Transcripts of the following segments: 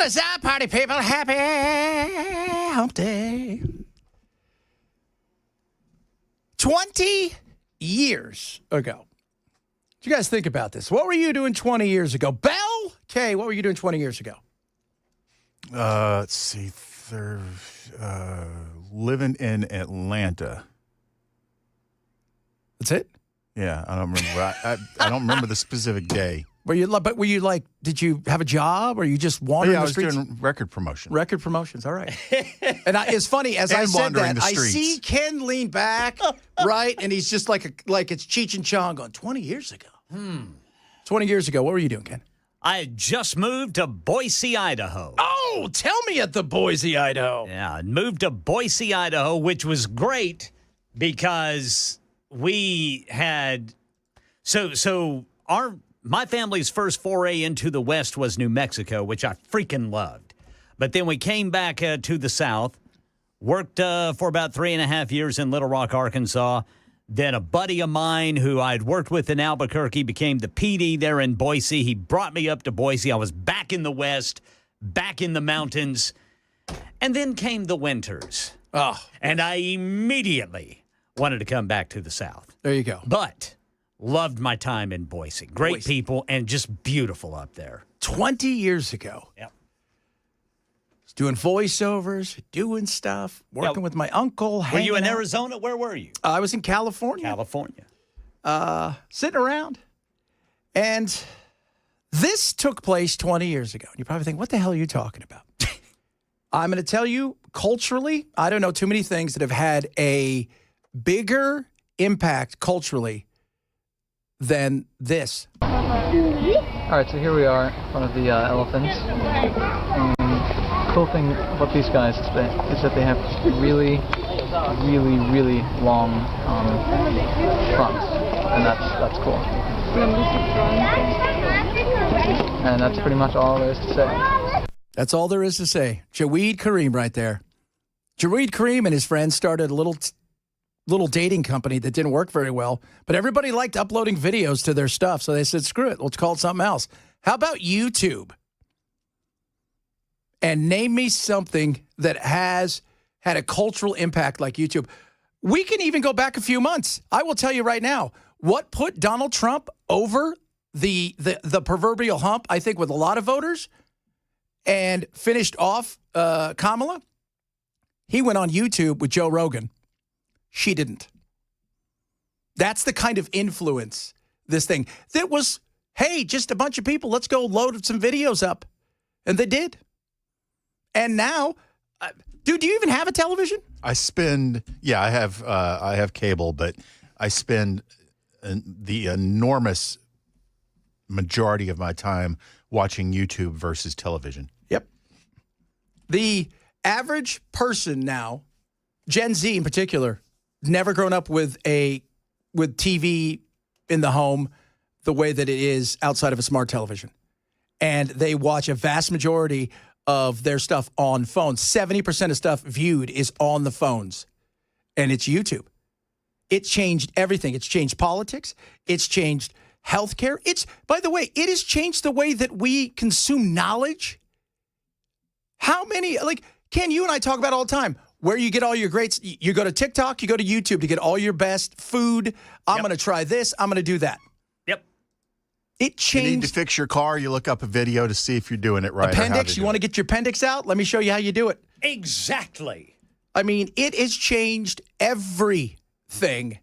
is up, party people? Happy hump day. 20 years ago. What you guys think about this? What were you doing 20 years ago? Bell? Kay, what were you doing 20 years ago? Let's see. Living in Atlanta. That's it? Yeah, I don't remember. I don't remember the specific day. Were you like, did you have a job or you just wandering the streets? I was doing record promotion. Record promotions, all right. And it's funny, as I said that, I see Ken lean back, right? And he's just like it's Cheech and Chong going, 20 years ago. 20 years ago, what were you doing, Ken? I had just moved to Boise, Idaho. Oh, tell me at the Boise, Idaho. Yeah, moved to Boise, Idaho, which was great because we had my family's first foray into the West was New Mexico, which I freaking loved. But then we came back to the South, worked for about 3.5 years in Little Rock, Arkansas. Then a buddy of mine who I'd worked with in Albuquerque became the PD there in Boise. He brought me up to Boise. I was back in the West, back in the mountains. And then came the winters. Oh. And I immediately wanted to come back to the South. There you go. But loved my time in Boise. Great people and just beautiful up there. 20 years ago. Yep. Doing voiceovers, doing stuff, working with my uncle. Were you in out. Arizona? Where were you? I was in California. Sitting around. And this took place 20 years ago. You probably think, what the hell are you talking about? I'm going to tell you, culturally, I don't know too many things that have had a bigger impact culturally than this. All right, so here we are in front of the elephants. Cool thing about these guys is that they have really, really, really long trunks, and that's cool. And that's pretty much all there is to say. That's all there is to say. Jaweed Kareem right there. Jaweed Kareem and his friends started a little dating company that didn't work very well, but everybody liked uploading videos to their stuff, so they said, screw it, let's call it something else. How about YouTube? And name me something that has had a cultural impact like YouTube. We can even go back a few months. I will tell you right now, what put Donald Trump over the proverbial hump, I think, with a lot of voters and finished off Kamala? He went on YouTube with Joe Rogan. She didn't. That's the kind of influence this thing. That was, hey, just a bunch of people, let's go load some videos up. And they did. And now, dude, do you even have a television? I have cable, but I spend the enormous majority of my time watching YouTube versus television. Yep. The average person now, Gen Z in particular, never grown up with TV in the home the way that it is outside of a smart television. And they watch a vast majority of their stuff on phones. 70% of stuff viewed is on the phones, and it's YouTube. It changed everything. It's changed politics. It's changed healthcare. By the way, it has changed the way that we consume knowledge. How many, Ken, you and I talk about all the time, where you get all your greats. You go to TikTok, you go to YouTube to get all your best food. I'm going to try this. I'm going to do that. It changed. You need to fix your car. You look up a video to see if you're doing it right. Appendix. You want to get your appendix out? Let me show you how you do it. Exactly. I mean, it has changed everything.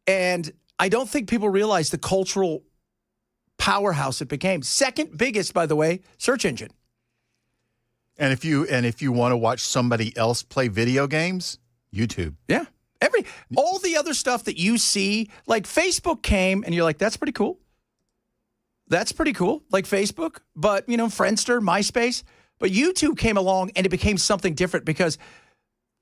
And I don't think people realize the cultural powerhouse it became. Second biggest, by the way, search engine. And if you want to watch somebody else play video games, YouTube. Yeah. All the other stuff that you see, like Facebook came and you're like, that's pretty cool. That's pretty cool, like Facebook, but, Friendster, MySpace. But YouTube came along and it became something different because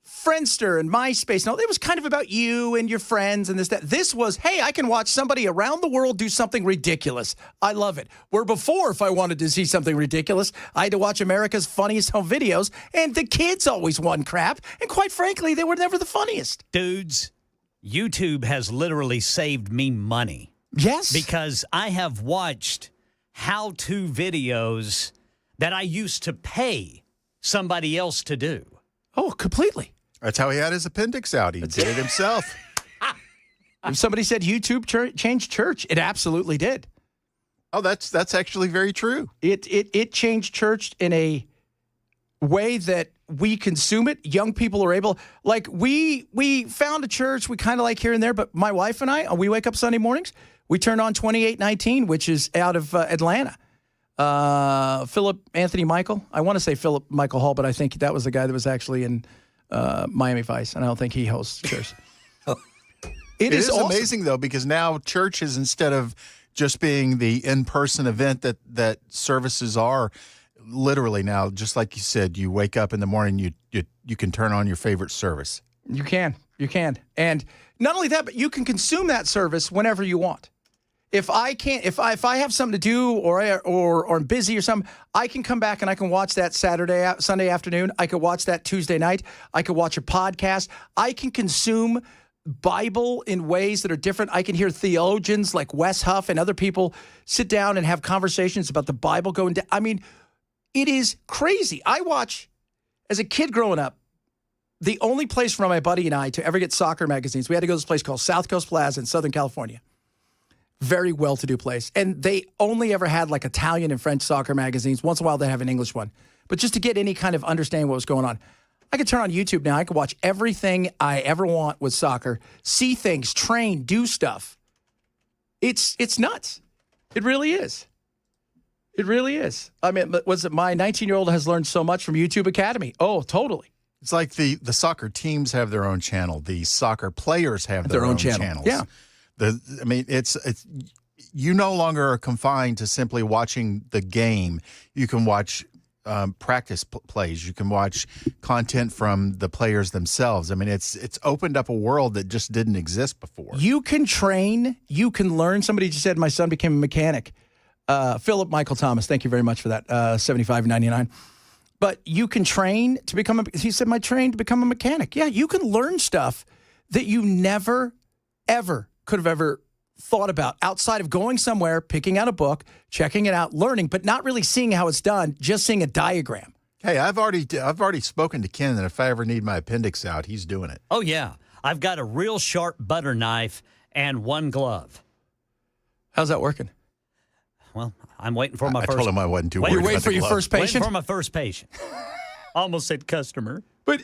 Friendster and MySpace, it was kind of about you and your friends and that. This was, hey, I can watch somebody around the world do something ridiculous. I love it. Where before, if I wanted to see something ridiculous, I had to watch America's Funniest Home Videos, and the kids always won crap. And quite frankly, they were never the funniest. Dudes, YouTube has literally saved me money. Yes. Because I have watched how-to videos that I used to pay somebody else to do. Oh, completely. That's how he had his appendix out. He did it himself. If somebody said YouTube changed church, it absolutely did. Oh, that's actually very true. It changed church in a way that we consume it. Young people are able, like we found a church we kind of like here and there, but my wife and I, we wake up Sunday mornings, we turn on 2819, which is out of Atlanta. Philip Anthony Michael. I want to say Philip Michael Hall, but I think that was the guy that was actually in Miami Vice, and I don't think he hosts church. It is awesome. Amazing, though, because now churches, instead of just being the in-person event that services are, literally now, just like you said, you wake up in the morning, you can turn on your favorite service. You can. And not only that, but you can consume that service whenever you want. If I have something to do or I'm busy or something, I can come back and I can watch that Sunday afternoon. I could watch that Tuesday night. I could watch a podcast. I can consume Bible in ways that are different. I can hear theologians like Wes Huff and other people sit down and have conversations about the Bible going down. I mean, it is crazy. I watch, as a kid growing up, the only place for my buddy and I to ever get soccer magazines, we had to go to this place called South Coast Plaza in Southern California. Very well-to-do place. And they only ever had like Italian and French soccer magazines. Once in a while, they have an English one. But just to get any kind of understanding what was going on, I could turn on YouTube now. I could watch everything I ever want with soccer, see things, train, do stuff. It's nuts. It really is. It really is. I mean, was it my 19-year-old has learned so much from YouTube Academy? Oh, totally. It's like the soccer teams have their own channel. The soccer players have their own channels. Yeah. It's you no longer are confined to simply watching the game. You can watch practice plays. You can watch content from the players themselves. I mean, it's opened up a world that just didn't exist before. You can train. You can learn. Somebody just said my son became a mechanic. Philip Michael Thomas, thank you very much for that. $75.99. But you can train to become he said, my train to become a mechanic. Yeah, you can learn stuff that you never, ever could have ever thought about outside of going somewhere, picking out a book, checking it out, learning, but not really seeing how it's done, just seeing a diagram. Hey, I've already spoken to Ken that if I ever need my appendix out, he's doing it. Oh, yeah. I've got a real sharp butter knife and one glove. How's that working? Well, I'm waiting for my first. I told him I wasn't too worried. You're waiting for your first patient? Waiting for my first patient. Almost said customer. But,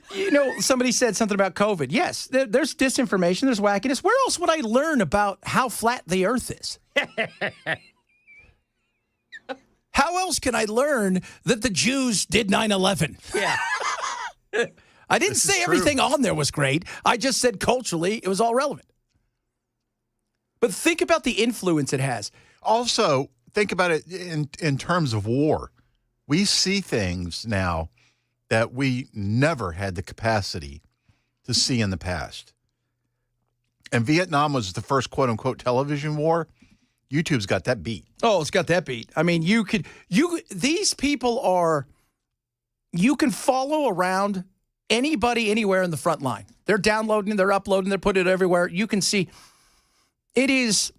somebody said something about COVID. Yes, there's disinformation, there's wackiness. Where else would I learn about how flat the earth is? How else can I learn that the Jews did 9/11? Yeah. I didn't say everything on there was great. I just said culturally it was all relevant. But think about the influence it has. Also, think about it in terms of war. We see things now that we never had the capacity to see in the past. And Vietnam was the first quote-unquote television war. YouTube's got that beat. Oh, it's got that beat. I mean, these people are, you can follow around anybody anywhere in the front line. They're downloading, they're uploading, they're putting it everywhere. You can see, it is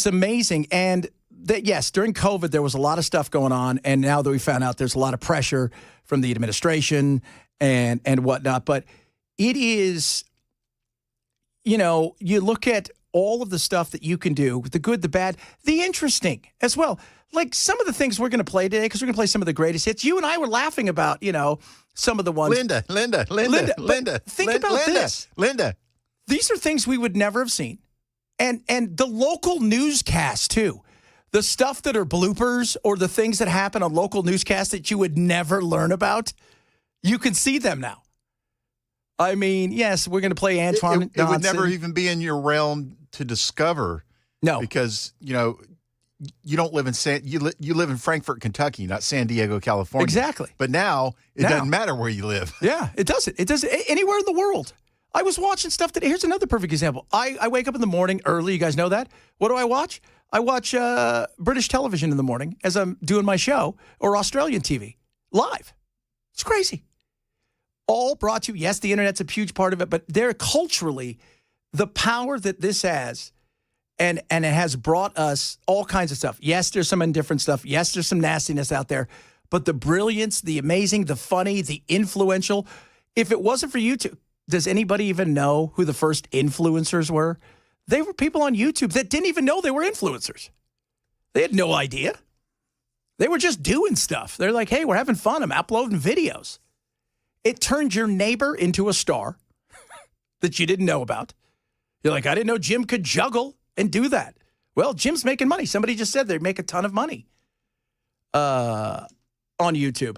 amazing. And that, yes, during COVID, there was a lot of stuff going on. And now that we found out there's a lot of pressure from the administration and whatnot. But it is, you look at all of the stuff that you can do, the good, the bad, the interesting as well. Like some of the things we're going to play today, because we're going to play some of the greatest hits. You and I were laughing about, some of the ones. Linda. Think about this. Linda. These are things we would never have seen. And the local newscasts, too. The stuff that are bloopers or the things that happen on local newscasts that you would never learn about, you can see them now. I mean, yes, we're going to play Antoine. It would never even be in your realm to discover. No. Because, you don't live in you live in Frankfort, Kentucky, not San Diego, California. Exactly. But now it doesn't matter where you live. Yeah, it doesn't. It doesn't anywhere in the world. I was watching stuff that, here's another perfect example. I wake up in the morning early. You guys know that. What do I watch? I watch British television in the morning as I'm doing my show, or Australian TV live. It's crazy. All brought to you. Yes, the internet's a huge part of it, but they're culturally, the power that this has And it has brought us all kinds of stuff. Yes, there's some indifferent stuff. Yes, there's some nastiness out there. But the brilliance, the amazing, the funny, the influential. If it wasn't for YouTube, does anybody even know who the first influencers were? They were people on YouTube that didn't even know they were influencers. They had no idea. They were just doing stuff. They're like, hey, we're having fun. I'm uploading videos. It turned your neighbor into a star that you didn't know about. You're like, I didn't know Jim could juggle and do that. Well, Jim's making money. Somebody just said they make a ton of money on YouTube.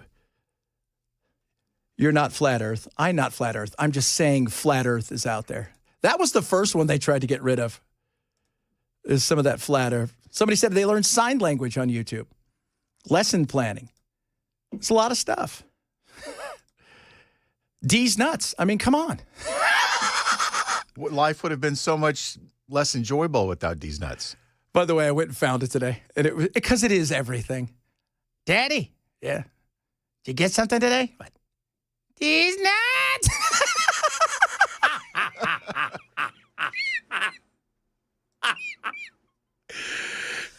You're not flat Earth. I'm not flat Earth. I'm just saying flat Earth is out there. That was the first one they tried to get rid of, is some of that flat Earth. Somebody said they learned sign language on YouTube. Lesson planning. It's a lot of stuff. D's nuts. I mean, come on. Life would have been so much less enjoyable without these nuts. By the way, I went and found it today, and it was because it is everything. Daddy, yeah, did you get something today? What? These nuts.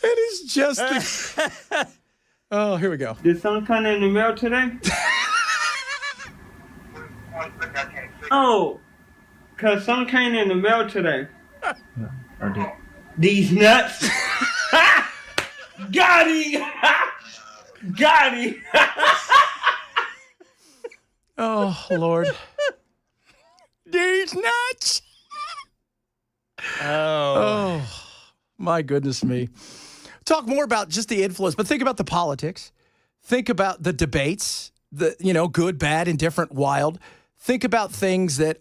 It is just. Oh, here we go. Did something come in the mail today? Oh, cause something came in the mail today. I did. These nuts. Got him. Got him. Oh, Lord. These nuts. Oh, my goodness me. Talk more about just the influence, but think about the politics. Think about the debates, good, bad, indifferent, wild. Think about things that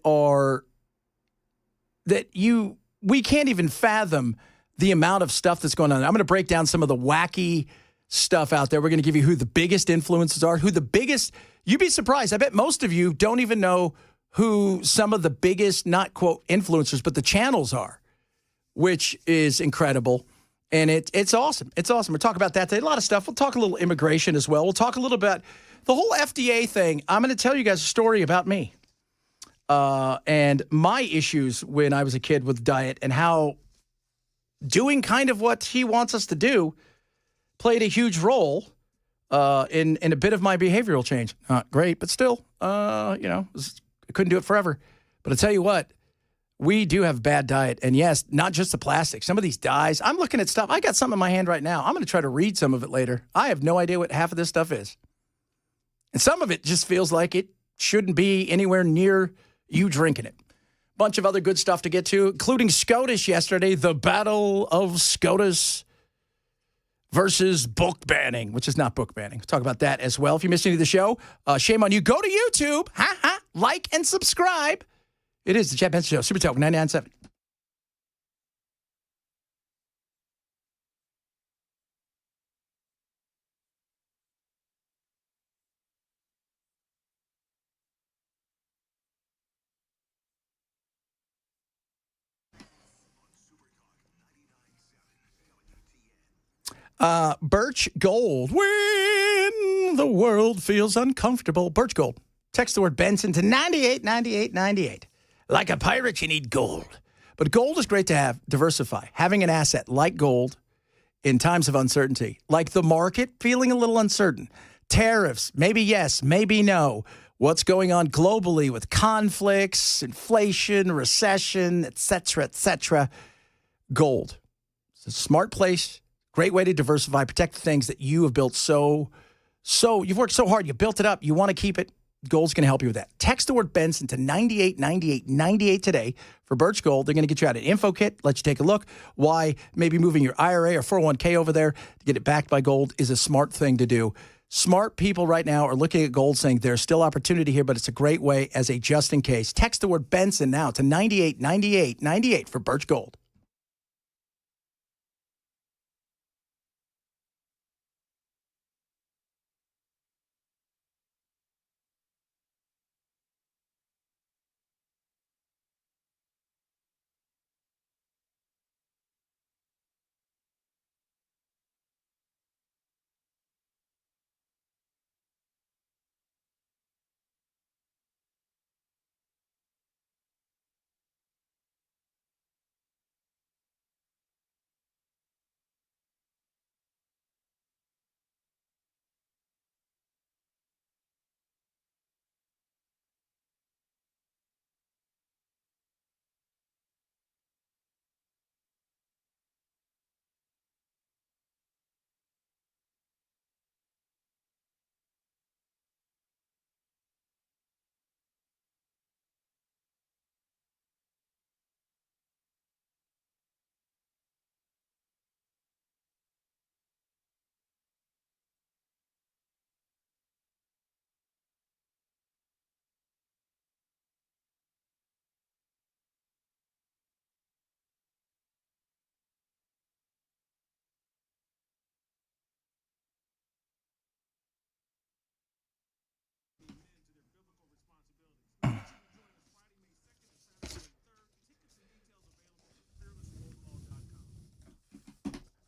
we can't even fathom the amount of stuff that's going on. I'm going to break down some of the wacky stuff out there. We're going to give you who the biggest influencers are, you'd be surprised. I bet most of you don't even know who some of the biggest, not quote influencers, but the channels are, which is incredible. And it's awesome. It's awesome. We'll talk about that today. A lot of stuff. We'll talk a little immigration as well. We'll talk a little about the whole FDA thing. I'm going to tell you guys a story about me and my issues when I was a kid with diet and how doing kind of what he wants us to do played a huge role in a bit of my behavioral change. Not great, but still, I couldn't do it forever. But I tell you what, we do have bad diet. And yes, not just the plastic. Some of these dyes, I'm looking at stuff. I got something in my hand right now. I'm going to try to read some of it later. I have no idea what half of this stuff is. And some of it just feels like it shouldn't be anywhere near you drinking it. Bunch of other good stuff to get to, including SCOTUS yesterday, the battle of SCOTUS versus book banning, which is not book banning. We'll talk about that as well. If you missed any of the show, shame on you. Go to YouTube, like and subscribe. It is the Chad Benson Show, Super Talk 99.7. Birch Gold. When the world feels uncomfortable. Birch Gold. Text the word Benson to 989898. Like a pirate, you need gold. But gold is great to have, diversify. Having an asset like gold in times of uncertainty, like the market feeling a little uncertain. Tariffs, maybe yes, maybe no. What's going on globally with conflicts, inflation, recession, et cetera, Gold. It's a smart place, great way to diversify, protect the things that you have built so you've worked so hard, you built it up, you want to keep it. Gold's going to help you with that. Text the word Benson to 989898 today for Birch Gold. They're going to get you out an info kit, let you take a look. Why maybe moving your IRA or 401k over there to get it backed by gold is a smart thing to do. Smart people right now are looking at gold saying there's still opportunity here, but it's a great way as a just in case. Text the word Benson now to 989898 for Birch Gold.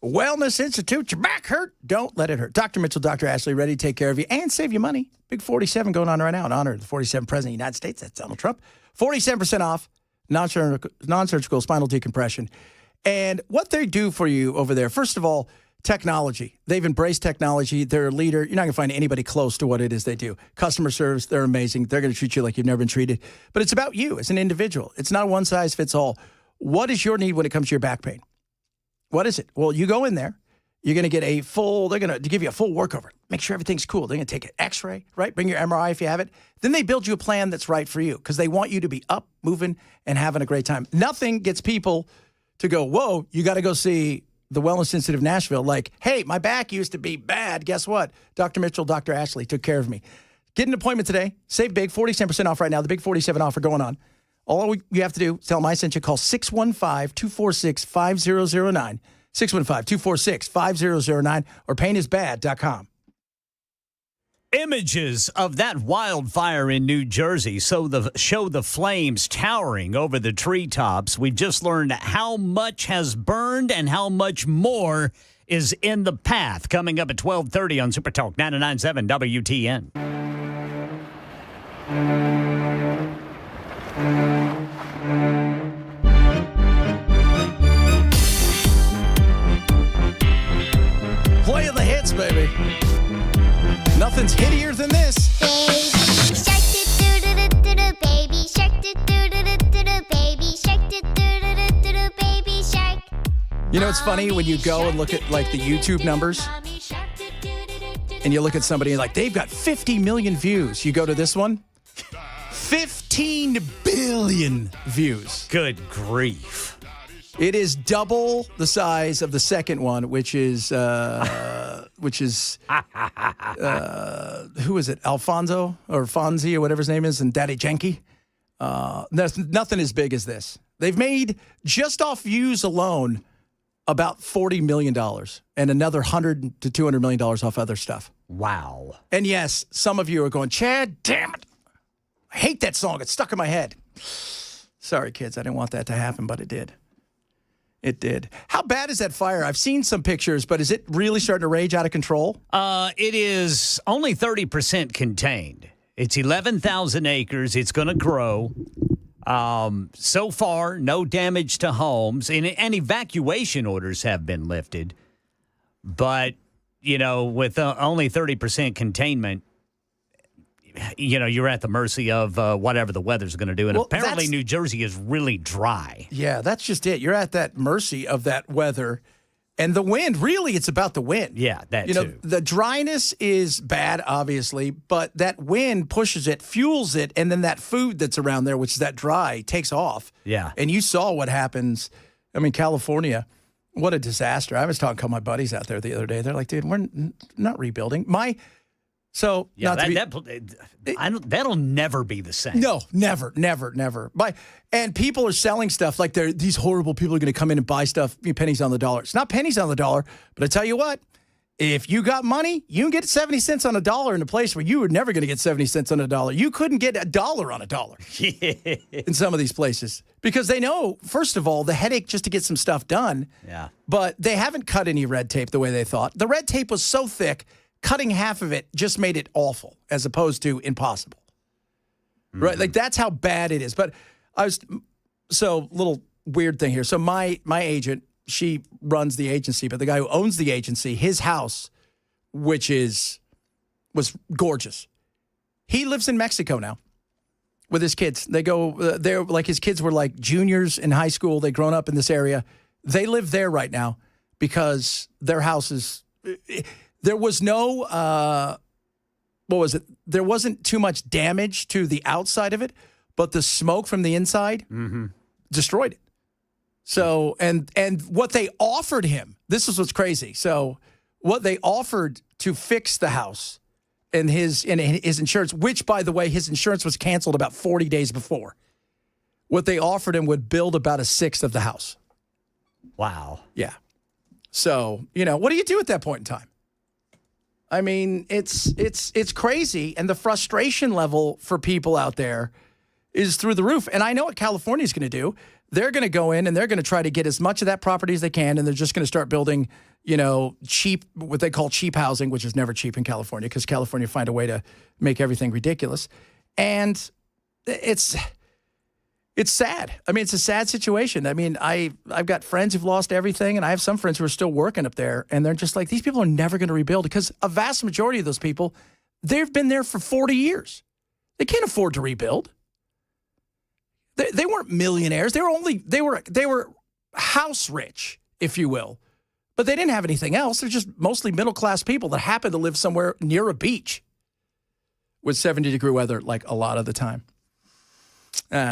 Wellness Institute. Your back hurt? Don't let it hurt. Dr. Mitchell, Dr. Ashley, ready to take care of you and save you money. Big 47 going on right now in honor of the 47th President of the United States. That's Donald Trump. 47% off non-surgical spinal decompression. And what they do for you over there, first of all, technology. They've embraced technology. They're a leader. You're not going to find anybody close to what it is they do. Customer service, they're amazing. They're going to treat you like you've never been treated. But it's about you as an individual. It's not one size fits all. What is your need when it comes to your back pain? What is it? Well, you go in there. You're going to get they're going to give you a full workover. Make sure everything's cool. They're going to take an x-ray, right? Bring your MRI if you have it. Then they build you a plan that's right for you because they want you to be up, moving, and having a great time. Nothing gets people to go, whoa, you got to go see the Wellness Institute of Nashville. Like, hey, my back used to be bad. Guess what? Dr. Mitchell, Dr. Ashley took care of me. Get an appointment today. Save big. 47% off right now. The big 47 offer going on. All you have to do is tell them I sent you. Call 615-246-5009. 615-246-5009 or painisbad.com. Images of that wildfire in New Jersey show the flames towering over the treetops. We've just learned how much has burned and how much more is in the path. Coming up at 12:30 on Super Talk 99.7 WTN. Play the hits, baby. Nothing's hittier than this. Baby shark do-do-do-do-do, baby shark do-do-do-do-do, baby shark do-do-do-do-do, baby shark. You know, it's funny when you go and look at like the YouTube numbers and you look at somebody and like they've got 50 million views. You go to this one, 15 billion views. Good grief. It is double the size of the second one, which is who is it? Alfonso or Fonzie or whatever his name is, and Daddy Yankee. There's nothing as big as this. They've made just off views alone about $40 million and another $100 to $200 million off other stuff. Wow. And yes, some of you are going, Chad, damn it. I hate that song. It's stuck in my head. Sorry, kids. I didn't want that to happen, but it did. It did. How bad is that fire? I've seen some pictures, but is it really starting to rage out of control? It is only 30% contained. It's 11,000 acres. It's going to grow. So far, no damage to homes, and evacuation orders have been lifted. But, you know, with only 30% containment, you know, you're at the mercy of whatever the weather's going to do. And apparently New Jersey is really dry. Yeah, that's just it. You're at that mercy of that weather. And the wind, really, it's about the wind. Yeah, that too. You know, the dryness is bad, obviously, but that wind pushes it, fuels it, and then that food that's around there, which is that dry, takes off. Yeah. And you saw what happens. I mean, California, what a disaster. I was talking to my buddies out there the other day. They're like, dude, we're not rebuilding. That'll never be the same. No, never. And people are selling stuff like these horrible people are going to come in and buy stuff pennies on the dollar. It's not pennies on the dollar, but I tell you what, if you got money, you can get 70 cents on a dollar in a place where you were never going to get 70 cents on a dollar. You couldn't get $1 on a dollar in some of these places because they know, first of all, the headache just to get some stuff done. Yeah. But they haven't cut any red tape the way they thought. The red tape was so thick, cutting half of it just made it awful as opposed to impossible. Mm-hmm. Right? Like, that's how bad it is. But little weird thing here. So my agent, she runs the agency, but the guy who owns the agency, his house, was gorgeous. He lives in Mexico now with his kids. They go there, like his kids were like juniors in high school. They'd grown up in this area. They live there right now because their house is... There was no, There wasn't too much damage to the outside of it, but the smoke from the inside destroyed it. So, and what they offered him, this is what's crazy. So what they offered to fix the house and his insurance, which, by the way, his insurance was canceled about 40 days before. What they offered him would build about a sixth of the house. Wow. Yeah. So, what do you do at that point in time? I mean, it's crazy, and the frustration level for people out there is through the roof. And I know what California is going to do. they're going to go in and they're going to try to get as much of that property as they can, and they're just going to start building, cheap, what they call cheap housing, which is never cheap in California because California find a way to make everything ridiculous. And it's sad. I mean, it's a sad situation. I mean, I've got friends who've lost everything, and I have some friends who are still working up there, and they're just like, these people are never going to rebuild because a vast majority of those people, they've been there for 40 years. They can't afford to rebuild. They weren't millionaires. They were house rich, if you will, but they didn't have anything else. They're just mostly middle class people that happen to live somewhere near a beach with 70-degree weather, like a lot of the time.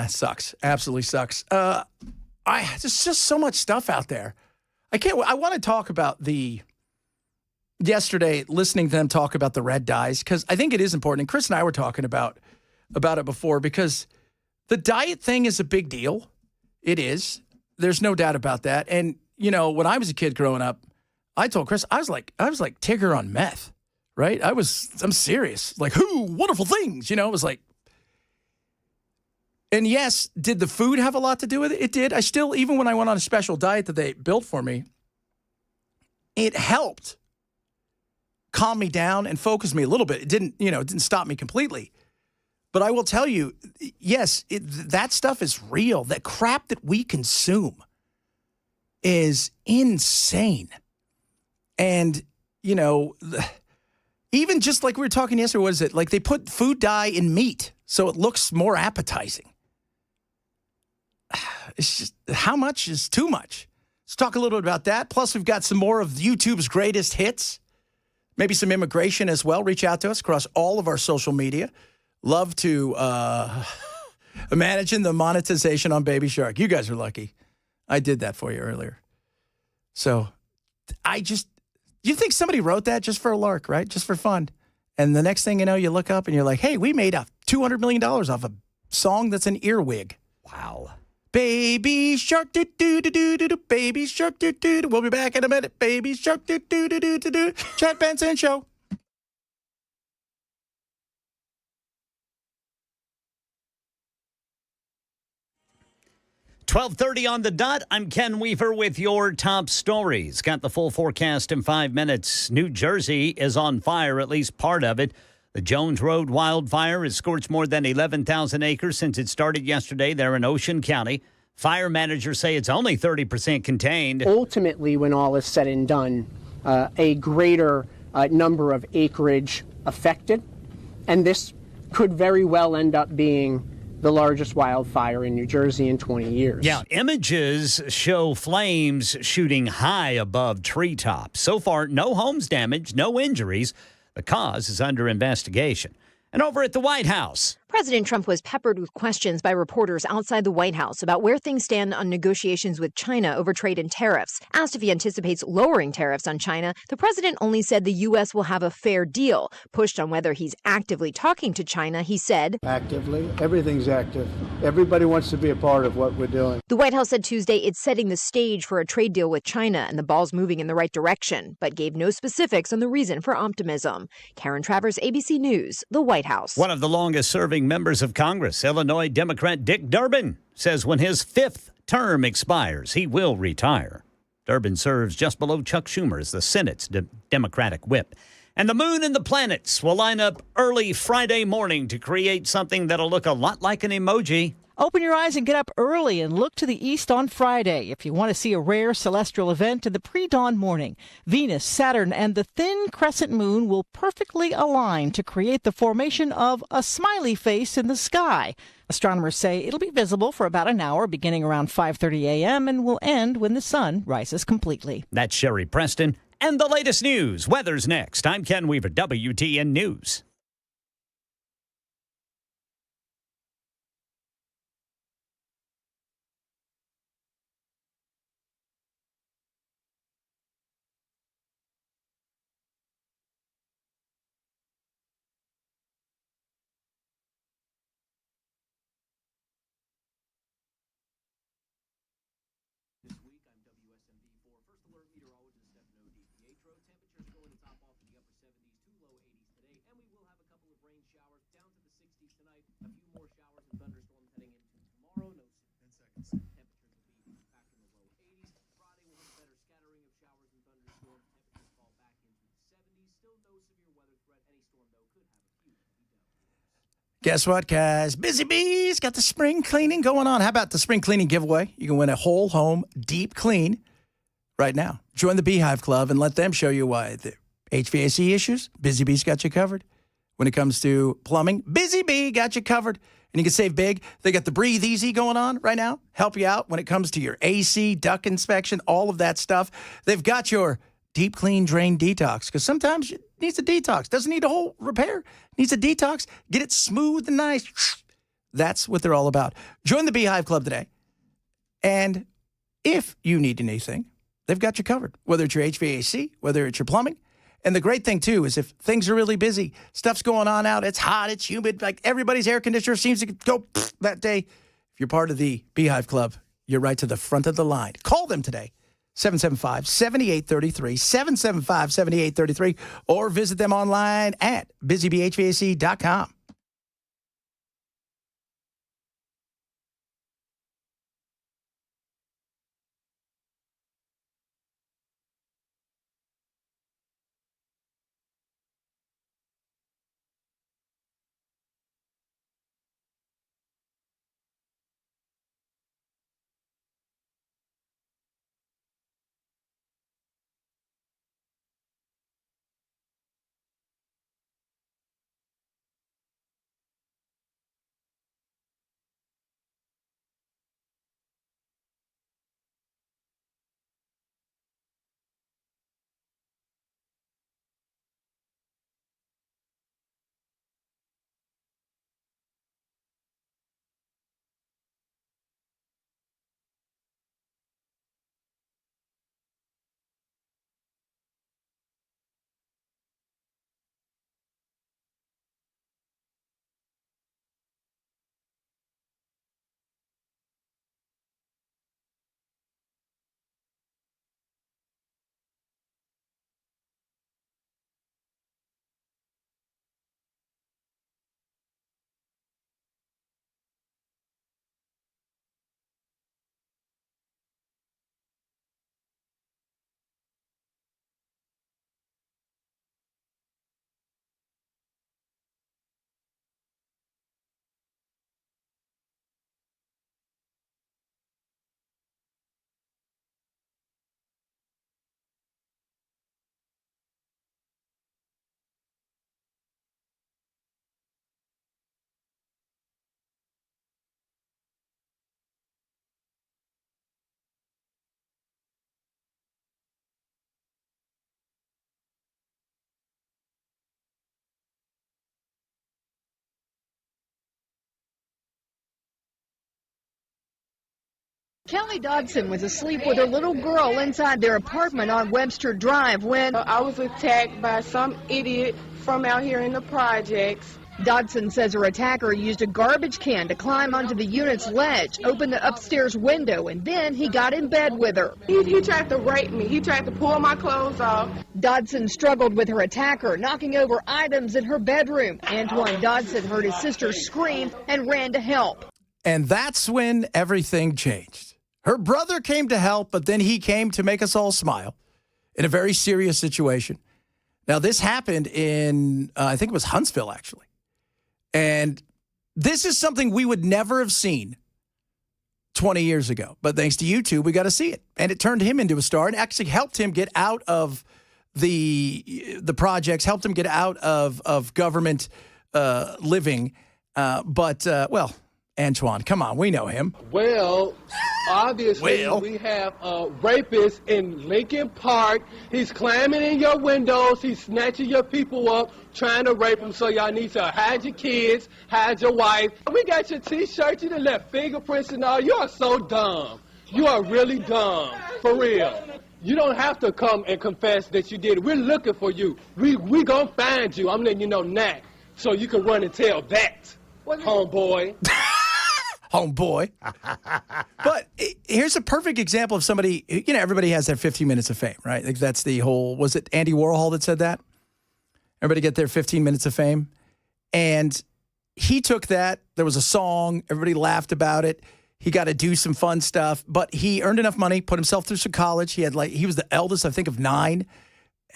Sucks. Absolutely sucks. There's just so much stuff out there. I want to talk about yesterday, listening to them talk about the red dyes, because I think it is important. And Chris and I were talking about it before, because the diet thing is a big deal. It is. There's no doubt about that. And, when I was a kid growing up, I told Chris, I was like Tigger on meth, right? I'm serious. Like, wonderful things, it was like. And yes, did the food have a lot to do with it? It did. I still, even when I went on a special diet that they built for me, it helped calm me down and focus me a little bit. It didn't stop me completely. But I will tell you, yes, that stuff is real. That crap that we consume is insane. And, even just like we were talking yesterday, what is it? Like they put food dye in meat so it looks more appetizing. It's just, how much is too much? Let's talk a little bit about that. Plus, we've got some more of YouTube's greatest hits. Maybe some immigration as well. Reach out to us across all of our social media. Love to imagine the monetization on Baby Shark. You guys are lucky. I did that for you earlier. So you think somebody wrote that just for a lark, right? Just for fun. And the next thing you know, you look up and you're like, hey, we made $200 million off a song that's an earwig. Wow. Baby Shark, do-do-do-do-do-do, Baby Shark, do-do-do. We'll be back in a minute. Baby Shark, do-do-do-do-do. Chad Benson Show. $12:30 on the dot. I'm Ken Weaver with your top stories. Got the full forecast in 5 minutes. New Jersey is on fire, at least part of it. The Jones Road wildfire has scorched more than 11,000 acres since it started yesterday there in Ocean County. Fire managers say it's only 30% contained. Ultimately, when all is said and done, a greater number of acreage affected, and this could very well end up being the largest wildfire in New Jersey in 20 years. Yeah, images show flames shooting high above treetops. So far, no homes damaged, no injuries. The cause is under investigation. And over at the White House, President Trump was peppered with questions by reporters outside the White House about where things stand on negotiations with China over trade and tariffs. Asked if he anticipates lowering tariffs on China, the president only said the U.S. will have a fair deal. Pushed on whether he's actively talking to China, he said, actively. Everything's active. Everybody wants to be a part of what we're doing. The White House said Tuesday it's setting the stage for a trade deal with China and the ball's moving in the right direction, but gave no specifics on the reason for optimism. Karen Travers, ABC News, the White House. One of the longest-serving members of Congress, Illinois Democrat Dick Durbin, says when his 5th term expires, he will retire. Durbin serves just below Chuck Schumer as the Senate's Democratic whip. And the moon and the planets will line up early Friday morning to create something that'll look a lot like an emoji. Open your eyes and get up early and look to the east on Friday if you want to see a rare celestial event in the pre-dawn morning. Venus, Saturn, and the thin crescent moon will perfectly align to create the formation of a smiley face in the sky. Astronomers say it'll be visible for about an hour beginning around 5:30 a.m. and will end when the sun rises completely. That's Sherry Preston. And the latest news. Weather's next. I'm Ken Weaver, WTN News. Temperatures going to top off in the upper 70s to low 80s today, and we will Guess what, guys? Busy Bee's got the spring cleaning going on. How about the spring cleaning giveaway? You can win a whole home deep clean right now. Join the Beehive Club and let them show you why. The HVAC issues, Busy Bee's got you covered. When it comes to plumbing, Busy Bee got you covered. And you can save big. They got the Breathe Easy going on right now. Help you out when it comes to your AC, duct inspection, all of that stuff. They've got your deep clean drain detox, because sometimes it needs a detox. Doesn't need a whole repair. Needs a detox. Get it smooth and nice. That's what they're all about. Join the Beehive Club today. And if you need anything, they've got you covered, whether it's your HVAC, whether it's your plumbing. And the great thing, too, is if things are really busy, stuff's going on out, it's hot, it's humid, like everybody's air conditioner seems to go that day. If you're part of the Beehive Club, you're right to the front of the line. Call them today, 775-7833, 775-7833, or visit them online at busybhvac.com. Kelly Dodson was asleep with her little girl inside their apartment on Webster Drive when I was attacked by some idiot from out here in the projects. Dodson says her attacker used a garbage can to climb onto the unit's ledge, open the upstairs window, and then he got in bed with her. He tried to rape me. He tried to pull my clothes off. Dodson struggled with her attacker, knocking over items in her bedroom. Antoine Dodson heard his sister scream and ran to help. And that's when everything changed. Her brother came to help, but then he came to make us all smile in a very serious situation. Now, this happened in, I think it was Huntsville, actually. And this is something we would never have seen 20 years ago. But thanks to YouTube, we got to see it. And it turned him into a star and actually helped him get out of the projects, helped him get out of government living. Well, Antoine, come on, we know him. Well, obviously, we have a rapist in Lincoln Park. He's climbing in your windows. He's snatching your people up, trying to rape them. So y'all need to hide your kids, hide your wife. We got your T-shirt. You done left fingerprints and all. You are so dumb. You are really dumb, for real. You don't have to come and confess that you did it. We're looking for you. We gonna find you. I'm letting you know now, so you can run and tell that, homeboy. Homeboy. But here's a perfect example of somebody, everybody has their 15 minutes of fame, right? Like that's the whole, was it Andy Warhol that said that? Everybody get their 15 minutes of fame. And he took that. There was a song. Everybody laughed about it. He got to do some fun stuff, but he earned enough money, put himself through some college. He was the eldest, I think, of 9,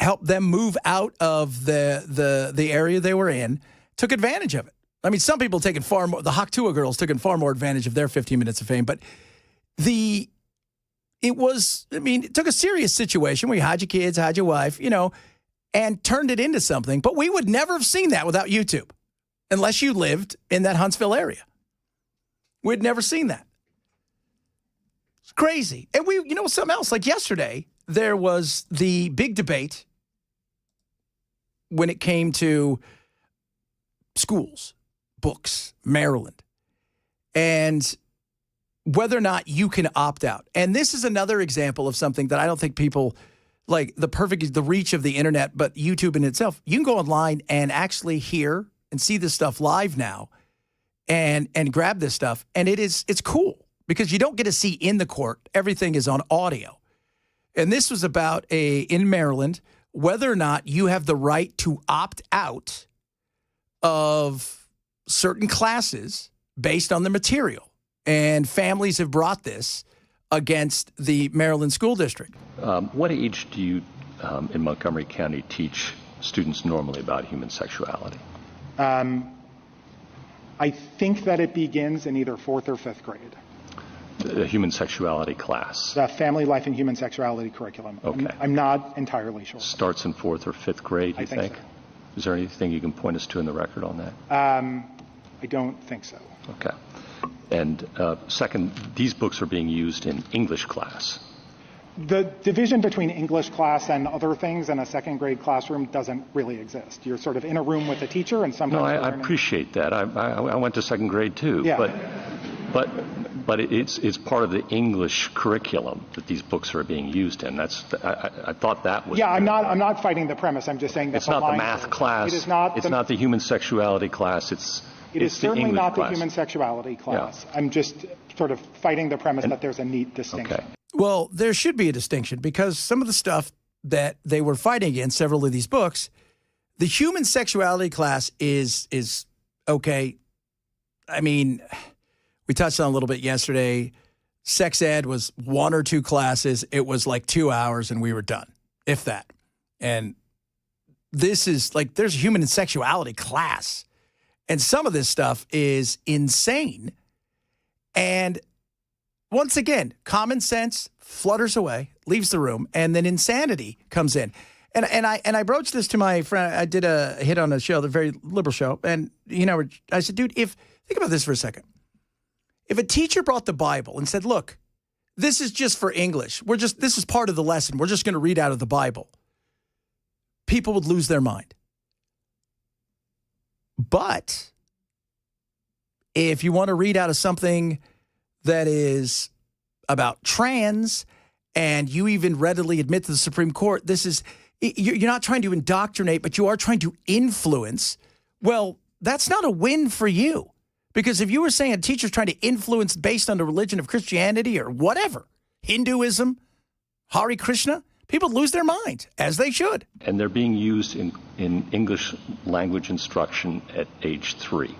helped them move out of the area they were in, took advantage of it. I mean, some people taking far more. The Haktua girls taking far more advantage of their 15 minutes of fame, but it took a serious situation where you had your kids, had your wife, and turned it into something. But we would never have seen that without YouTube, unless you lived in that Huntsville area. We'd never seen that. It's crazy. And something else, like yesterday, there was the big debate when it came to schools, books, Maryland, and whether or not you can opt out. And this is another example of something that I don't think people like the reach of the internet, but YouTube in itself. You can go online and actually hear and see this stuff live now and grab this stuff. And it's cool because you don't get to see in the court. Everything is on audio. And this was about in Maryland, whether or not you have the right to opt out of certain classes based on the material. And families have brought this against the Maryland School District. What age do you, in Montgomery County, teach students normally about human sexuality? I think that it begins in either 4th or 5th grade. The human sexuality class? The family life and human sexuality curriculum. Okay. I'm not entirely sure. Starts in 4th or 5th grade, you think? So. Is there anything you can point us to in the record on that? I don't think so. Okay. And second, these books are being used in English class. The division between English class and other things in a 2nd grade classroom doesn't really exist. You're sort of in a room with a teacher and sometimes... No, I appreciate that. I went to 2nd grade too. Yeah. But it's part of the English curriculum that these books are being used in. I thought that was... Yeah, I'm not fighting the premise. I'm just saying that it's not the math class. It's not the human sexuality class. It is certainly not the human sexuality class. Yeah. I'm just sort of fighting the premise that there's a neat distinction. Okay. Well, there should be a distinction because some of the stuff that they were fighting against, several of these books, the human sexuality class is okay. I mean, we touched on it a little bit yesterday. Sex ed was 1 or 2 classes. It was like 2 hours and we were done, if that. And this is like there's a human sexuality class. And some of this stuff is insane. And once again, common sense flutters away, leaves the room, and then insanity comes in. And I broached this to my friend. I did a hit on a show, the very liberal show. And, I said, dude, think about this for a second. If a teacher brought the Bible and said, look, this is just for English. This is part of the lesson. We're just going to read out of the Bible. People would lose their mind. But if you want to read out of something that is about trans and you even readily admit to the Supreme Court, you're not trying to indoctrinate, but you are trying to influence. Well, that's not a win for you. Because if you were saying a teacher's trying to influence based on the religion of Christianity or whatever, Hinduism, Hare Krishna, people lose their minds, as they should. And they're being used in English language instruction at age 3.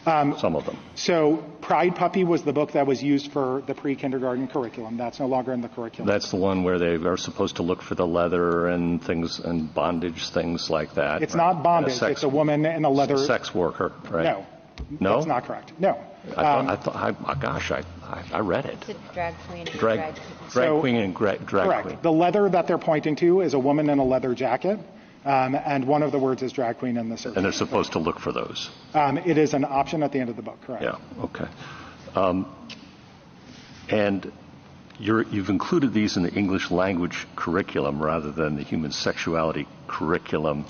Some of them. So Pride Puppy was the book that was used for the pre-kindergarten curriculum. That's no longer in the curriculum. That's the one where they are supposed to look for the leather and things and bondage, things like that. It's not bondage. It's a woman in a leather... Sex worker, right? No? That's not correct. No. I read it. It's a drag queen and drag queen and drag correct. queen. The leather that they're pointing to is a woman in a leather jacket. And one of the words is drag queen in the search. And they're supposed to look for those. It is an option at the end of the book, correct? Yeah, okay. And you've included these in the English language curriculum rather than the human sexuality curriculum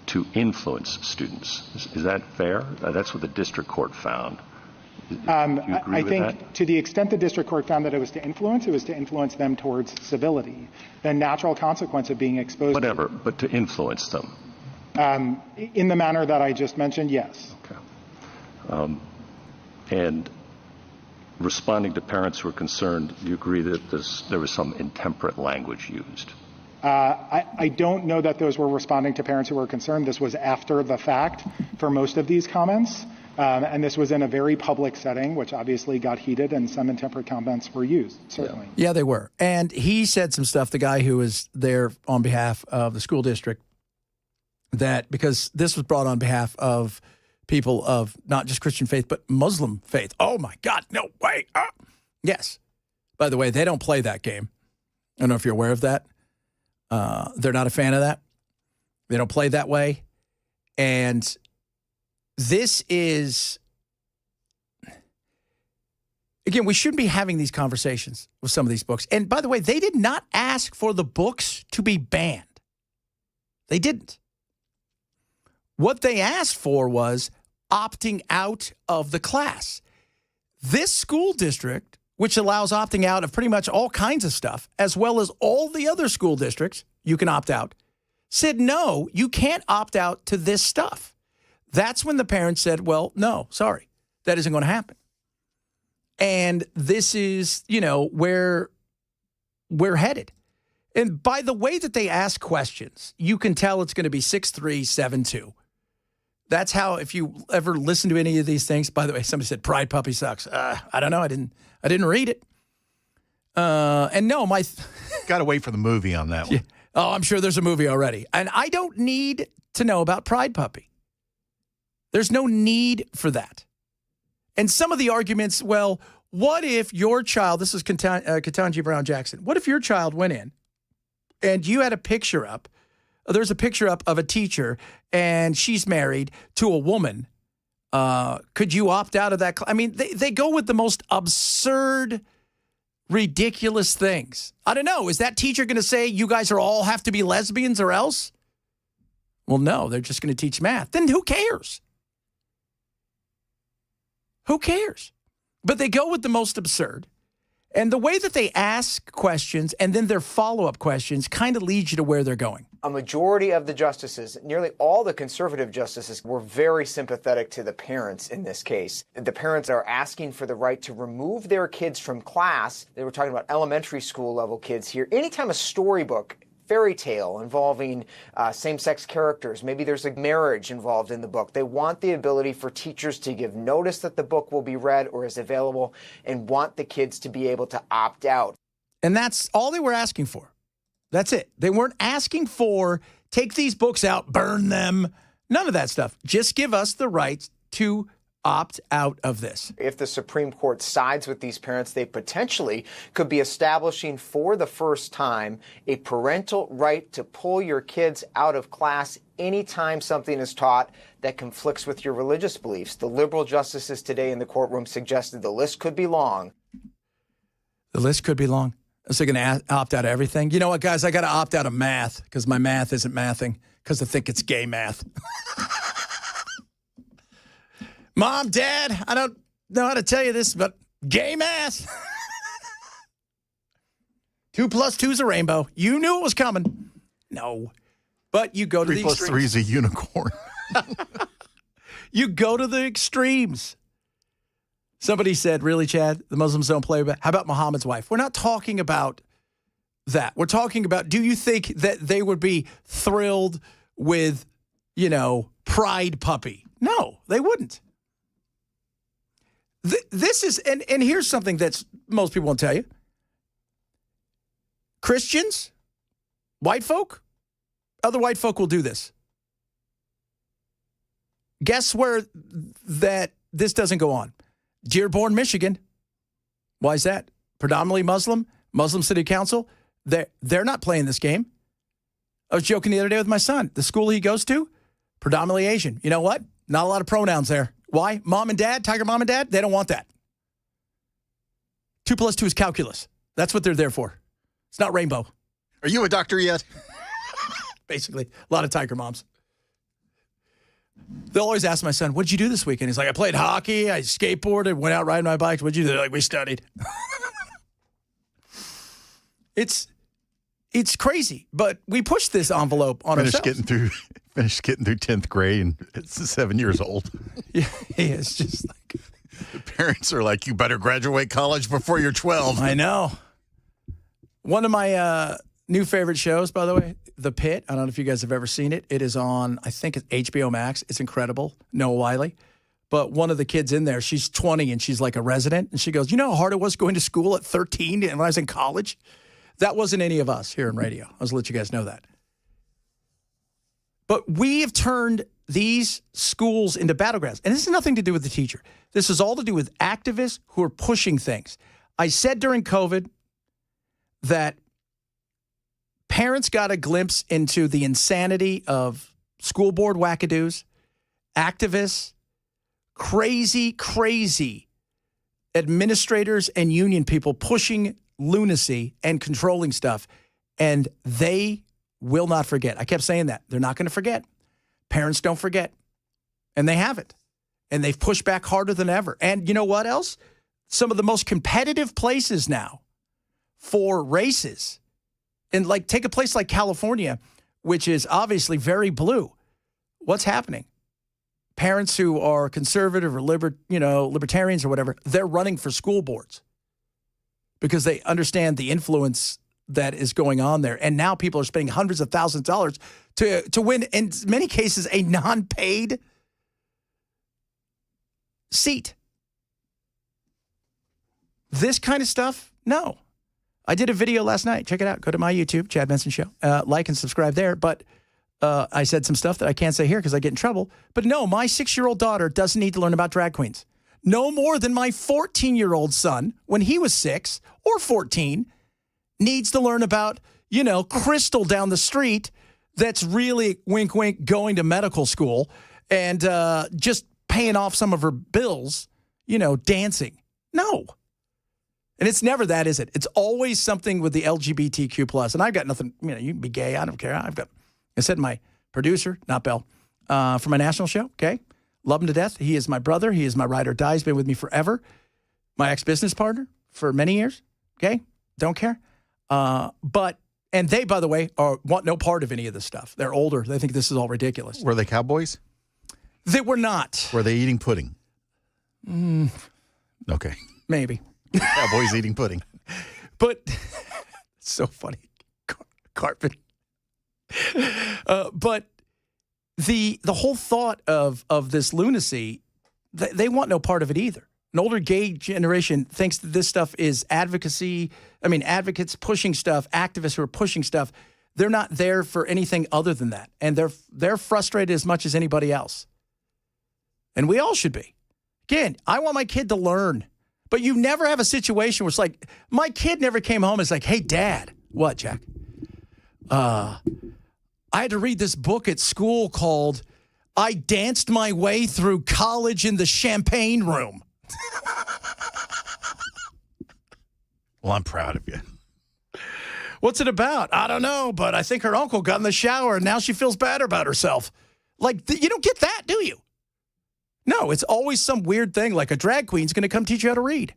to influence students. Is that fair? That's what the district court found. I think to the extent the district court found that it was to influence them towards civility. The natural consequence of being exposed Whatever, but to influence them. In the manner that I just mentioned, yes. Okay. And responding to parents who are concerned, you agree that there was some intemperate language used? I don't know that those were responding to parents who were concerned. This was after the fact for most of these comments. And this was in a very public setting, which obviously got heated, and some intemperate comments were used, certainly. Yeah, they were. And he said some stuff, the guy who was there on behalf of the school district, that because this was brought on behalf of people of not just Christian faith, but Muslim faith. Oh, my God, no way. Yes. By the way, they don't play that game. I don't know if you're aware of that. They're not a fan of that. They don't play that way. And this is, again, we shouldn't be having these conversations with some of these books. And by the way, they did not ask for the books to be banned. They didn't. What they asked for was opting out of the class. This school district, which allows opting out of pretty much all kinds of stuff, as well as all the other school districts, you can opt out, said, no, you can't opt out to this stuff. That's when the parents said, well, no, sorry, that isn't going to happen. And this is, where we're headed. And by the way that they ask questions, you can tell it's going to be 6'3", 7'2". That's how, if you ever listen to any of these things, by the way, somebody said Pride Puppy sucks. I don't know. I didn't read it. And no, got to wait for the movie on that one. Yeah. Oh, I'm sure there's a movie already. And I don't need to know about Pride Puppy. There's no need for that. And some of the arguments, well, what if your child, this is Ketanji Brown Jackson, what if your child went in and you had a picture up, there's a picture up of a teacher and she's married to a woman. Could you opt out of that? I mean, they go with the most absurd, ridiculous things. I don't know. Is that teacher going to say you guys all have to be lesbians or else? Well, no, they're just going to teach math. Then who cares? Who cares? But they go with the most absurd. And the way that they ask questions and then their follow-up questions kind of leads you to where they're going. A majority of the justices, nearly all the conservative justices, were very sympathetic to the parents in this case. The parents are asking for the right to remove their kids from class. They were talking about elementary school level kids here. Anytime a storybook, fairy tale involving same-sex characters, maybe there's a marriage involved in the book, they want the ability for teachers to give notice that the book will be read or is available and want the kids to be able to opt out. And that's all they were asking for. That's it. They weren't asking for, take these books out, burn them, none of that stuff. Just give us the right to opt out of this. If the Supreme Court sides with these parents, they potentially could be establishing for the first time a parental right to pull your kids out of class anytime something is taught that conflicts with your religious beliefs. The liberal justices today in the courtroom suggested the list could be long. The list could be long. So they're going to opt out of everything. You know what, guys? I got to opt out of math because my math isn't mathing because I think it's gay math. Mom, Dad, I don't know how to tell you this, but gay math. 2 + 2 is a rainbow. You knew it was coming. No. But you go to the extremes. 3 + 3 is a unicorn. You go to the extremes. Somebody said, really, Chad, the Muslims don't play about, how about Muhammad's wife? We're not talking about that. We're talking about, do you think that they would be thrilled with, Pride Puppy? No, they wouldn't. This is, and here's something that most people won't tell you. Christians, white folk, other white folk will do this. Guess where that this doesn't go on? Dearborn, Michigan. Why is that? Predominantly Muslim city council. They're not playing this game. I was joking the other day with my son. The school he goes to, predominantly Asian. You know what? Not a lot of pronouns there. Why? Mom and dad, Tiger mom and dad, they don't want that. 2 + 2 is calculus. That's what they're there for. It's not rainbow. Are you a doctor yet? Basically, a lot of Tiger moms. They'll always ask my son, what'd you do this weekend? He's like, I played hockey, I skateboarded, went out riding my bike. What'd you do? They're like, we studied. It's crazy, but we pushed this envelope on ourselves. Finished getting through 10th grade, and it's 7 years old. Yeah, it's just like... The parents are like, you better graduate college before you're 12. I know. One of my new favorite shows, by the way, The Pit. I don't know if you guys have ever seen it. It is on, I think it's HBO Max. It's incredible. Noah Wiley. but one of the kids in there, she's 20 and she's like a resident. And she goes, you know how hard it was going to school at 13 and when I was in college? That wasn't any of us here in radio. I was to let you guys know that. But we have turned these schools into battlegrounds. And this has nothing to do with the teacher. This is all to do with activists who are pushing things. I said during COVID that parents got a glimpse into the insanity of school board wackadoos, activists, crazy administrators and union people pushing lunacy and controlling stuff. And they will not forget. I kept saying that. They're not going to forget. Parents don't forget. And they haven't. And they've pushed back harder than ever. And you know what else? Some of the most competitive places now for races. And like take a place like California, which is obviously very blue. What's happening? Parents who are conservative or libertarians or whatever, they're running for school boards because they understand the influence that is going on there. And now people are spending hundreds of thousands of dollars to win, in many cases, a non-paid seat. This kind of stuff, no. I did a video last night. Check it out. Go to my YouTube, Chad Benson Show. Like and subscribe there. But I said some stuff that I can't say here because I get in trouble. But no, my 6-year-old daughter doesn't need to learn about drag queens. No more than my 14-year-old son, when he was 6 or 14, needs to learn about, Crystal down the street that's really, wink, wink, going to medical school and just paying off some of her bills, dancing. No. And it's never that, is it? It's always something with the LGBTQ plus. And I've got nothing, you can be gay. I don't care. I said my producer, not Bell, for my national show, okay? Love him to death. He is my brother. He is my ride or die. He's been with me forever. My ex-business partner for many years, okay? Don't care. And they, by the way, want no part of any of this stuff. They're older. They think this is all ridiculous. Were they cowboys? They were not. Were they eating pudding? Okay. Maybe. Cowboys eating pudding. But it's so funny. Carpet. But the whole thought of this lunacy, they want no part of it either. An older gay generation thinks that this stuff is advocacy. I mean, advocates pushing stuff, activists who are pushing stuff. They're not there for anything other than that. And they're frustrated as much as anybody else. And we all should be. Again, I want my kid to learn. But you never have a situation where it's like, my kid never came home and it's like, hey, Dad. What, Jack? I had to read this book at school called I Danced My Way Through College in the Champagne Room. Well, I'm proud of you. What's it about? I don't know, but I think her uncle got in the shower and now she feels bad about herself. Like, you don't get that, do you? No, it's always some weird thing like a drag queen's going to come teach you how to read.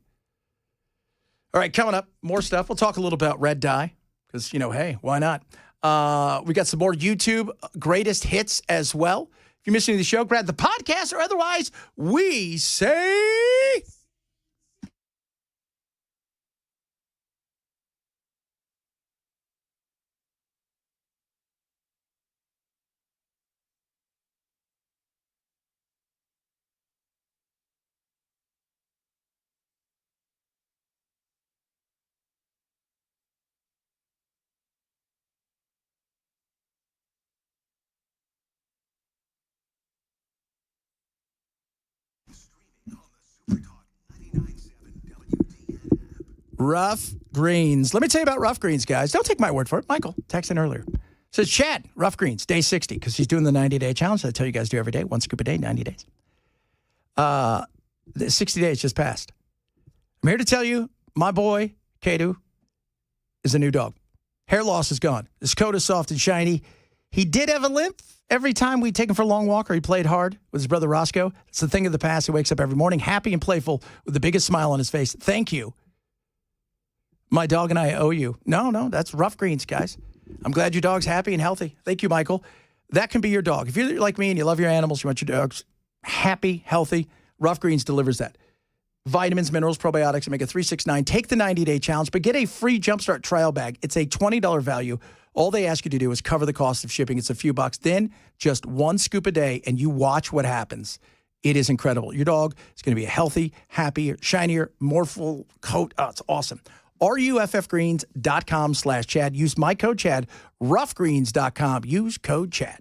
All right, coming up, more stuff. We'll talk a little about red dye because, hey, why not? We got some more YouTube greatest hits as well. If you're missing the show, grab the podcast or otherwise, we say... Rough Greens. Let me tell you about Rough Greens, guys. Don't take my word for it. Michael texted in earlier. Says, Chad, Rough Greens, day 60, because he's doing the 90-day challenge that I tell you guys do every day. 1 scoop a day, 90 days. The 60 days just passed. I'm here to tell you, my boy, Kadu, is a new dog. Hair loss is gone. His coat is soft and shiny. He did have a limp every time we take him for a long walk or he played hard with his brother Roscoe. It's the thing of the past. He wakes up every morning happy and playful with the biggest smile on his face. Thank you. My dog and I owe you. No, that's Rough Greens, guys. I'm glad your dog's happy and healthy. Thank you, Michael. That can be your dog. If you're like me and you love your animals, you want your dogs happy, healthy, Rough Greens delivers that. Vitamins, minerals, probiotics, omega-3, 6, 9. Take the 90-day challenge, but get a free Jumpstart trial bag. It's a $20 value. All they ask you to do is cover the cost of shipping. It's a few bucks. Then just 1 scoop a day, and you watch what happens. It is incredible. Your dog is going to be a healthy, happier, shinier, more full coat. Oh, it's awesome. ruffgreens.com/Chad. Use my code Chad. Ruffgreens.com. Use code Chad.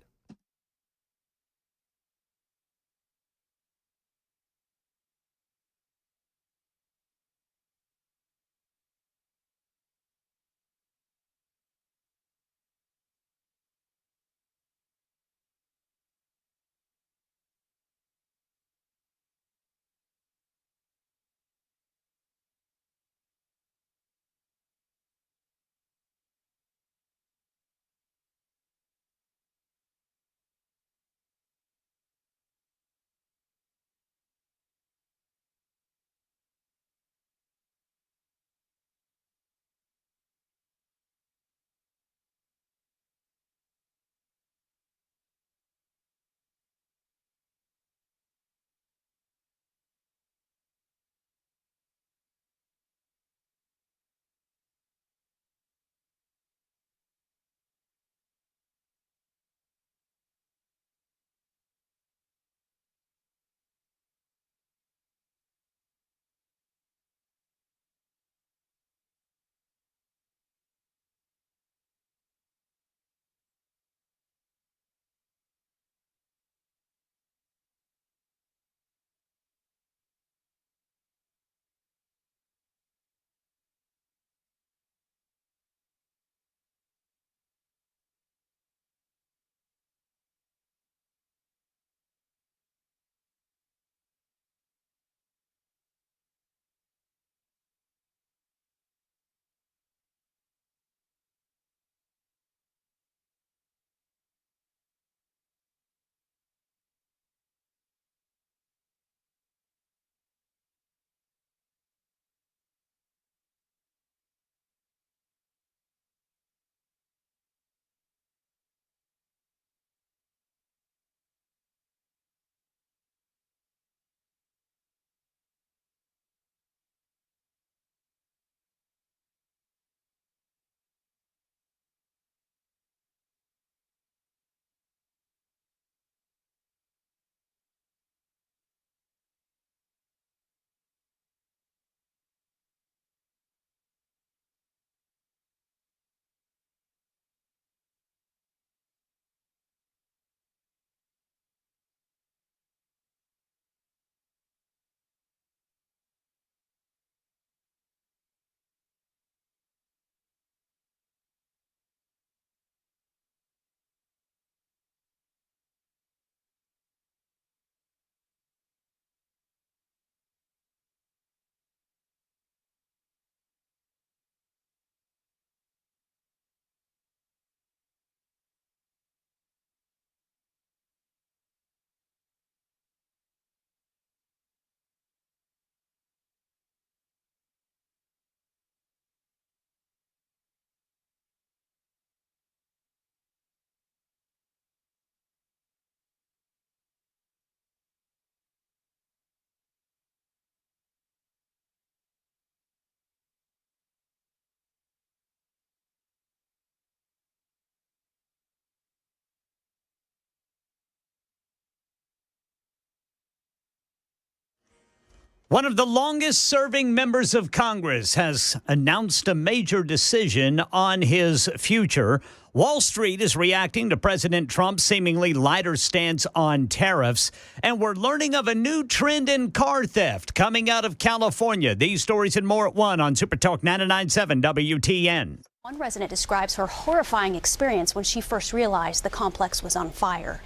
One of the longest-serving members of Congress has announced a major decision on his future. Wall Street is reacting to President Trump's seemingly lighter stance on tariffs, and we're learning of a new trend in car theft coming out of California. These stories and more at 1 on Super Talk 99.7 WTN. One resident describes her horrifying experience when she first realized the complex was on fire.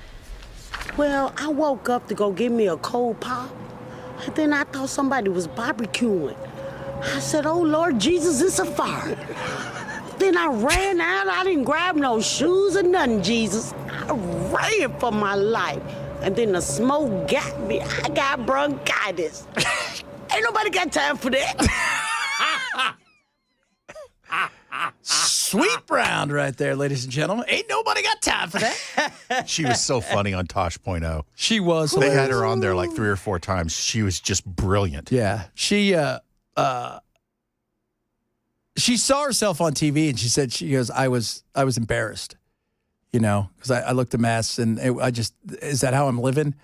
Well, I woke up to go get me a cold pop. And then I thought somebody was barbecuing. I said, oh, Lord Jesus, it's a fire. Then I ran out. I didn't grab no shoes or nothing, Jesus. I ran for my life. And then the smoke got me. I got bronchitis. Ain't nobody got time for that. Sweet round right there, ladies and gentlemen. Ain't nobody got time for that. She was so funny on Tosh.0. She was. They had her on there like 3 or 4 times. She was just brilliant. Yeah. She saw herself on TV and she goes, I was embarrassed, because I looked a mess and is that how I'm living?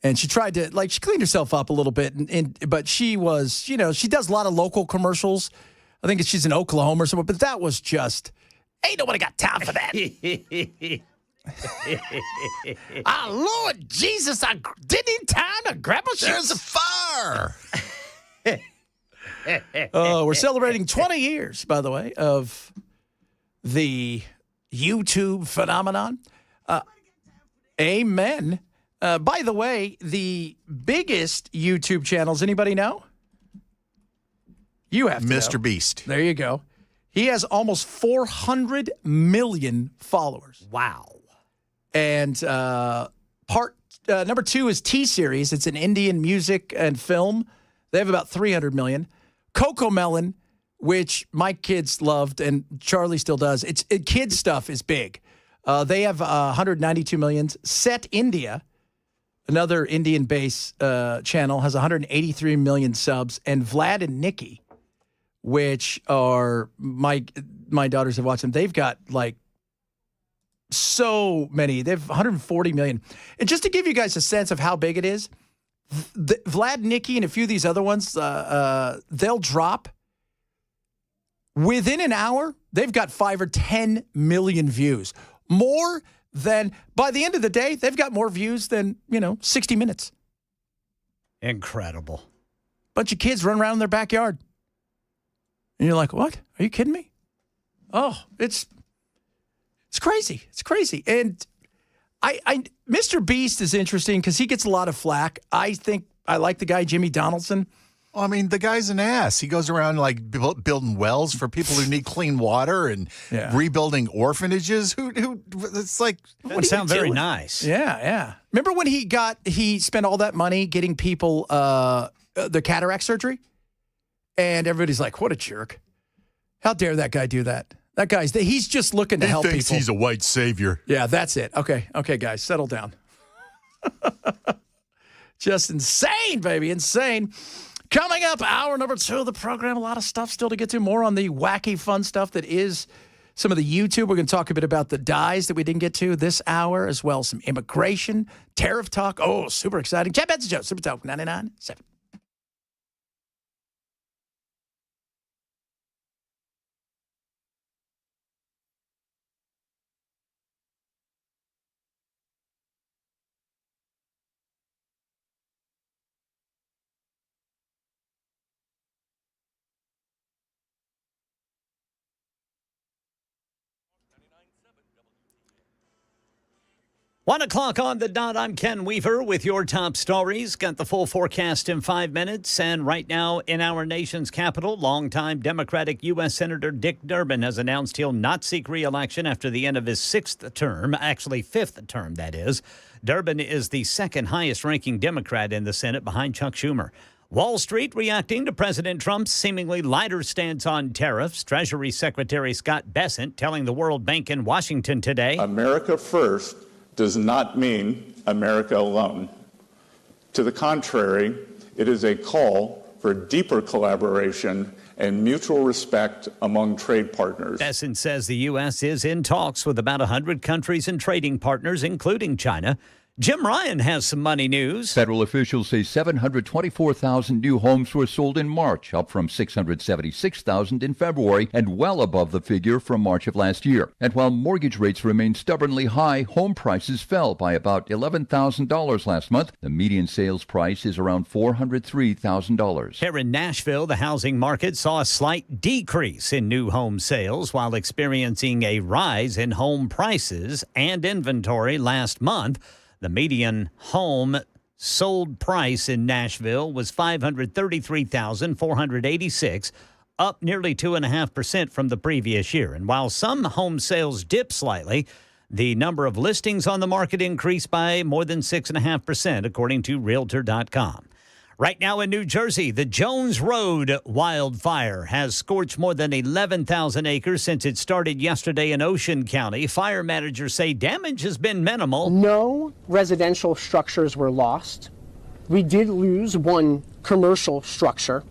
And she tried to, she cleaned herself up a little bit, but she was, she does a lot of local commercials. I think she's in Oklahoma or somewhere, but that was just, ain't nobody got time for that. Lord Jesus, I didn't need time to grab a shit. There's a fire. We're celebrating 20 years, by the way, of the YouTube phenomenon. Amen. By the way, the biggest YouTube channels, anybody know? You have to Mr. know. Beast. There you go. He has almost 400 million followers. Wow. And number 2 is T-Series. It's an Indian music and film. They have about 300 million. Coco Melon, which my kids loved and Charlie still does. Kids stuff is big. They have 192 million. Set India, another Indian base channel, has 183 million subs. And Vlad and Nikki, which are my daughters have watched them. They've got so many. They have 140 million. And just to give you guys a sense of how big it is, Vlad, Nikki, and a few of these other ones, they'll drop. Within an hour, they've got 5 or 10 million views. More than, by the end of the day, they've got more views than, 60 Minutes. Incredible. Bunch of kids run around in their backyard. And you're like, what? Are you kidding me? Oh, it's crazy. It's crazy. And Mr. Beast is interesting because he gets a lot of flack. I think I like the guy, Jimmy Donaldson. Well, I mean, the guy's an ass. He goes around building wells for people who need clean water and rebuilding orphanages. It's like, doesn't sound very nice. Yeah. Remember when he spent all that money getting people the cataract surgery? And everybody's like, what a jerk. How dare that guy do that? He's just looking to help people. He thinks he's a white savior. Yeah, that's it. Okay, guys, settle down. Just insane, baby, insane. Coming up, hour number 2 of the program. A lot of stuff still to get to. More on the wacky, fun stuff that is some of the YouTube. We're going to talk a bit about the dyes that we didn't get to this hour, as well as some immigration, tariff talk. Oh, super exciting. Chad Benson Show, Super Talk 99.7. One o'clock on the dot. I'm Ken Weaver with your top stories. Got the full forecast in 5 minutes. And right now in our nation's capital, longtime Democratic U.S. Senator Dick Durbin has announced he'll not seek re-election after the end of his 6th term, actually 5th term, that is. Durbin is the second highest ranking Democrat in the Senate behind Chuck Schumer. Wall Street reacting to President Trump's seemingly lighter stance on tariffs. Treasury Secretary Scott Bessent telling the World Bank in Washington today, America first does not mean America alone. To the contrary, it is a call for deeper collaboration and mutual respect among trade partners. Bessent says the U.S. is in talks with about 100 countries and trading partners, including China. Jim Ryan has some money news. Federal officials say 724,000 new homes were sold in March, up from 676,000 in February, and well above the figure from March of last year. And while mortgage rates remain stubbornly high, home prices fell by about $11,000 last month. The median sales price is around $403,000. Here in Nashville, the housing market saw a slight decrease in new home sales while experiencing a rise in home prices and inventory last month. The median home sold price in Nashville was $533,486, up nearly 2.5% from the previous year. And while some home sales dipped slightly, the number of listings on the market increased by more than 6.5%, according to Realtor.com. Right now in New Jersey, the Jones Road wildfire has scorched more than 11,000 acres since it started yesterday in Ocean County. Fire managers say damage has been minimal. No residential structures were lost. We did lose one commercial structure.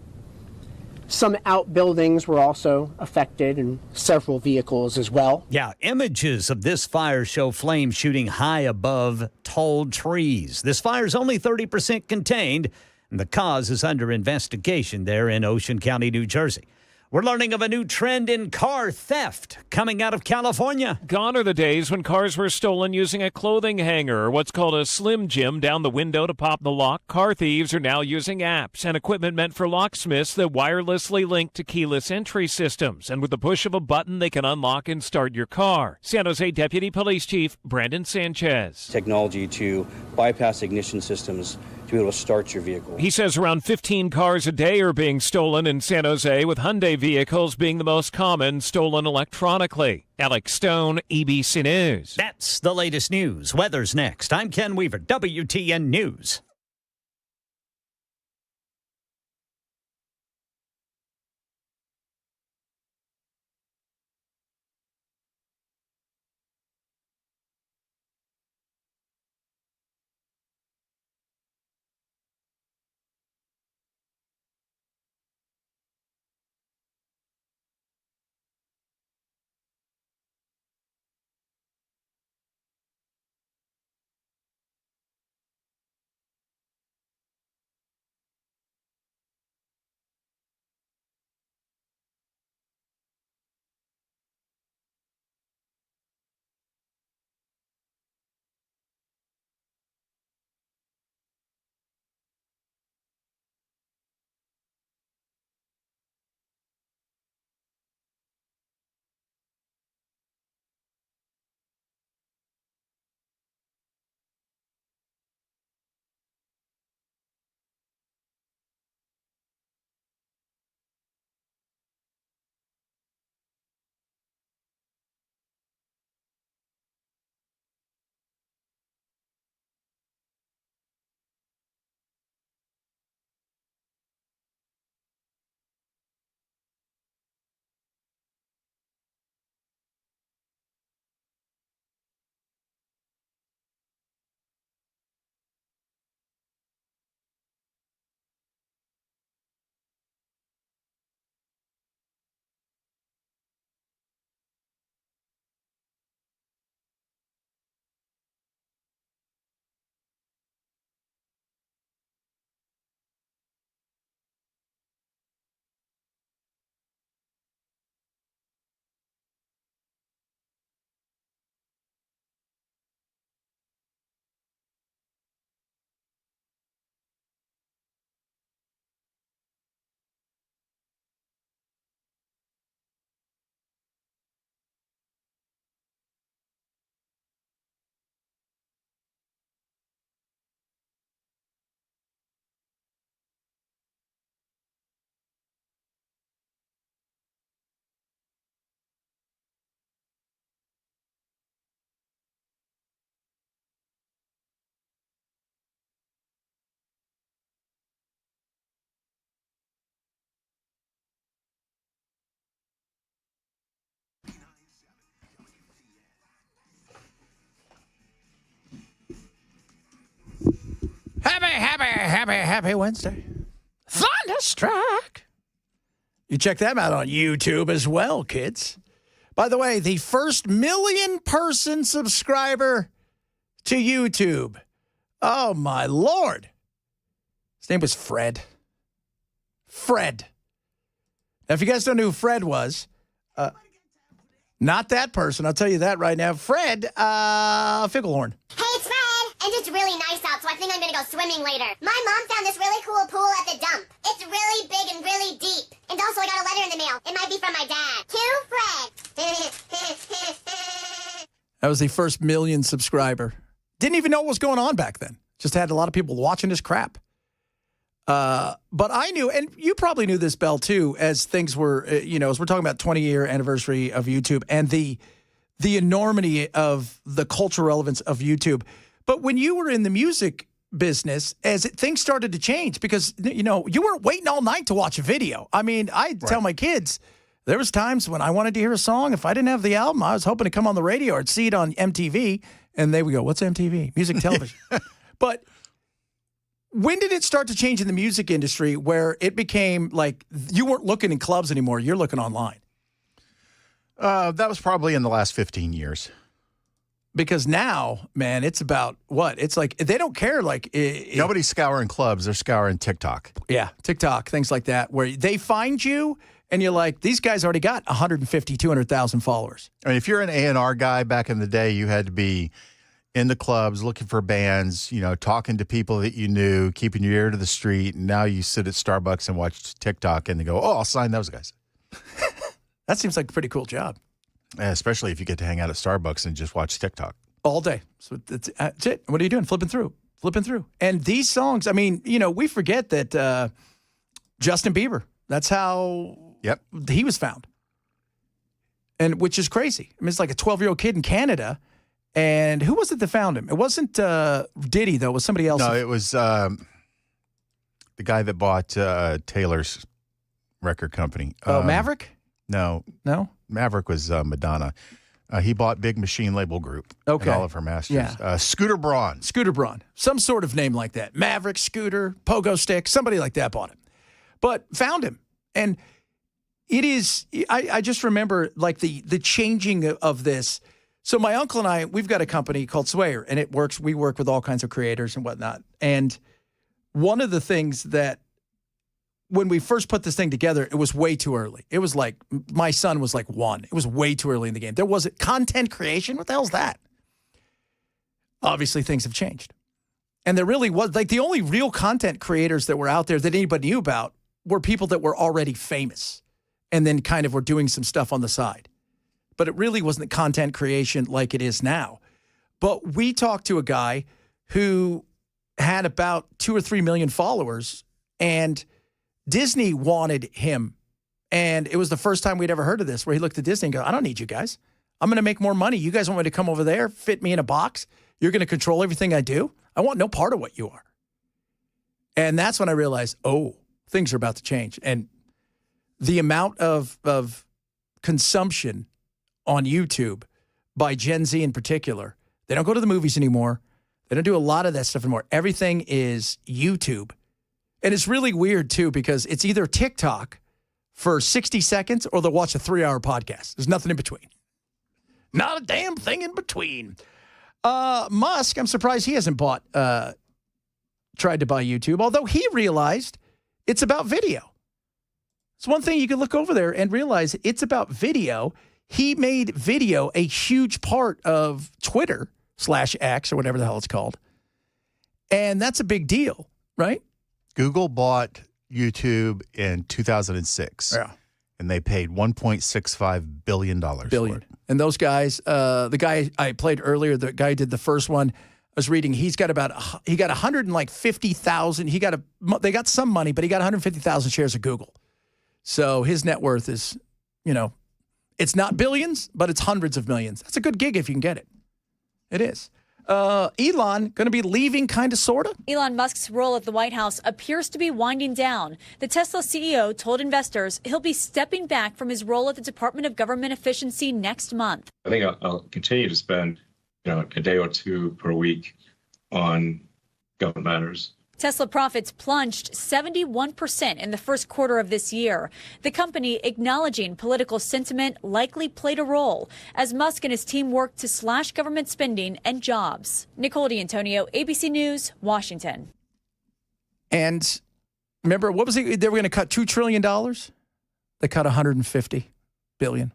Some outbuildings were also affected and several vehicles as well. Yeah, images of this fire show flames shooting high above tall trees. This fire is only 30% contained, and the cause is under investigation there in Ocean County, New Jersey. We're learning of a new trend in car theft coming out of California. Gone are the days when cars were stolen using a clothing hanger or what's called a Slim Jim down the window to pop the lock. Car thieves are now using apps and equipment meant for locksmiths that wirelessly link to keyless entry systems. And with the push of a button, they can unlock and start your car. San Jose Deputy Police Chief Brandon Sanchez. Technology to bypass ignition systems to be able to start your vehicle. He says around 15 cars a day are being stolen in San Jose, with Hyundai vehicles being the most common stolen electronically. Alex Stone, ABC News. That's the latest news. Weather's next. I'm Ken Weaver, WTN News. Happy Wednesday. Thunderstruck. You check them out on YouTube as well, kids. By the way, the first 1 million person subscriber to YouTube. Oh, my Lord. His name was Fred. Fred. Now, if you guys don't know who Fred was, not that person. I'll tell you that right now. Fred Ficklehorn. Hey, it's Fred, and it's really nice out, so I think I'm gonna go swimming later. My mom found this really cool pool at the dump. It's really big and really deep. And also, I got a letter in the mail. It might be from my dad. To Fred. That was the first 1 million subscriber. Didn't even know what was going on back then. Just had a lot of people watching his crap. But I knew, and you probably knew this, Bell, too, as things were, as we're talking about 20-year anniversary of YouTube and the enormity of the cultural relevance of YouTube. But when you were in the music business, things started to change because, you weren't waiting all night to watch a video. I mean, I tell my kids, there was times when I wanted to hear a song. If I didn't have the album, I was hoping to come on the radio or see it on MTV. And they would go, what's MTV? Music television. But When did it start to change in the music industry where it became like you weren't looking in clubs anymore, you're looking online? That was probably in the last 15 years. Because now, man, it's about what? It's like they don't care. Like nobody's scouring clubs; they're scouring TikTok. Yeah, TikTok, things like that, where they find you and you're like, these guys already got 150, 200,000 followers. I mean, if you're an A&R guy back in the day, you had to be in the clubs looking for bands, talking to people that you knew, keeping your ear to the street. And now you sit at Starbucks and watch TikTok and they go, "Oh, I'll sign those guys." That seems like a pretty cool job. Yeah, especially if you get to hang out at Starbucks and just watch TikTok. All day. So that's it. What are you doing? Flipping through. And these songs, I mean, we forget that Justin Bieber, that's how he was found. And which is crazy. I mean, it's like a 12-year-old kid in Canada. And who was it that found him? It wasn't Diddy, though. It was somebody else. No, it was the guy that bought Taylor's record company. Maverick? No. Maverick was Madonna. He bought Big Machine Label Group. Okay. And all of her masters. Yeah. Scooter Braun. Some sort of name like that. Maverick, Scooter, Pogo Stick, somebody like that bought him. But found him. And it is, I just remember like the changing of this. So my uncle and I, we've got a company called Swayer, and we work with all kinds of creators and whatnot. And one of the things that when we first put this thing together, it was way too early. It was like, my son was like 1. It was way too early in the game. There wasn't content creation. What the hell's that? Obviously, things have changed. And there really was, like the only real content creators that were out there that anybody knew about were people that were already famous and then kind of were doing some stuff on the side. But it really wasn't content creation like it is now. But we talked to a guy who had about 2 or 3 million followers, and Disney wanted him. And it was the first time we'd ever heard of this, where he looked at Disney and go, "I don't need you guys. I'm going to make more money. You guys want me to come over there, fit me in a box? You're going to control everything I do? I want no part of what you are." And that's when I realized, things are about to change. And the amount of consumption on YouTube by Gen Z in particular, they don't go to the movies anymore. They don't do a lot of that stuff anymore. Everything is YouTube. And it's really weird, too, because it's either TikTok for 60 seconds or they'll watch a 3-hour podcast. There's nothing in between. Not a damn thing in between. Musk, I'm surprised he hasn't tried to buy YouTube, although he realized it's about video. It's one thing you can look over there and realize it's about video. He made video a huge part of Twitter/X or whatever the hell it's called. And that's a big deal, right? Google bought YouTube in 2006. Yeah. And they paid $1.65 billion for it. And those guys, the guy I played earlier, the guy who did the first one, I was reading, he got 150,000. They got some money, but he got 150,000 shares of Google. So his net worth is, it's not billions, but it's hundreds of millions. That's a good gig if you can get it. It is. Elon going to be leaving, kind of, sort of? Elon Musk's role at the White House appears to be winding down. The Tesla CEO told investors he'll be stepping back from his role at the Department of Government Efficiency next month. I think I'll continue to spend, a day or two per week on government matters. Tesla profits plunged 71% in the first quarter of this year. The company acknowledging political sentiment likely played a role as Musk and his team worked to slash government spending and jobs. Nicole D'Antonio, ABC News, Washington. And remember, what was it? They were going to cut $2 trillion. They cut $150 billion.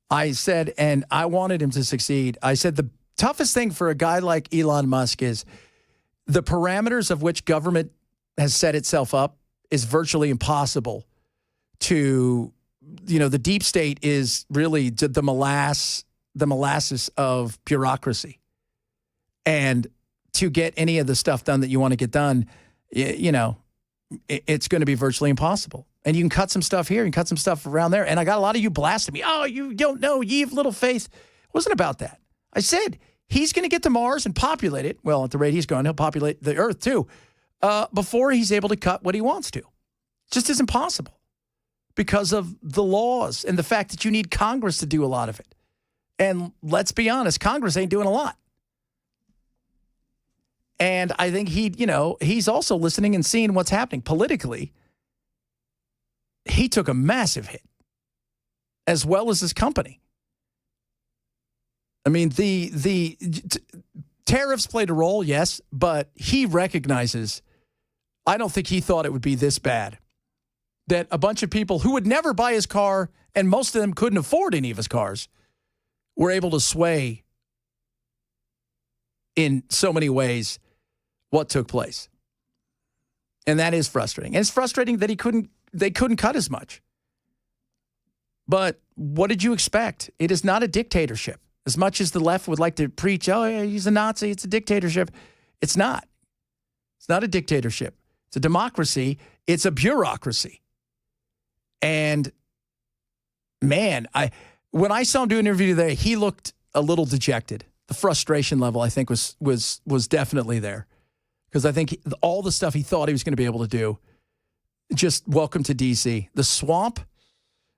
I said, and I wanted him to succeed. I said the toughest thing for a guy like Elon Musk is the parameters of which government has set itself up is virtually impossible to, the deep state is really the molasses of bureaucracy. And to get any of the stuff done that you want to get done, it's going to be virtually impossible. And you can cut some stuff here and cut some stuff around there. And I got a lot of you blasting me. "Oh, you don't know. Ye have little faith." It wasn't about that. I said, he's going to get to Mars and populate it. Well, at the rate he's going, he'll populate the Earth too, before he's able to cut what he wants to. It just isn't possible because of the laws and the fact that you need Congress to do a lot of it. And let's be honest, Congress ain't doing a lot. And I think he's also listening and seeing what's happening politically. He took a massive hit, as well as his company. I mean, the tariffs played a role, yes, but he recognizes, I don't think he thought it would be this bad, that a bunch of people who would never buy his car, and most of them couldn't afford any of his cars, were able to sway in so many ways what took place. And that is frustrating. And it's frustrating that they couldn't cut as much. But what did you expect? It is not a dictatorship. As much as the left would like to preach, oh, yeah, he's a Nazi, it's a dictatorship. It's not. It's not a dictatorship. It's a democracy. It's a bureaucracy. And, man, when I saw him do an interview today, he looked a little dejected. The frustration level, I think, was definitely there. Because I think all the stuff he thought he was going to be able to do, just welcome to D.C. The swamp,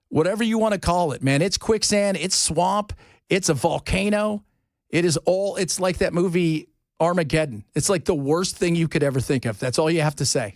whatever you want to call it, man, it's quicksand, it's swamp, it's a volcano. It's like that movie Armageddon. It's like the worst thing you could ever think of. That's all you have to say.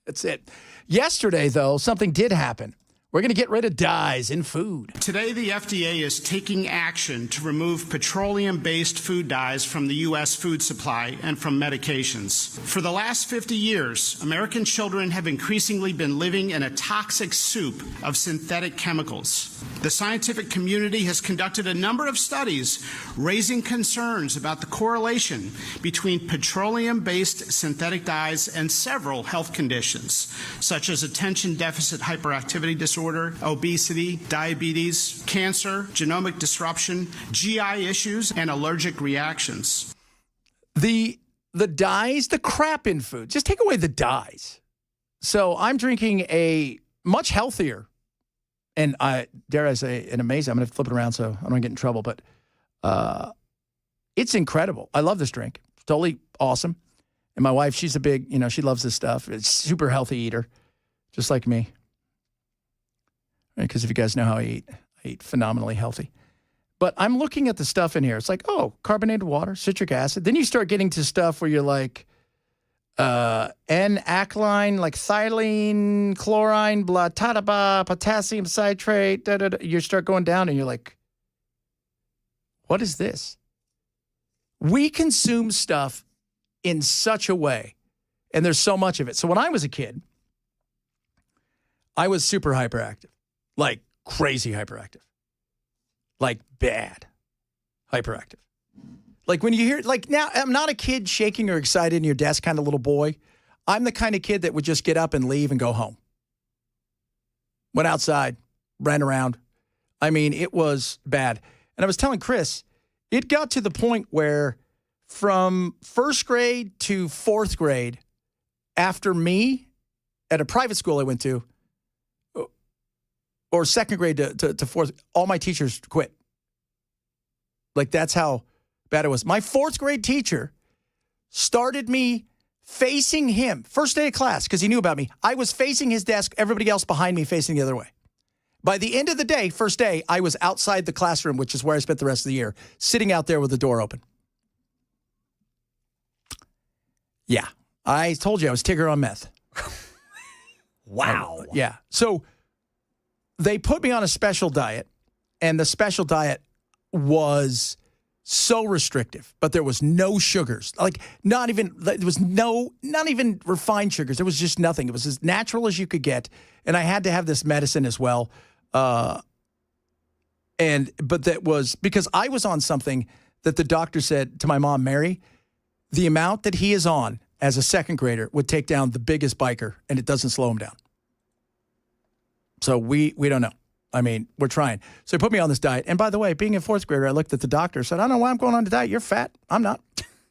That's it. Yesterday, though, something did happen. We're going to get rid of dyes in food. Today, the FDA is taking action to remove petroleum-based food dyes from the U.S. food supply and from medications. For the last 50 years, American children have increasingly been living in a toxic soup of synthetic chemicals. The scientific community has conducted a number of studies raising concerns about the correlation between petroleum-based synthetic dyes and several health conditions, such as attention deficit hyperactivity disorder, obesity, diabetes, cancer, genomic disruption, GI issues, and allergic reactions. The dyes, the crap in food, just take away the dyes. So I'm drinking a much healthier, and dare I say, an amazing, I'm going to flip it around so I don't get in trouble, but it's incredible. I love this drink. It's totally awesome. And my wife, she's a big, she loves this stuff. It's super healthy eater, just like me. Because if you guys know how I eat phenomenally healthy. But I'm looking at the stuff in here. It's like, oh, carbonated water, citric acid. Then you start getting to stuff where you're like N-acylene, like thylene, chlorine, blah, ta-da-ba, potassium citrate, da-da-da. You start going down and you're like, what is this? We consume stuff in such a way, and there's so much of it. So when I was a kid, I was super hyperactive. Like crazy hyperactive. Like bad hyperactive. Like when you hear, like now, I'm not a kid shaking or excited in your desk kind of little boy. I'm the kind of kid that would just get up and leave and go home. Went outside, ran around. I mean, it was bad. And I was telling Chris, it got to the point where from first grade to fourth grade, after me, at a private school I went to, or second grade to fourth, all my teachers quit. Like, that's how bad it was. My fourth grade teacher started me facing him. First day of class, because he knew about me. I was facing his desk, everybody else behind me facing the other way. By the end of the day, first day, I was outside the classroom, which is where I spent the rest of the year, sitting out there with the door open. Yeah. I told you I was Tigger on meth. Wow. Yeah. So they put me on a special diet, and the special diet was so restrictive, but there was no sugars. Like not even refined sugars. There was just nothing. It was as natural as you could get. And I had to have this medicine as well. But that was because I was on something that the doctor said to my mom, Mary, the amount that he is on as a second grader would take down the biggest biker, and it doesn't slow him down. So we don't know. I mean, we're trying. So he put me on this diet. And by the way, being a fourth grader, I looked at the doctor and said, I don't know why I'm going on the diet. You're fat. I'm not.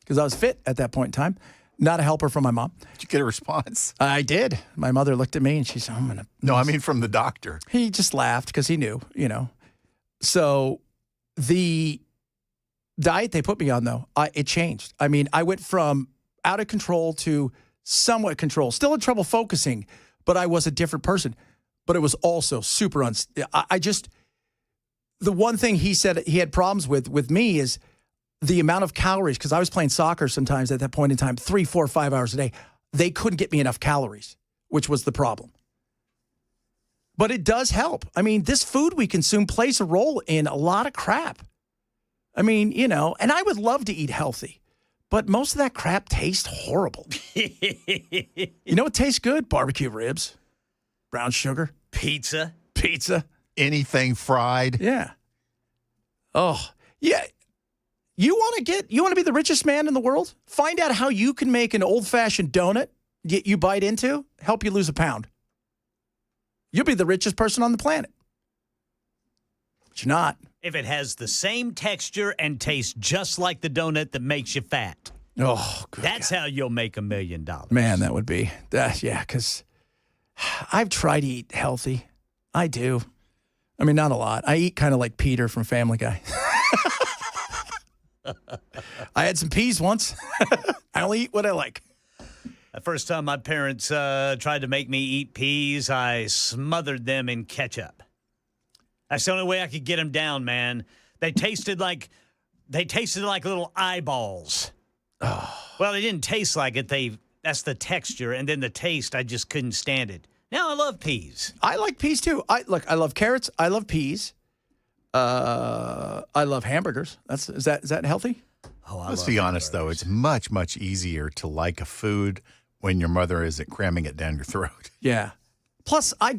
Because I was fit at that point in time. Not a helper from my mom. Did you get a response? I did. My mother looked at me and she said, I'm going to. No, I mean from the doctor. He just laughed because he knew, So the diet they put me on, though, it changed. I mean, I went from out of control to somewhat control. Still in trouble focusing, but I was a different person. But it was also super the one thing he said he had problems with me is the amount of calories, because I was playing soccer sometimes at that point in time, 3, 4, 5 hours a day, they couldn't get me enough calories, which was the problem. But it does help. I mean, this food we consume plays a role in a lot of crap. I mean, you know, and I would love to eat healthy, but most of that crap tastes horrible. You know what tastes good? Barbecue ribs, brown sugar, Pizza. Anything fried. Yeah. Oh, yeah. You want to be the richest man in the world? Find out how you can make an old-fashioned donut you bite into, help you lose a pound. You'll be the richest person on the planet. But you're not. If it has the same texture and tastes just like the donut that makes you fat. Oh, good That's God. how you'll make $1 million. Man, that would be. Yeah, because I've tried to eat healthy. I do. I mean, not a lot. I eat kind of like Peter from Family Guy. I had some peas once. I only eat what I like. The first time my parents tried to make me eat peas, I smothered them in ketchup. That's the only way I could get them down, man. They tasted like little eyeballs. Oh. Well, they didn't taste like it. That's the texture, and then the taste, I just couldn't stand it. Now I love peas. I like peas too. I love carrots. I love peas. I love hamburgers. Is that healthy? Oh, Let's be honest, though. It's much, much easier to like a food when your mother isn't cramming it down your throat. Yeah. Plus, we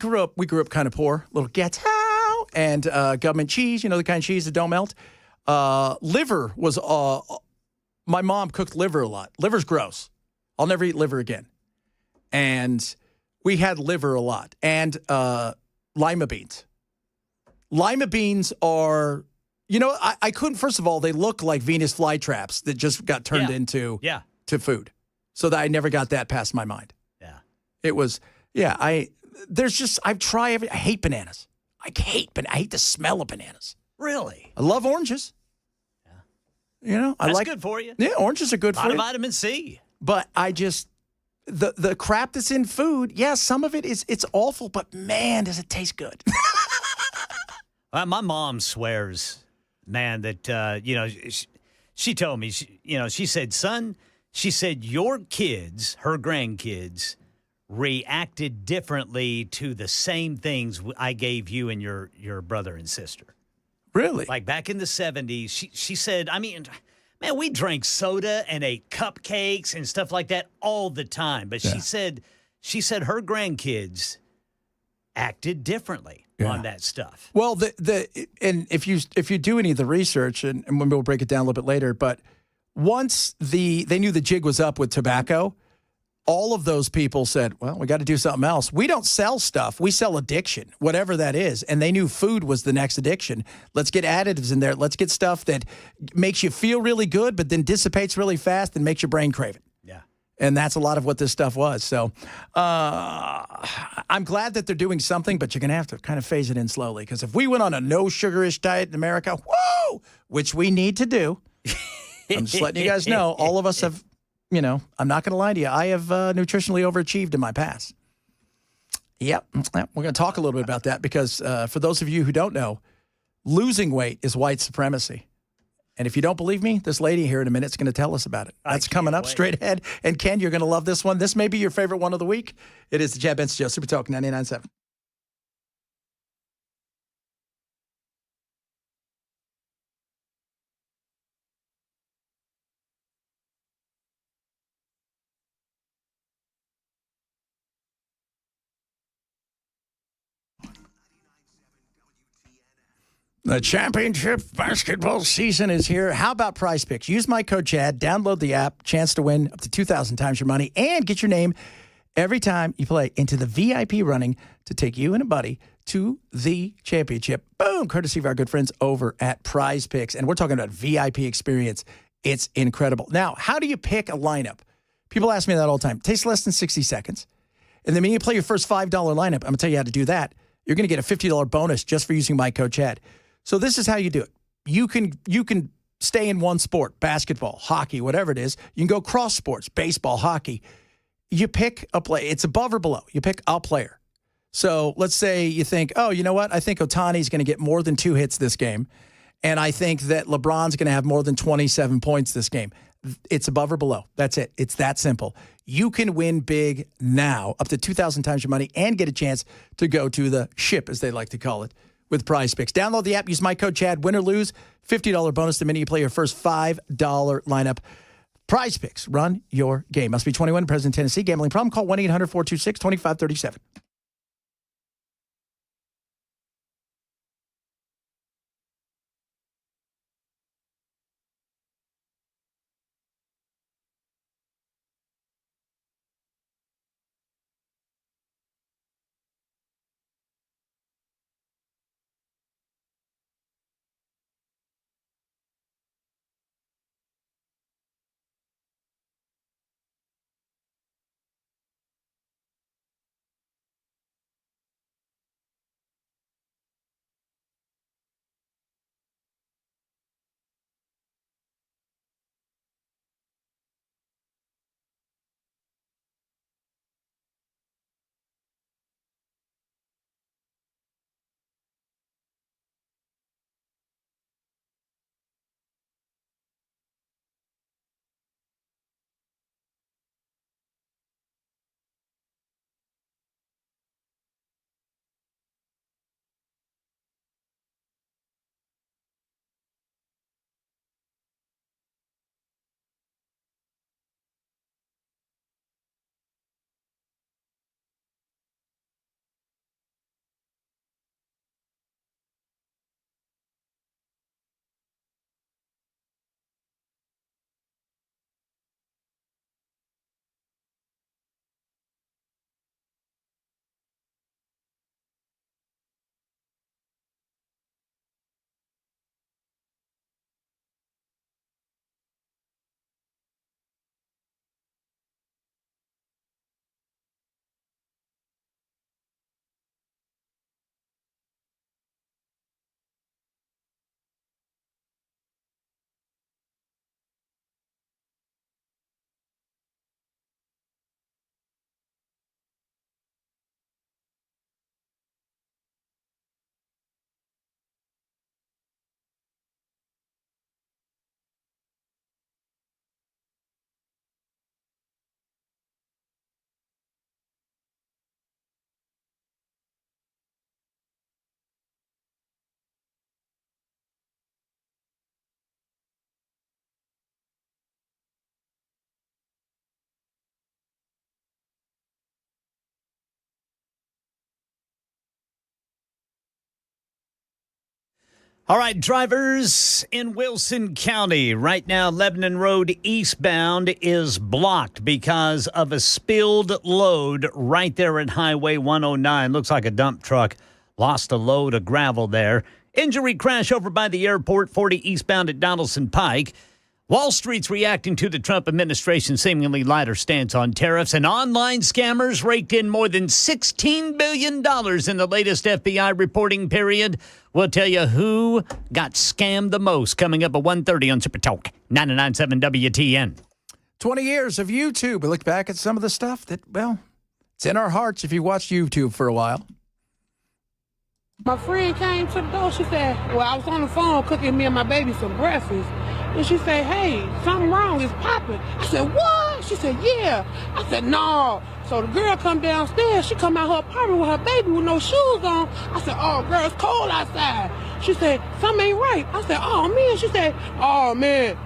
grew up kind of poor, little ghetto, and government cheese, you know, the kind of cheese that don't melt. Liver was, my mom cooked liver a lot. Liver's gross. I'll never eat liver again. And we had liver a lot. And lima beans. Lima beans are, you know, I couldn't, first of all, they look like Venus flytraps that just got turned into to food. So that I never got that past my mind. Yeah. It was, I've tried I hate bananas. I hate the smell of bananas. Really? I love oranges. Yeah. You know, That's good for you. Yeah, oranges are good for you. A lot of vitamin C. But I just, the crap that's in food, some of it it's awful, but man, does it taste good. My mom swears, man, that, she told me, she said, son, she said, your kids, her grandkids, reacted differently to the same things I gave you and your brother and sister. Really? Like back in the 70s, she said, I mean, man, we drank soda and ate cupcakes and stuff like that all the time. But she said her grandkids acted differently on that stuff. Well, and if you do any of the research, and we'll break it down a little bit later, but once they knew the jig was up with tobacco, all of those people said, well, we got to do something else. We don't sell stuff. We sell addiction, whatever that is. And they knew food was the next addiction. Let's get additives in there. Let's get stuff that makes you feel really good, but then dissipates really fast and makes your brain crave it. Yeah. And that's a lot of what this stuff was. So I'm glad that they're doing something, but you're going to have to kind of phase it in slowly. Because if we went on a no sugarish diet in America, whoa, which we need to do. I'm just letting you guys know, all of us have, you know, I'm not going to lie to you. I have nutritionally overachieved in my past. Yep. We're going to talk a little bit about that because for those of you who don't know, losing weight is white supremacy. And if you don't believe me, this lady here in a minute is going to tell us about it. That's coming up straight ahead. And Ken, you're going to love this one. This may be your favorite one of the week. It is the Chad Benson Show, Super Talk 99.7. The championship basketball season is here. How about Prize Picks? Use my code Chad, download the app, chance to win up to 2,000 times your money, and get your name every time you play into the VIP running to take you and a buddy to the championship. Boom, courtesy of our good friends over at Prize Picks. And we're talking about VIP experience. It's incredible. Now, how do you pick a lineup? People ask me that all the time. It takes less than 60 seconds. And then when you play your first $5 lineup, I'm going to tell you how to do that. You're going to get a $50 bonus just for using my code Chad. So this is how you do it. You can stay in one sport, basketball, hockey, whatever it is. You can go cross sports, baseball, hockey. You pick a play. It's above or below. You pick a player. So let's say you think, oh, you know what? I think Ohtani's going to get more than 2 hits this game. And I think that LeBron's going to have more than 27 points this game. It's above or below. That's it. It's that simple. You can win big now, up to 2,000 times your money, and get a chance to go to the ship, as they like to call it, with Prize Picks. Download the app. Use my code Chad. Win or lose, $50 bonus the minute you play your first $5 lineup. Prize Picks. Run your game. Must be 21, present in Tennessee. Gambling problem? Call 1-800-426-2537. All right, drivers in Wilson County. Right now, Lebanon Road eastbound is blocked because of a spilled load right there at Highway 109. Looks like a dump truck lost a load of gravel there. Injury crash over by the airport, 40 eastbound at Donaldson Pike. Wall Street's reacting to the Trump administration's seemingly lighter stance on tariffs, and online scammers raked in more than $16 billion in the latest FBI reporting period. We'll tell you who got scammed the most coming up at 1:30 on Super Talk 99.7 WTN. 20 years of YouTube. We look back at some of the stuff that, well, it's in our hearts if you watched YouTube for a while. My friend came to the door. She said, well, I was on the phone cooking me and my baby some breakfast. And she said, hey, something wrong. It's popping. I said, what? She said, yeah. I said, no. So the girl come downstairs. She come out her apartment with her baby with no shoes on. I said, oh, girl, it's cold outside. She said, something ain't right. I said, oh, man. She said, oh, man,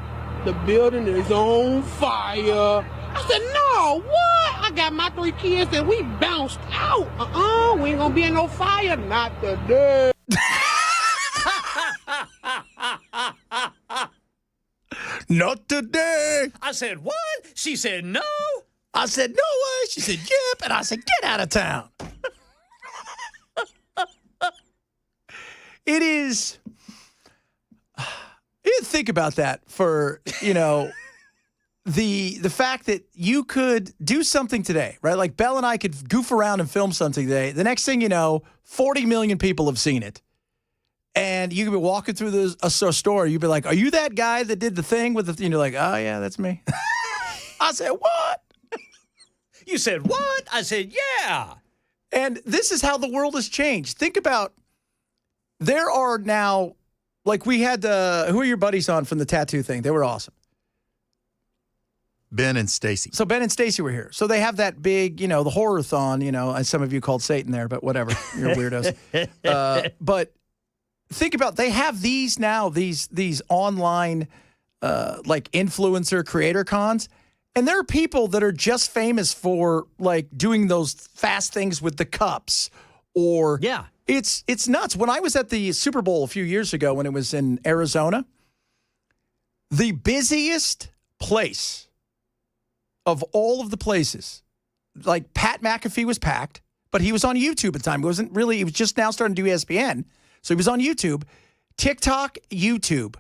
the building is on fire. I said, no, what? I got my 3 kids and we bounced out. We ain't gonna be in no fire. Not today. Not today. I said, what? She said, no. I said, no way. She said, yep. And I said, get out of town. It is. You think about that for, the fact that you could do something today, right? Like Belle and I could goof around and film something today. The next thing you know, 40 million people have seen it. And you could be walking through a store. You'd be like, are you that guy that did the thing with the thing? You're like, oh, yeah, that's me. I said, what? You said, what? I said, yeah. And this is how the world has changed. Think about, there are now Like we had, who are your buddies on from the tattoo thing? They were awesome. Ben and Stacy. So Ben and Stacy were here. So they have that big, the horror-thon, as some of you called Satan there, but whatever. You're weirdos. But think about, they have these now, these online, like influencer creator cons. And there are people that are just famous for like doing those fast things with the cups or it's nuts. When I was at the Super Bowl a few years ago when it was in Arizona, the busiest place of all of the places, like Pat McAfee was packed, but he was on YouTube at the time. He was just now starting to do ESPN. So he was on YouTube. TikTok, YouTube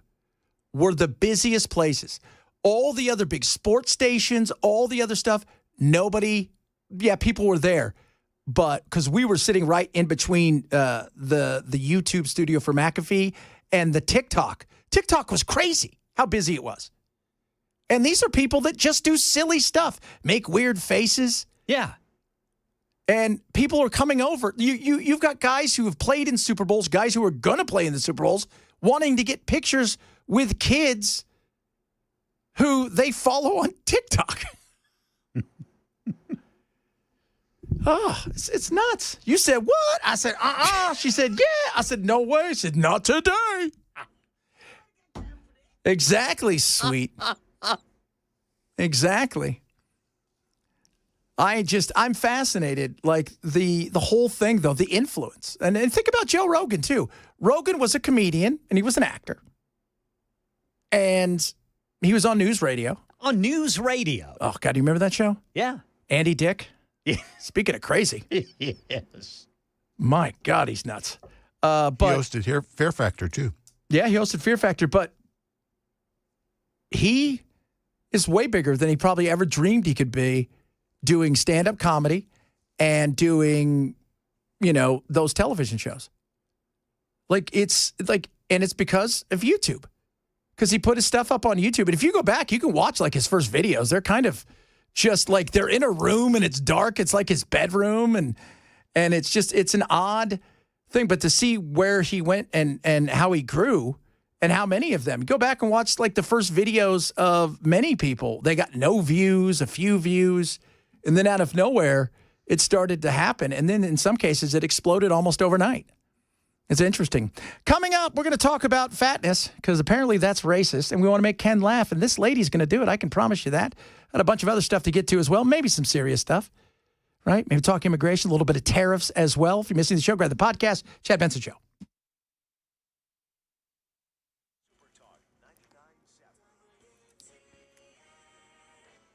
were the busiest places. All the other big sports stations, all the other stuff, people were there. But because we were sitting right in between the YouTube studio for McAfee and the TikTok. TikTok was crazy how busy it was. And these are people that just do silly stuff, make weird faces. Yeah. And people are coming over. You've got guys who have played in Super Bowls, guys who are going to play in the Super Bowls, wanting to get pictures with kids who they follow on TikTok. It's nuts. You said, what? I said, She said, yeah. I said, no way. She said, not today. Exactly, sweet. Exactly. I'm fascinated. Like the whole thing, though, the influence. And think about Joe Rogan, too. Rogan was a comedian, and he was an actor. And he was on news radio. On news radio? Oh, God, do you remember that show? Yeah. Andy Dick? Yeah. Speaking of crazy. Yes. My God, he's nuts. But he hosted here Fear Factor, too. Yeah, he hosted Fear Factor, but he is way bigger than he probably ever dreamed he could be doing stand-up comedy and doing, those television shows. And it's because of YouTube. Because he put his stuff up on YouTube. And if you go back, you can watch like his first videos. They're kind of just like they're in a room and it's dark. It's like his bedroom. And it's an odd thing. But to see where he went and how he grew and how many of them. Go back and watch like the first videos of many people. They got no views, a few views. And then out of nowhere, it started to happen. And then in some cases, it exploded almost overnight. It's interesting. Coming up, we're going to talk about fatness because apparently that's racist, and we want to make Ken laugh, and this lady's going to do it. I can promise you that. And a bunch of other stuff to get to as well, maybe some serious stuff, right? Maybe talk immigration, a little bit of tariffs as well. If you're missing the show, grab the podcast. Chad Benson Show.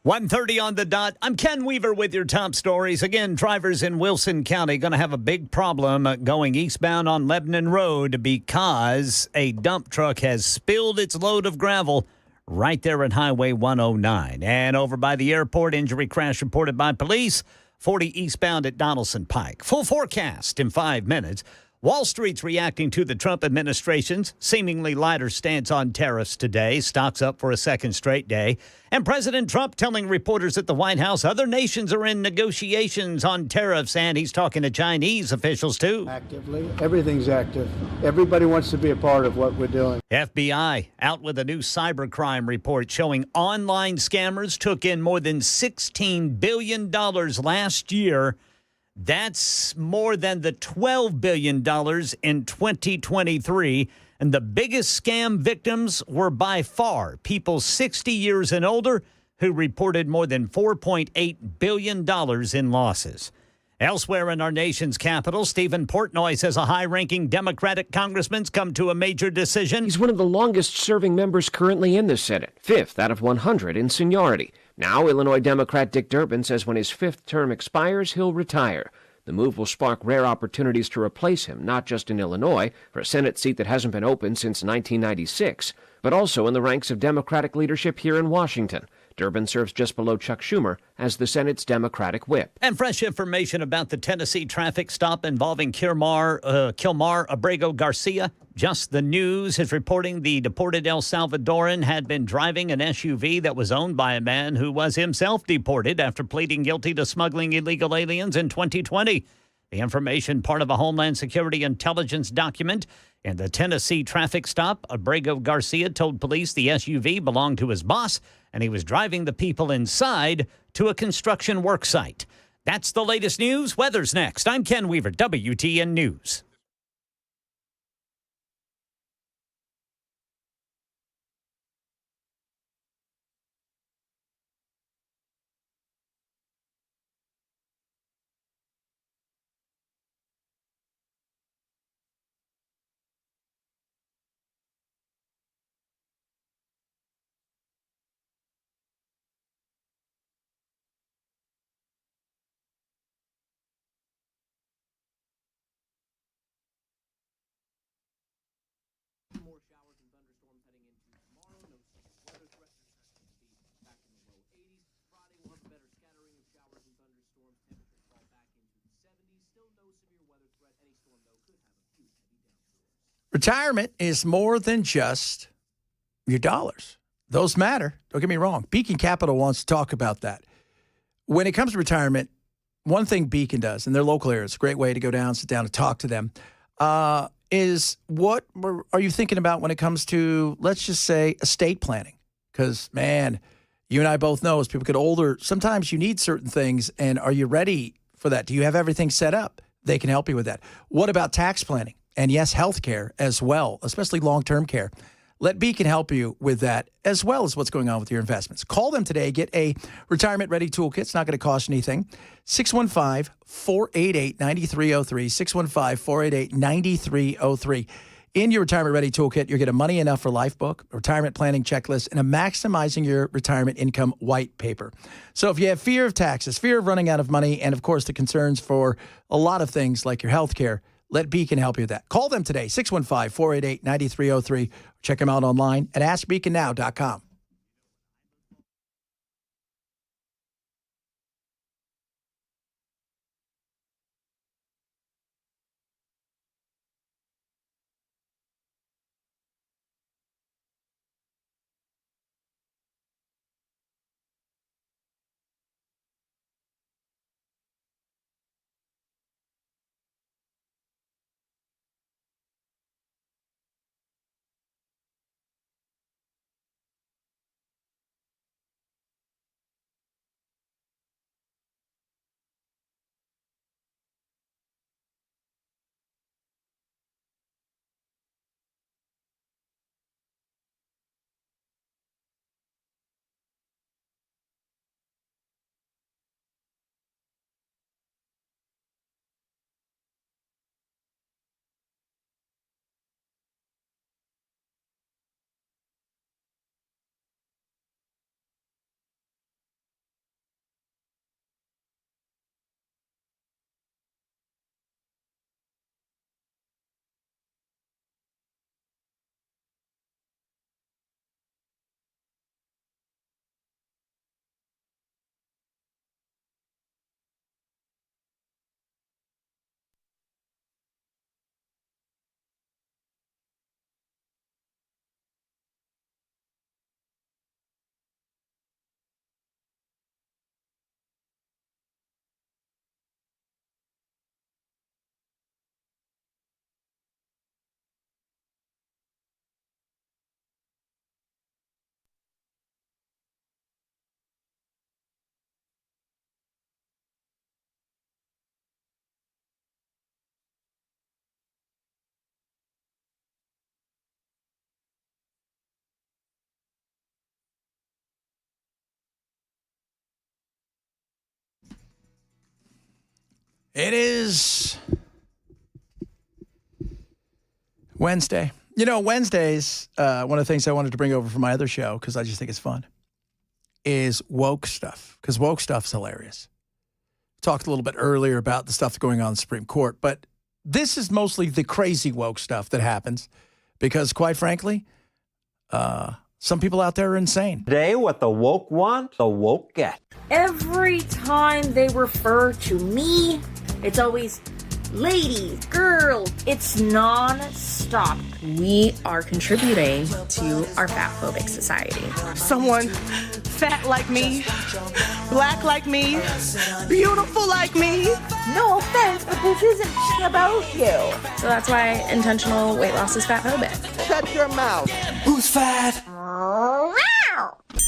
$1:30 on the dot. I'm Ken Weaver with your top stories. Again, drivers in Wilson County going to have a big problem going eastbound on Lebanon Road because a dump truck has spilled its load of gravel right there at Highway 109. And over by the airport, injury crash reported by police, 40 eastbound at Donaldson Pike. Full forecast in 5 minutes. Wall Street's reacting to the Trump administration's seemingly lighter stance on tariffs today. Stocks up for a second straight day. And President Trump telling reporters at the White House other nations are in negotiations on tariffs, and he's talking to Chinese officials, too. Actively. Everything's active. Everybody wants to be a part of what we're doing. FBI out with a new cybercrime report showing online scammers took in more than $16 billion last year. That's more than the $12 billion in 2023. And the biggest scam victims were by far people 60 years and older who reported more than $4.8 billion in losses. Elsewhere in our nation's capital, Stephen Portnoy says a high-ranking Democratic congressman's come to a major decision. He's one of the longest-serving members currently in the Senate, 5th out of 100 in seniority. Now, Illinois Democrat Dick Durbin says when his 5th term expires, he'll retire. The move will spark rare opportunities to replace him, not just in Illinois, for a Senate seat that hasn't been open since 1996, but also in the ranks of Democratic leadership here in Washington. Durbin serves just below Chuck Schumer as the Senate's Democratic whip. And fresh information about the Tennessee traffic stop involving Kilmar Abrego Garcia. Just the News is reporting the deported El Salvadoran had been driving an SUV that was owned by a man who was himself deported after pleading guilty to smuggling illegal aliens in 2020. The information, part of a Homeland Security intelligence document. In the Tennessee traffic stop, Abrego Garcia told police the SUV belonged to his boss, and he was driving the people inside to a construction work site. That's the latest news. Weather's next. I'm Ken Weaver, WTN News. Retirement is more than just your dollars. Those matter. Don't get me wrong. Beacon Capital wants to talk about that. When it comes to retirement, one thing Beacon does in their local area, it's a great way to go down, sit down, and talk to them, is what are you thinking about when it comes to, let's just say, estate planning? Because, man, you and I both know as people get older, sometimes you need certain things, and are you ready for that? Do you have everything set up? They can help you with that. What about tax planning? And yes, healthcare as well, especially long-term care. Let Beacon help you with that, as well as what's going on with your investments. Call them today. Get a retirement-ready toolkit. It's not going to cost anything. 615-488-9303. 615-488-9303. In your retirement-ready toolkit, you'll get a Money Enough for Life book, a retirement planning checklist, and a Maximizing Your Retirement Income white paper. So if you have fear of taxes, fear of running out of money, and, of course, the concerns for a lot of things like your health care, let Beacon help you with that. Call them today, 615-488-9303. Check them out online at AskBeaconNow.com. It is Wednesday. You know, Wednesdays, one of the things I wanted to bring over from my other show, because I just think it's fun, is woke stuff, because woke stuff's hilarious. Talked a little bit earlier about the stuff that's going on in the Supreme Court, but this is mostly the crazy woke stuff that happens because, quite frankly, some people out there are insane. Today, what the woke want, the woke get. Every time they refer to me, it's always ladies, girls. It's non-stop. We are contributing to our fat-phobic society. Someone fat like me, black like me, beautiful like me. No offense, but this isn't about you. So that's why intentional weight loss is fat-phobic. Shut your mouth. Who's fat?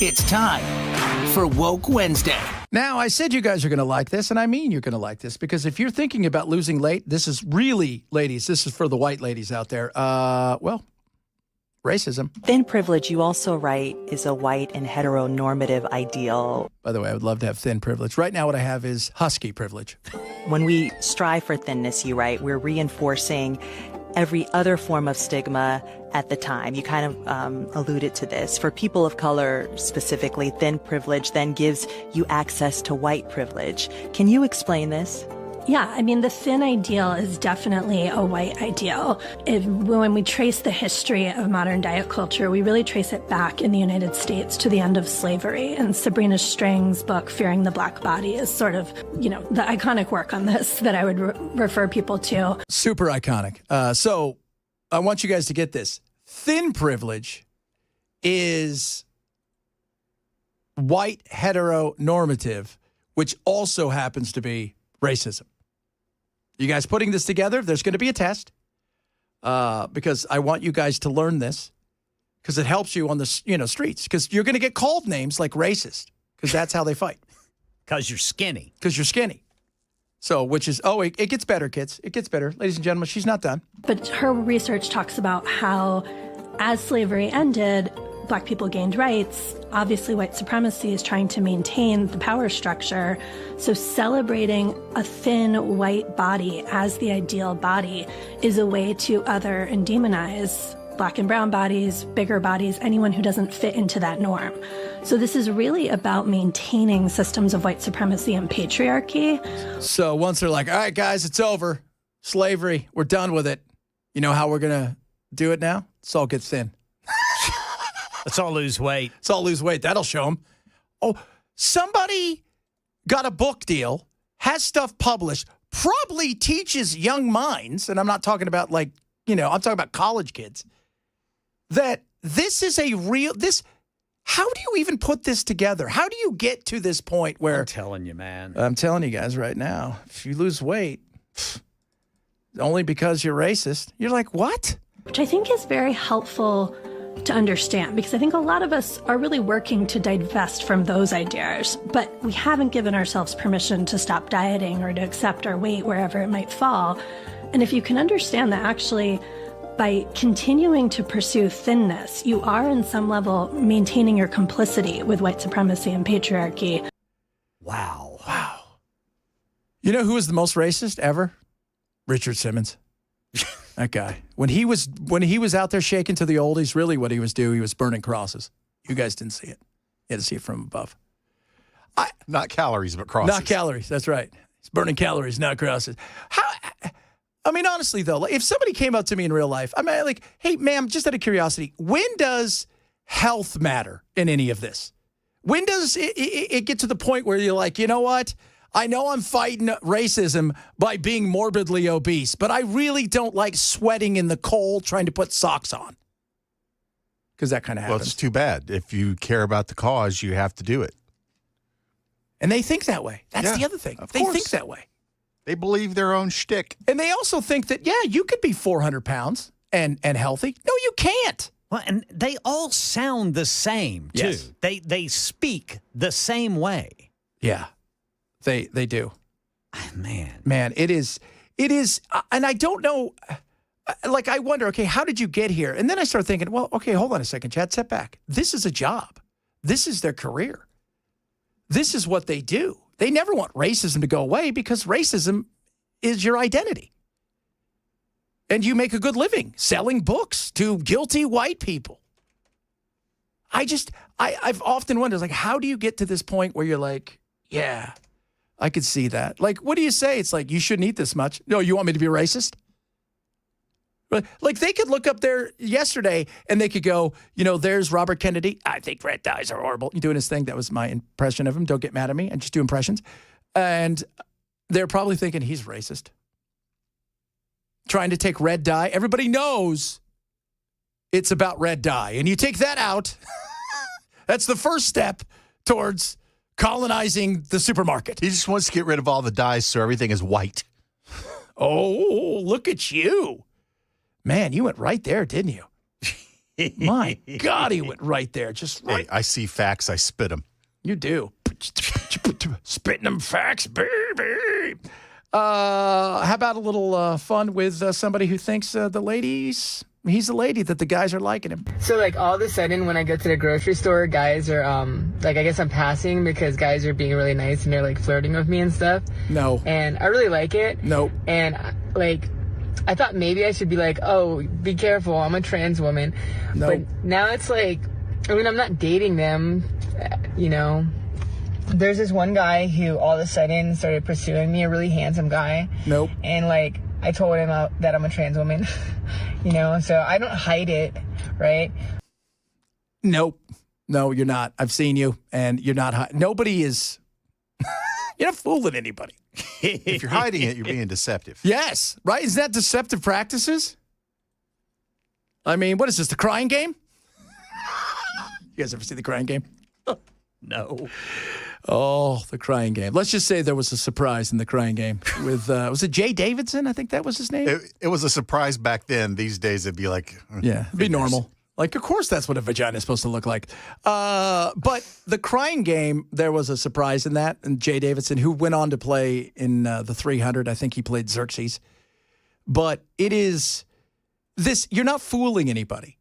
It's time for Woke Wednesday. Now, I said you guys are going to like this, and I mean you're going to like this, because if you're thinking about losing weight, this is really, ladies, this is for the white ladies out there. Well, racism. Thin privilege, you also write, is a white and heteronormative ideal. By the way, I would love to have thin privilege. Right now, what I have is husky privilege. When we strive for thinness, you write, we're reinforcing every other form of stigma at the time. You kind of alluded to this. For people of color specifically, thin privilege then gives you access to white privilege. Can you explain this? Yeah, I mean, the thin ideal is definitely a white ideal. When we trace the history of modern diet culture, we really trace it back in the United States to the end of slavery. And Sabrina Strang's book, Fearing the Black Body, is sort of, the iconic work on this that I would refer people to. Super iconic. So I want you guys to get this. Thin privilege is white heteronormative, which also happens to be racism. You guys putting this together, there's going to be a test because I want you guys to learn this because it helps you on the streets, because you're going to get called names like racist because that's how they fight. Because you're skinny. Because you're skinny. So, which is, it gets better, kids. It gets better. Ladies and gentlemen, she's not done. But her research talks about how as slavery ended, Black people gained rights. Obviously, white supremacy is trying to maintain the power structure. So celebrating a thin white body as the ideal body is a way to other and demonize Black and brown bodies, bigger bodies, anyone who doesn't fit into that norm. So this is really about maintaining systems of white supremacy and patriarchy. So once they're like, all right, guys, it's over. Slavery, we're done with it. You know how we're going to do it now? Let's all get thin. Let's all lose weight. Let's all lose weight. That'll show them. Oh, somebody got a book deal, has stuff published, probably teaches young minds, and I'm not talking about I'm talking about college kids, that this is how do you even put this together? How do you get to this point where... I'm telling you, man. I'm telling you guys right now, if you lose weight, only because you're racist, you're like, what? Which I think is very helpful to understand, because I think a lot of us are really working to divest from those ideas, but we haven't given ourselves permission to stop dieting or to accept our weight wherever it might fall. And if you can understand that actually by continuing to pursue thinness, you are in some level maintaining your complicity with white supremacy and patriarchy. Wow. You know who was the most racist ever? Richard Simmons. That guy. When he was out there shaking to the oldies, really what he was doing, he was burning crosses. You guys didn't see it. You had to see it from above. Not calories, but crosses. Not calories. That's right. He's burning calories, not crosses. Honestly, though, if somebody came up to me in real life, hey, ma'am, just out of curiosity, when does health matter in any of this? When does it get to the point where you're like, you know what? I know I'm fighting racism by being morbidly obese, but I really don't like sweating in the cold trying to put socks on. Because that kind of happens. Well, it's too bad. If you care about the cause, you have to do it. And they think that way. That's the other thing. They think that way. They believe their own shtick. And they also think that, you could be 400 pounds and healthy. No, you can't. Well, and they all sound the same, too. Yes. They speak the same way. Yeah. They do. Man, it is, and I don't know, I wonder, okay, how did you get here? And then I start thinking, well, okay, hold on a second, Chad, step back. This is a job. This is their career. This is what they do. They never want racism to go away because racism is your identity. And you make a good living selling books to guilty white people. I've often wondered, how do you get to this point where you're like, yeah, I could see that. What do you say? It's like, you shouldn't eat this much. No, you want me to be racist? They could look up there yesterday and they could go, there's Robert Kennedy. I think red dyes are horrible. You're doing his thing. That was my impression of him. Don't get mad at me. I just do impressions. And they're probably thinking he's racist. trying to take red dye. Everybody knows it's about red dye. And you take that out, that's the first step towards colonizing the supermarket. He just wants to get rid of all the dyes so everything is white. Oh, look at you. Man, you went right there, didn't you? My God, he went right there. Just right. Hey, I see facts, I spit them. You do. Spitting them facts, baby. How about a little fun with somebody who thinks he's a lady, that the guys are liking him? So, like, all of a sudden, when I go to the grocery store, guys are, like, I guess I'm passing because guys are being really nice and they're, like, flirting with me and stuff. No. And I really like it. No. And, like, I thought maybe I should be like, oh, be careful, I'm a trans woman. No. But now it's like, I mean, I'm not dating them, you know. There's this one guy who all of a sudden started pursuing me, a really handsome guy. Nope. And, like, I told him that I'm a trans woman, you know, so I don't hide it, right? Nope. No, you're not. I've seen you, and you're not. Nobody is. You're not fooling anybody. If you're hiding it, you're being deceptive. Yes, right? Isn't that deceptive practices? I mean, what is this, the Crying Game? You guys ever see the Crying Game? No. Oh, the Crying Game. Let's just say there was a surprise in the Crying Game with, was it Jay Davidson? I think that was his name. It was a surprise back then. These days, it'd be like... Yeah, it'd be normal. Like, of course that's what a vagina is supposed to look like. But the Crying Game, there was a surprise in that. And Jay Davidson, who went on to play in the 300, I think he played Xerxes. But it is this, you're not fooling anybody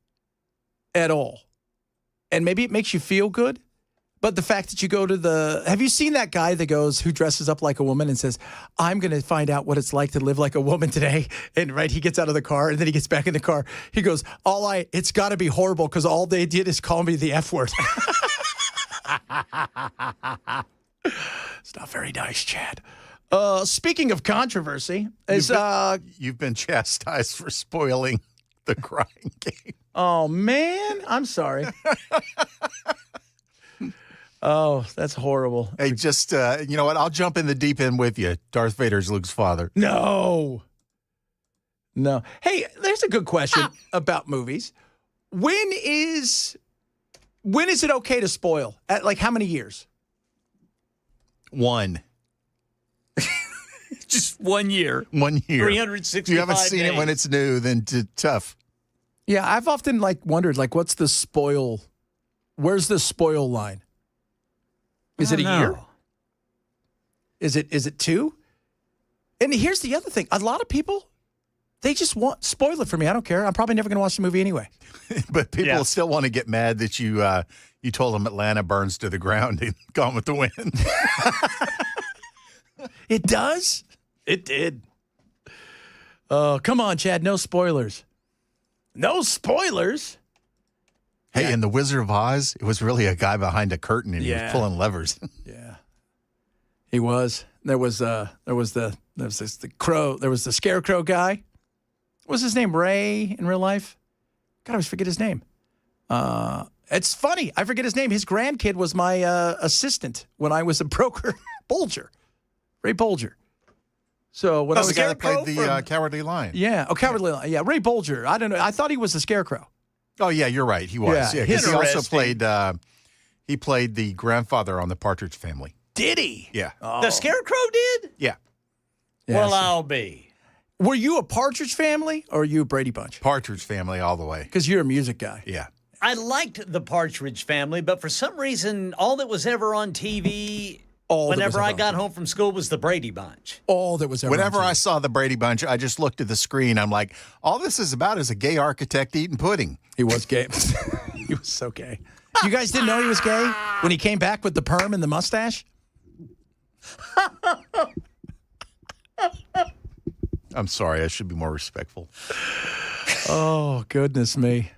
at all. And maybe it makes you feel good. But the fact that you go to have you seen that guy that who dresses up like a woman and says, I'm going to find out what it's like to live like a woman today. And right, he gets out of the car and then he gets back in the car. He goes, it's got to be horrible because all they did is call me the F word. It's not very nice, Chad. Speaking of controversy, you've been chastised for spoiling the Crying Game. Oh, man. I'm sorry. Oh, that's horrible. Hey, just, you know what? I'll jump in the deep end with you. Darth Vader's Luke's father. No. Hey, there's a good question about movies. When is it okay to spoil? At like how many years? 1. Just 1 year. 1 year. 365 If you haven't seen days. it when it's new, then tough. Yeah, I've often wondered what's the spoil? Where's the spoil line? Is it a year? Is it 2? And here's the other thing. A lot of people, they just spoil it for me. I don't care. I'm probably never going to watch the movie anyway. But people still want to get mad that you told them Atlanta burns to the ground and Gone with the Wind. It does? It did. Come on, Chad. No spoilers. No spoilers? Hey, in The Wizard of Oz, it was really a guy behind a curtain and he was pulling levers. Yeah. He was. There was the crow. There was the scarecrow guy. What was his name? Ray in real life? God, I always forget his name. It's funny. I forget his name. His grandkid was my assistant when I was a broker. Bolger. Ray Bolger. So when I was the guy that played the Cowardly Lion. Yeah. Oh, Cowardly Lion. Yeah, Ray Bolger. I don't know. I thought he was the scarecrow. Oh, yeah, you're right. He was. Yeah, he also played he played the grandfather on the Partridge Family. Did he? Yeah. Oh. The Scarecrow did? Yeah. Well, I'll be. Were you a Partridge Family or were you a Brady Bunch? Partridge Family all the way. Because you're a music guy. Yeah. I liked the Partridge Family, but for some reason, all that was ever on TV whenever I got home from school was the Brady Bunch. All that was ever Whenever on TV. I saw the Brady Bunch, I just looked at the screen. I'm like, all this is about is a gay architect eating pudding. He was gay. He was so gay. You guys didn't know he was gay when he came back with the perm and the mustache? I'm sorry. I should be more respectful. Oh, goodness me.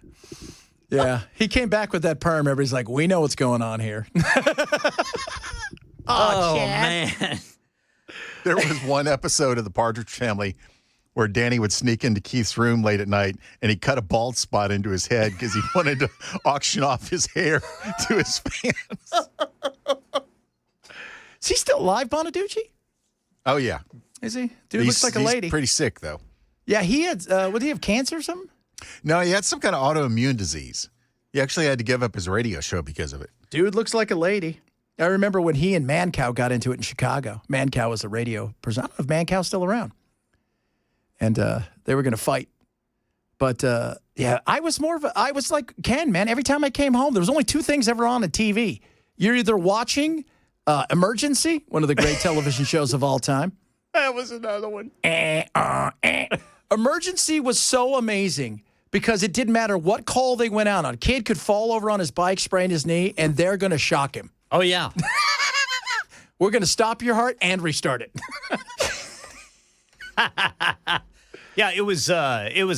Yeah. He came back with that perm. Everybody's like, we know what's going on here. Oh, man. There was one episode of the Partridge Family where Danny would sneak into Keith's room late at night and he cut a bald spot into his head because he wanted to auction off his hair to his fans. Is he still alive, Bonaducci? Oh, yeah. Is he? Dude looks like a lady. He's pretty sick, though. Yeah, he had, would he have cancer or something? No, he had some kind of autoimmune disease. He actually had to give up his radio show because of it. Dude looks like a lady. I remember when he and Mancow got into it in Chicago. Mancow was a radio person. I don't know if Mancow's still around. And they were going to fight. But, yeah, I was like Ken, man. Every time I came home, there was only two things ever on TV. You're either watching Emergency, one of the great television shows of all time. That was another one. Emergency was so amazing because it didn't matter what call they went out on. Kid could fall over on his bike, sprain his knee, and they're going to shock him. Oh, yeah. We're going to stop your heart and restart it. Yeah, it was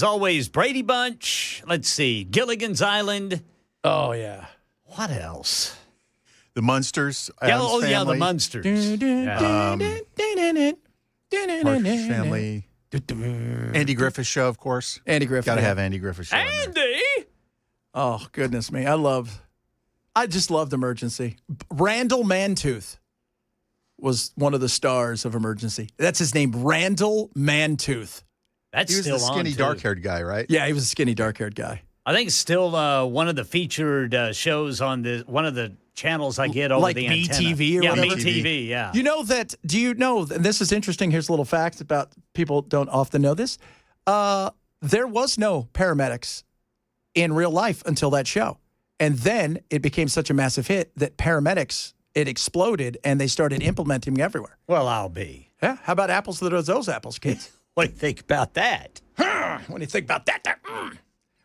always Brady Bunch. Let's see, Gilligan's Island. Oh, yeah. What else? The Munsters. Yeah, Addams yeah, the Family, Munsters. Partridge Family. Andy Griffith Show, of course. Andy Griffith. Got to have Andy Griffith Show. Andy! Oh, goodness me. I just loved Emergency. Randall Mantooth was one of the stars of Emergency. That's his name, Randall Mantooth. That's He was still the skinny, on, too. dark-haired guy, right? Yeah, he was a skinny, dark-haired guy. I think it's still one of the featured shows on one of the channels I get over like the antenna. BTV or yeah, whatever? BTV, yeah. Do you know, and this is interesting, here's a little fact about people don't often know this. There was no paramedics in real life until that show. And then it became such a massive hit that paramedics, it exploded, and they started implementing them everywhere. Well, I'll be. Yeah, how about apples to those apples, kids? What do you think about that? When you think about that,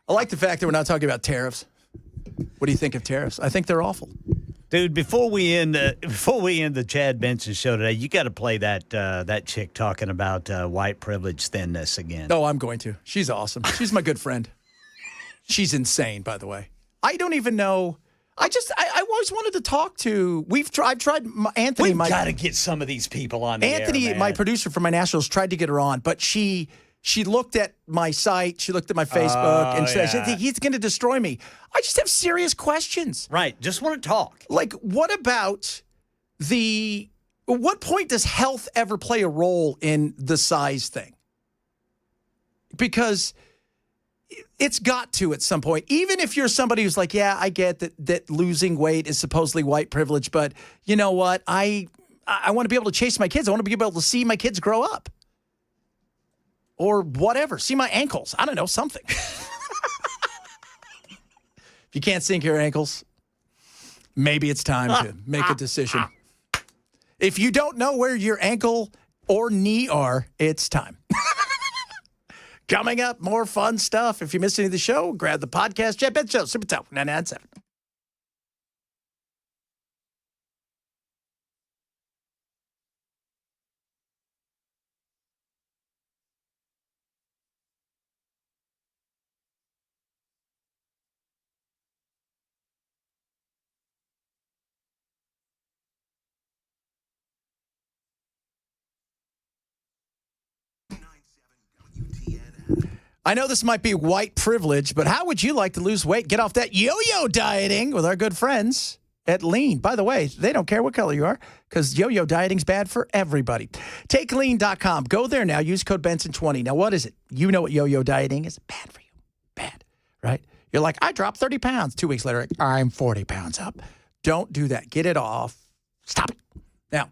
I like the fact that we're not talking about tariffs. What do you think of tariffs? I think they're awful. Dude, before we end the Chad Benson show today, you got to play that chick talking about white privilege thinness again. Oh, I'm going to. She's awesome. She's my good friend. She's insane, by the way. I don't even know. I always wanted to talk to. I've tried Anthony. We've got to get some of these people on the Anthony, air, man. my producer for my nationals, tried to get her on, but she looked at my site, she looked at my Facebook, and said, he's going to destroy me. I just have serious questions. Right. Just want to talk. Like, what about what point does health ever play a role in the size thing? Because it's got to at some point. Even if you're somebody who's like, yeah, I get that losing weight is supposedly white privilege, but you know what? I want to be able to chase my kids. I want to be able to see my kids grow up. Or whatever. See my ankles. I don't know, something. If you can't sink your ankles, maybe it's time to make a decision. If you don't know where your ankle or knee are, it's time. Coming up, more fun stuff. If you missed any of the show, grab the podcast. Chad Benson Show, Super Talk 997. I know this might be white privilege, but how would you like to lose weight? Get off that yo-yo dieting with our good friends at Lean. By the way, they don't care what color you are because yo-yo dieting's bad for everybody. TakeLean.com. Go there now. Use code Benson20. Now, what is it? You know what yo-yo dieting is. Bad for you. Bad, right? You're like, I dropped 30 pounds. 2 weeks later, I'm 40 pounds up. Don't do that. Get it off. Stop it. Now,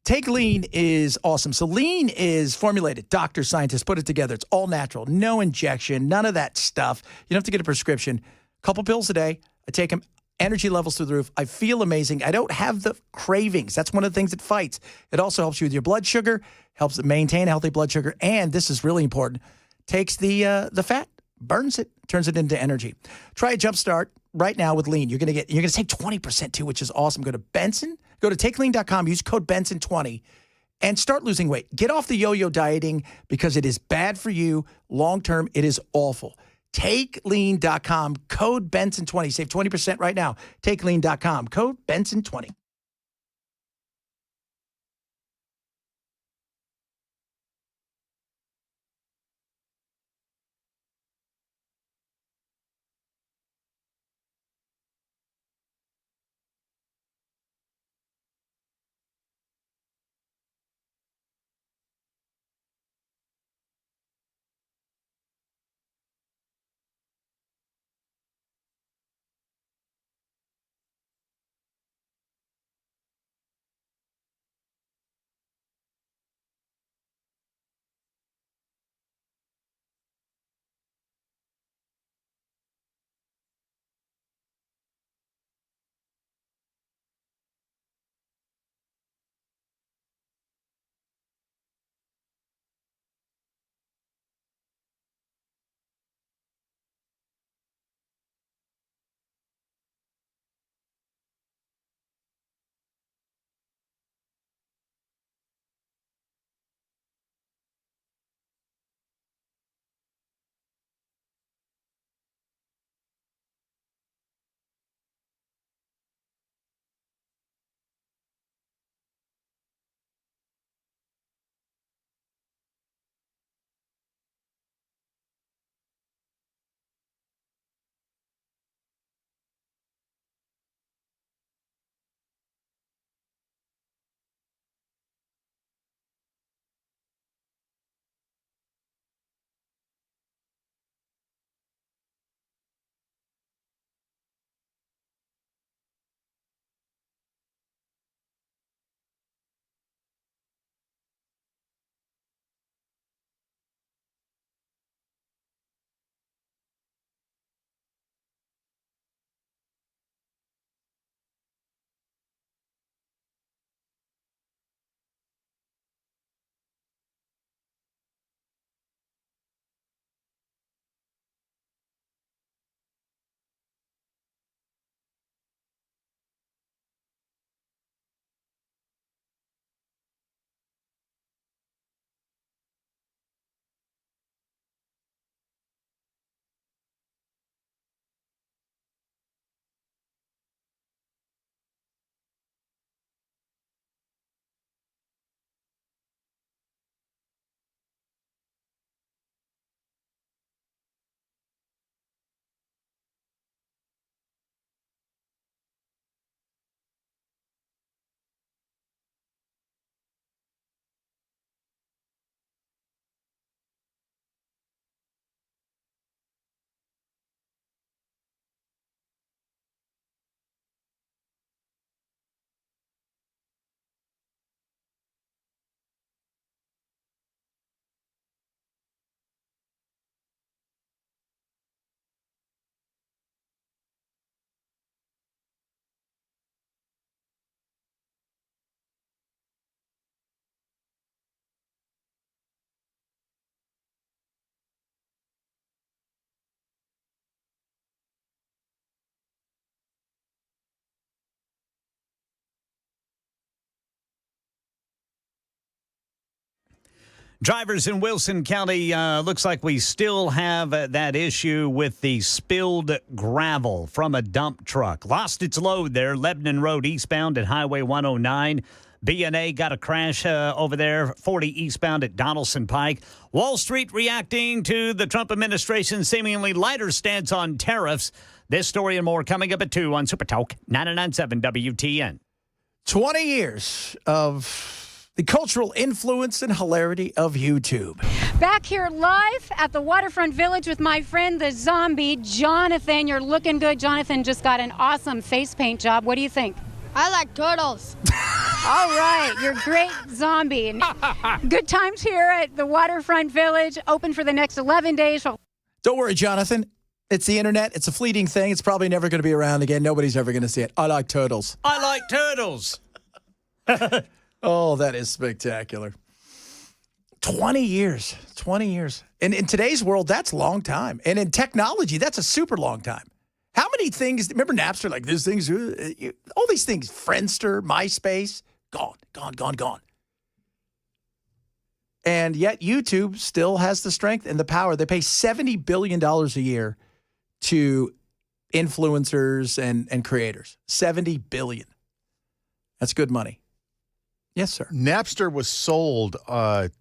Take Lean is awesome. So Lean is formulated. Doctors, scientists put it together. It's all natural. No injection. None of that stuff. You don't have to get a prescription. Couple pills a day. I take them. Energy levels through the roof. I feel amazing. I don't have the cravings. That's one of the things it fights. It also helps you with your blood sugar, helps it maintain healthy blood sugar, and this is really important, takes the fat, burns it, turns it into energy. Try a jump start right now with Lean. You're gonna save 20% too, which is awesome. Go to TakeLean.com, use code Benson20, and start losing weight. Get off the yo-yo dieting because it is bad for you. Long term, it is awful. TakeLean.com, code Benson20. Save 20% right now. TakeLean.com, code Benson20. Drivers in Wilson County, looks like we still have that issue with the spilled gravel from a dump truck. Lost its load there, Lebanon Road eastbound at Highway 109. B&A got a crash over there, 40 eastbound at Donaldson Pike. Wall Street reacting to the Trump administration's seemingly lighter stance on tariffs. This story and more coming up at 2 on Super Talk 99.7 WTN. 20 years of the cultural influence and hilarity of YouTube. Back here live at the Waterfront Village with my friend, the zombie, Jonathan. You're looking good. Jonathan just got an awesome face paint job. What do you think? I like turtles. All right, you're a great zombie. And good times here at the Waterfront Village, open for the next 11 days. Don't worry, Jonathan. It's the internet. It's a fleeting thing. It's probably never going to be around again. Nobody's ever going to see it. I like turtles. I like turtles. Oh, that is spectacular. 20 years. 20 years. And in today's world, that's a long time. And in technology, that's a super long time. How many things, remember Napster, like these things, all these things, Friendster, MySpace, gone. And yet YouTube still has the strength and the power. They pay $70 billion a year to influencers and creators. $70 billion. That's good money. Yes, sir. Napster was sold on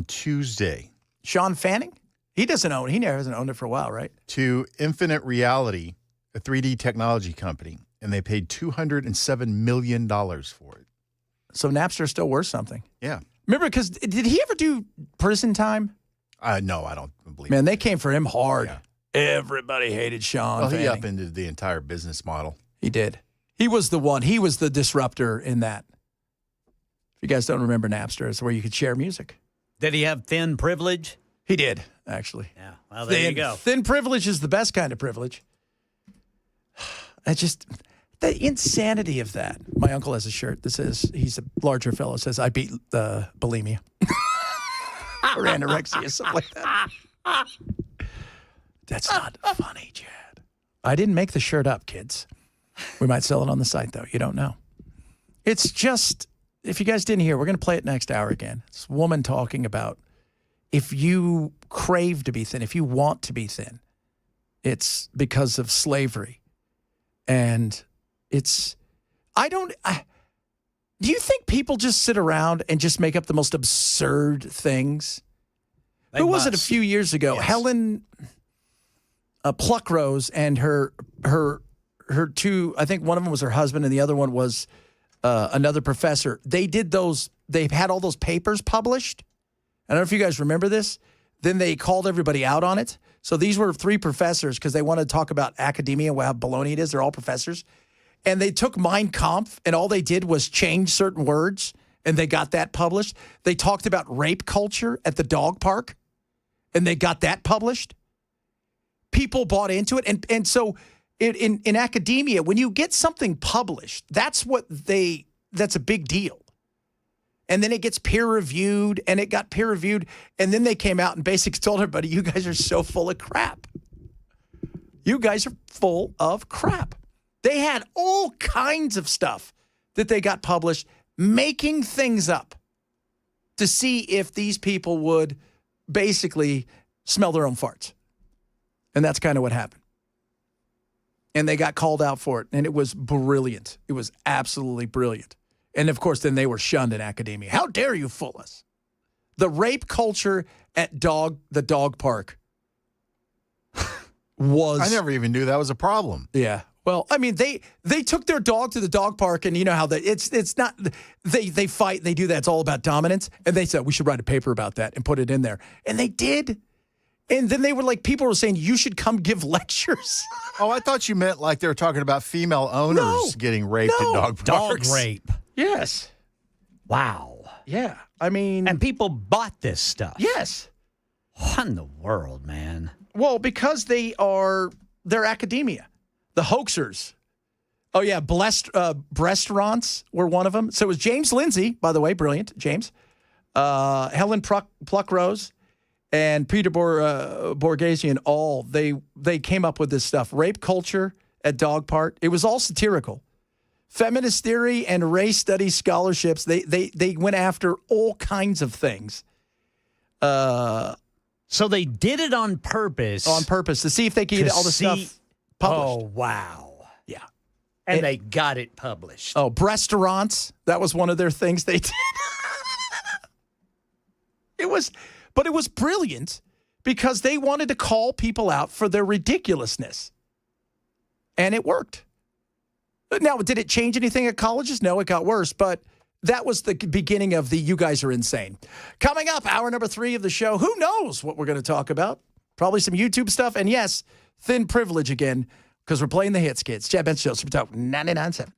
Tuesday. Sean Fanning? He hasn't owned it for a while, right? To Infinite Reality, a 3D technology company, and they paid $207 million for it. So Napster's still worth something. Yeah. Remember, because did he ever do prison time? No, I don't believe Man, they came for him hard. Yeah. Everybody hated Sean Fanning. He upended the entire business model. He did. He was the one. He was the disruptor in that. If you guys don't remember Napster, it's where you could share music. Did he have thin privilege? He did, actually. Yeah, well, there you go. Thin privilege is the best kind of privilege. The insanity of that. My uncle has a shirt that says, he's a larger fellow, says, I beat bulimia. Or anorexia, something like that. That's not funny, Chad. I didn't make the shirt up, kids. We might sell it on the site, though. You don't know. It's just, if you guys didn't hear, we're going to play it next hour again. It's a woman talking about if you crave to be thin, if you want to be thin, it's because of slavery. And it's, do you think people just sit around and just make up the most absurd things? Who was it a few years ago? Yes. Helen Pluckrose and her two, I think one of them was her husband and the other one was another professor. They've had all those papers published. I don't know if you guys remember this. Then they called everybody out on it. So these were three professors because they wanted to talk about academia and how baloney it is. They're all professors. And they took Mein Kampf and all they did was change certain words and they got that published. They talked about rape culture at the dog park and they got that published. People bought into it. And so in academia, when you get something published, that's a big deal. And then it gets peer-reviewed, and it got peer-reviewed, and then they came out and basically told everybody, you guys are so full of crap. You guys are full of crap. They had all kinds of stuff that they got published, making things up to see if these people would basically smell their own farts. And that's kind of what happened. And they got called out for it, and it was brilliant. It was absolutely brilliant. And, of course, then they were shunned in academia. How dare you fool us? The rape culture at the dog park was... I never even knew that was a problem. Yeah. Well, I mean, they took their dog to the dog park, and you know how it's not... They fight, they do that. It's all about dominance. And they said, we should write a paper about that and put it in there. And they did. And then they were like, people were saying, you should come give lectures. Oh, I thought you meant like they were talking about female owners getting raped at dog parks. Dog rape. Yes. Wow. Yeah. I mean... And people bought this stuff. Yes. What in the world, man? Well, because they're academia. The hoaxers. Oh, yeah. Breastaurants were one of them. So it was James Lindsay, by the way. Brilliant. James. Helen Pluckrose and Peter Borghesian, all. They came up with this stuff. Rape culture at dog park. It was all satirical. Feminist theory and race studies scholarships, they went after all kinds of things. So they did it on purpose. On purpose to see if they could get all the stuff published. Oh, wow. Yeah. And they got it published. Oh, restaurants. That was one of their things they did. It was brilliant because they wanted to call people out for their ridiculousness. And it worked. Now, did it change anything at colleges? No, it got worse, but that was the beginning of the you guys are insane. Coming up, hour number 3 of the show. Who knows what we're going to talk about? Probably some YouTube stuff. And yes, thin privilege again, because we're playing the hits, kids. Chad Benson Show, Super Talk 99.7.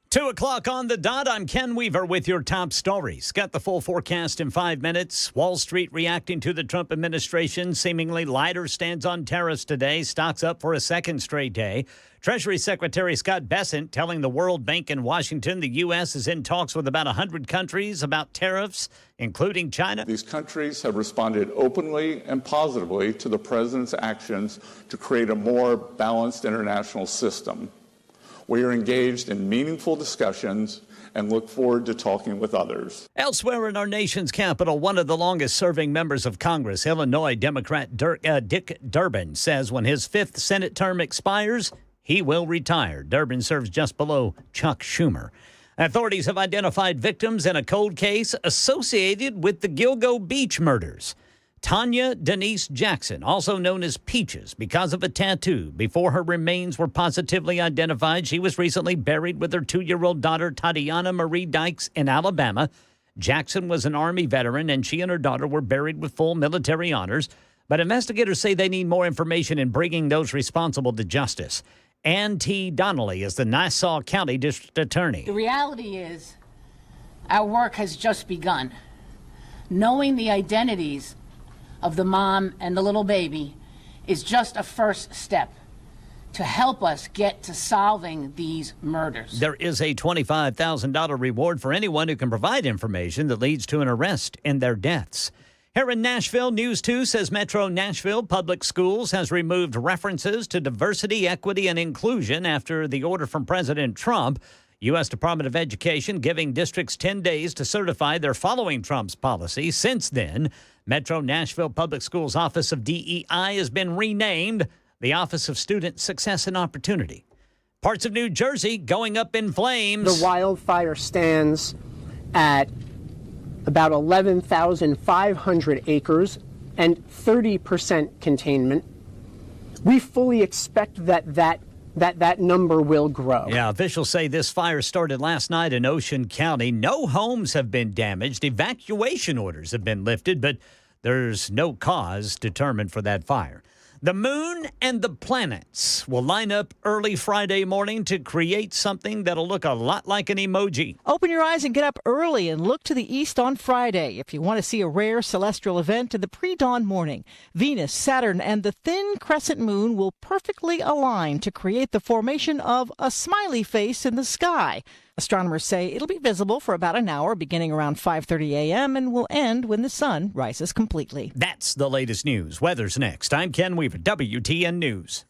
Two o'clock on the dot. I'm Ken Weaver with your top stories. Got the full forecast in 5 minutes. Wall Street reacting to the Trump administration. Seemingly lighter stance on tariffs today. Stocks up for a second straight day. Treasury Secretary Scott Bessent telling the World Bank in Washington the U.S. is in talks with about 100 countries about tariffs, including China. These countries have responded openly and positively to the president's actions to create a more balanced international system. We are engaged in meaningful discussions and look forward to talking with others. Elsewhere in our nation's capital, one of the longest-serving members of Congress, Illinois Democrat Dick Durbin, says when his 5th Senate term expires, he will retire. Durbin serves just below Chuck Schumer. Authorities have identified victims in a cold case associated with the Gilgo Beach murders. Tanya Denise Jackson, also known as Peaches, because of a tattoo. Before her remains were positively identified, she was recently buried with her 2-year-old daughter, Tatiana Marie Dykes, in Alabama. Jackson was an Army veteran, and she and her daughter were buried with full military honors. But investigators say they need more information in bringing those responsible to justice. Ann T. Donnelly is the Nassau County District Attorney. The reality is our work has just begun. Knowing the identities of the mom and the little baby is just a first step to help us get to solving these murders. There is a $25,000 reward for anyone who can provide information that leads to an arrest in their deaths. Here in Nashville, News 2 says Metro Nashville Public Schools has removed references to diversity, equity, and inclusion after the order from President Trump. U.S. Department of Education giving districts 10 days to certify they're following Trump's policy. Since then, Metro Nashville Public Schools Office of DEI has been renamed the Office of Student Success and Opportunity. Parts of New Jersey going up in flames. The wildfire stands at about 11,500 acres and 30% containment. We fully expect that number will grow. Yeah, officials say this fire started last night in Ocean County. No homes have been damaged. Evacuation orders have been lifted, but there's no cause determined for that fire. The moon and the planets will line up early Friday morning to create something that'll look a lot like an emoji. Open your eyes and get up early and look to the east on Friday if you want to see a rare celestial event in the pre-dawn morning. Venus, Saturn, and the thin crescent moon will perfectly align to create the formation of a smiley face in the sky. Astronomers say it'll be visible for about an hour beginning around 5:30 a.m. and will end when the sun rises completely. That's the latest news. Weather's next. I'm Ken Weaver, WTN News.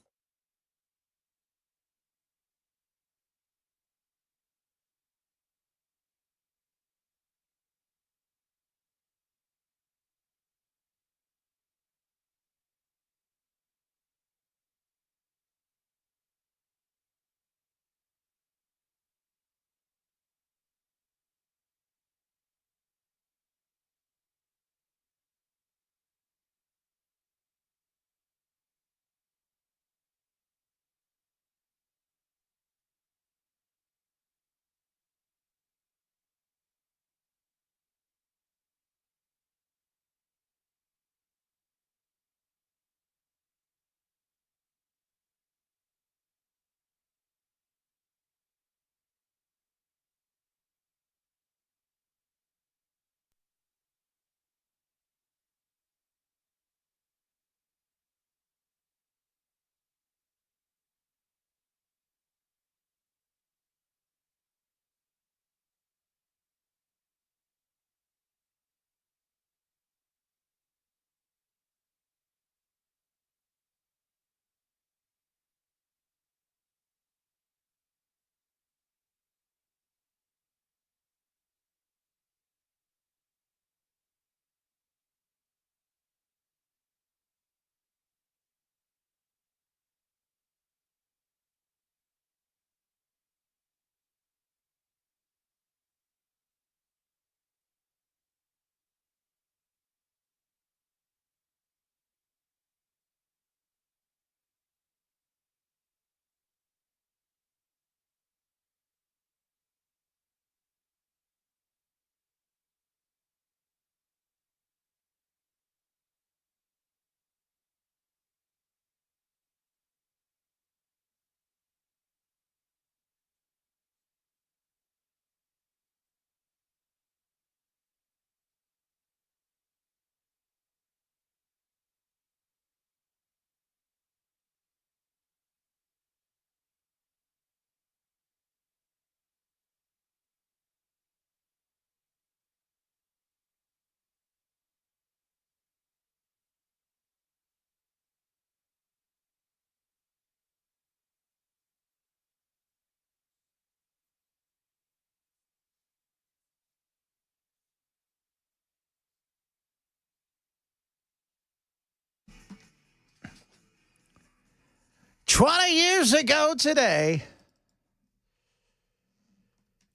20 years ago today,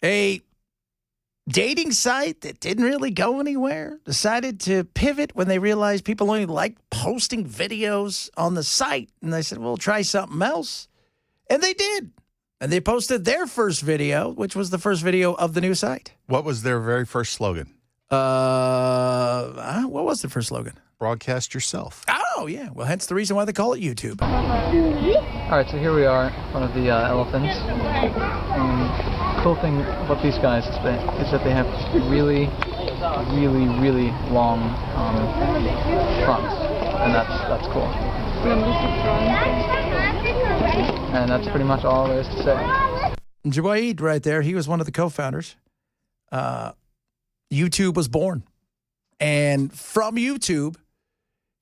a dating site that didn't really go anywhere decided to pivot when they realized people only like posting videos on the site. And they said, well, try something else. And they did. And they posted their first video, which was the first video of the new site. What was their very first slogan? What was the first slogan? Broadcast yourself. Oh, yeah. Well, hence the reason why they call it YouTube. All right, so here we are in front of the elephants. The cool thing about these guys is that they have really, really, really long trunks, and that's cool. And that's pretty much all there is to say. Jawahid right there, he was one of the co-founders. YouTube was born. And from YouTube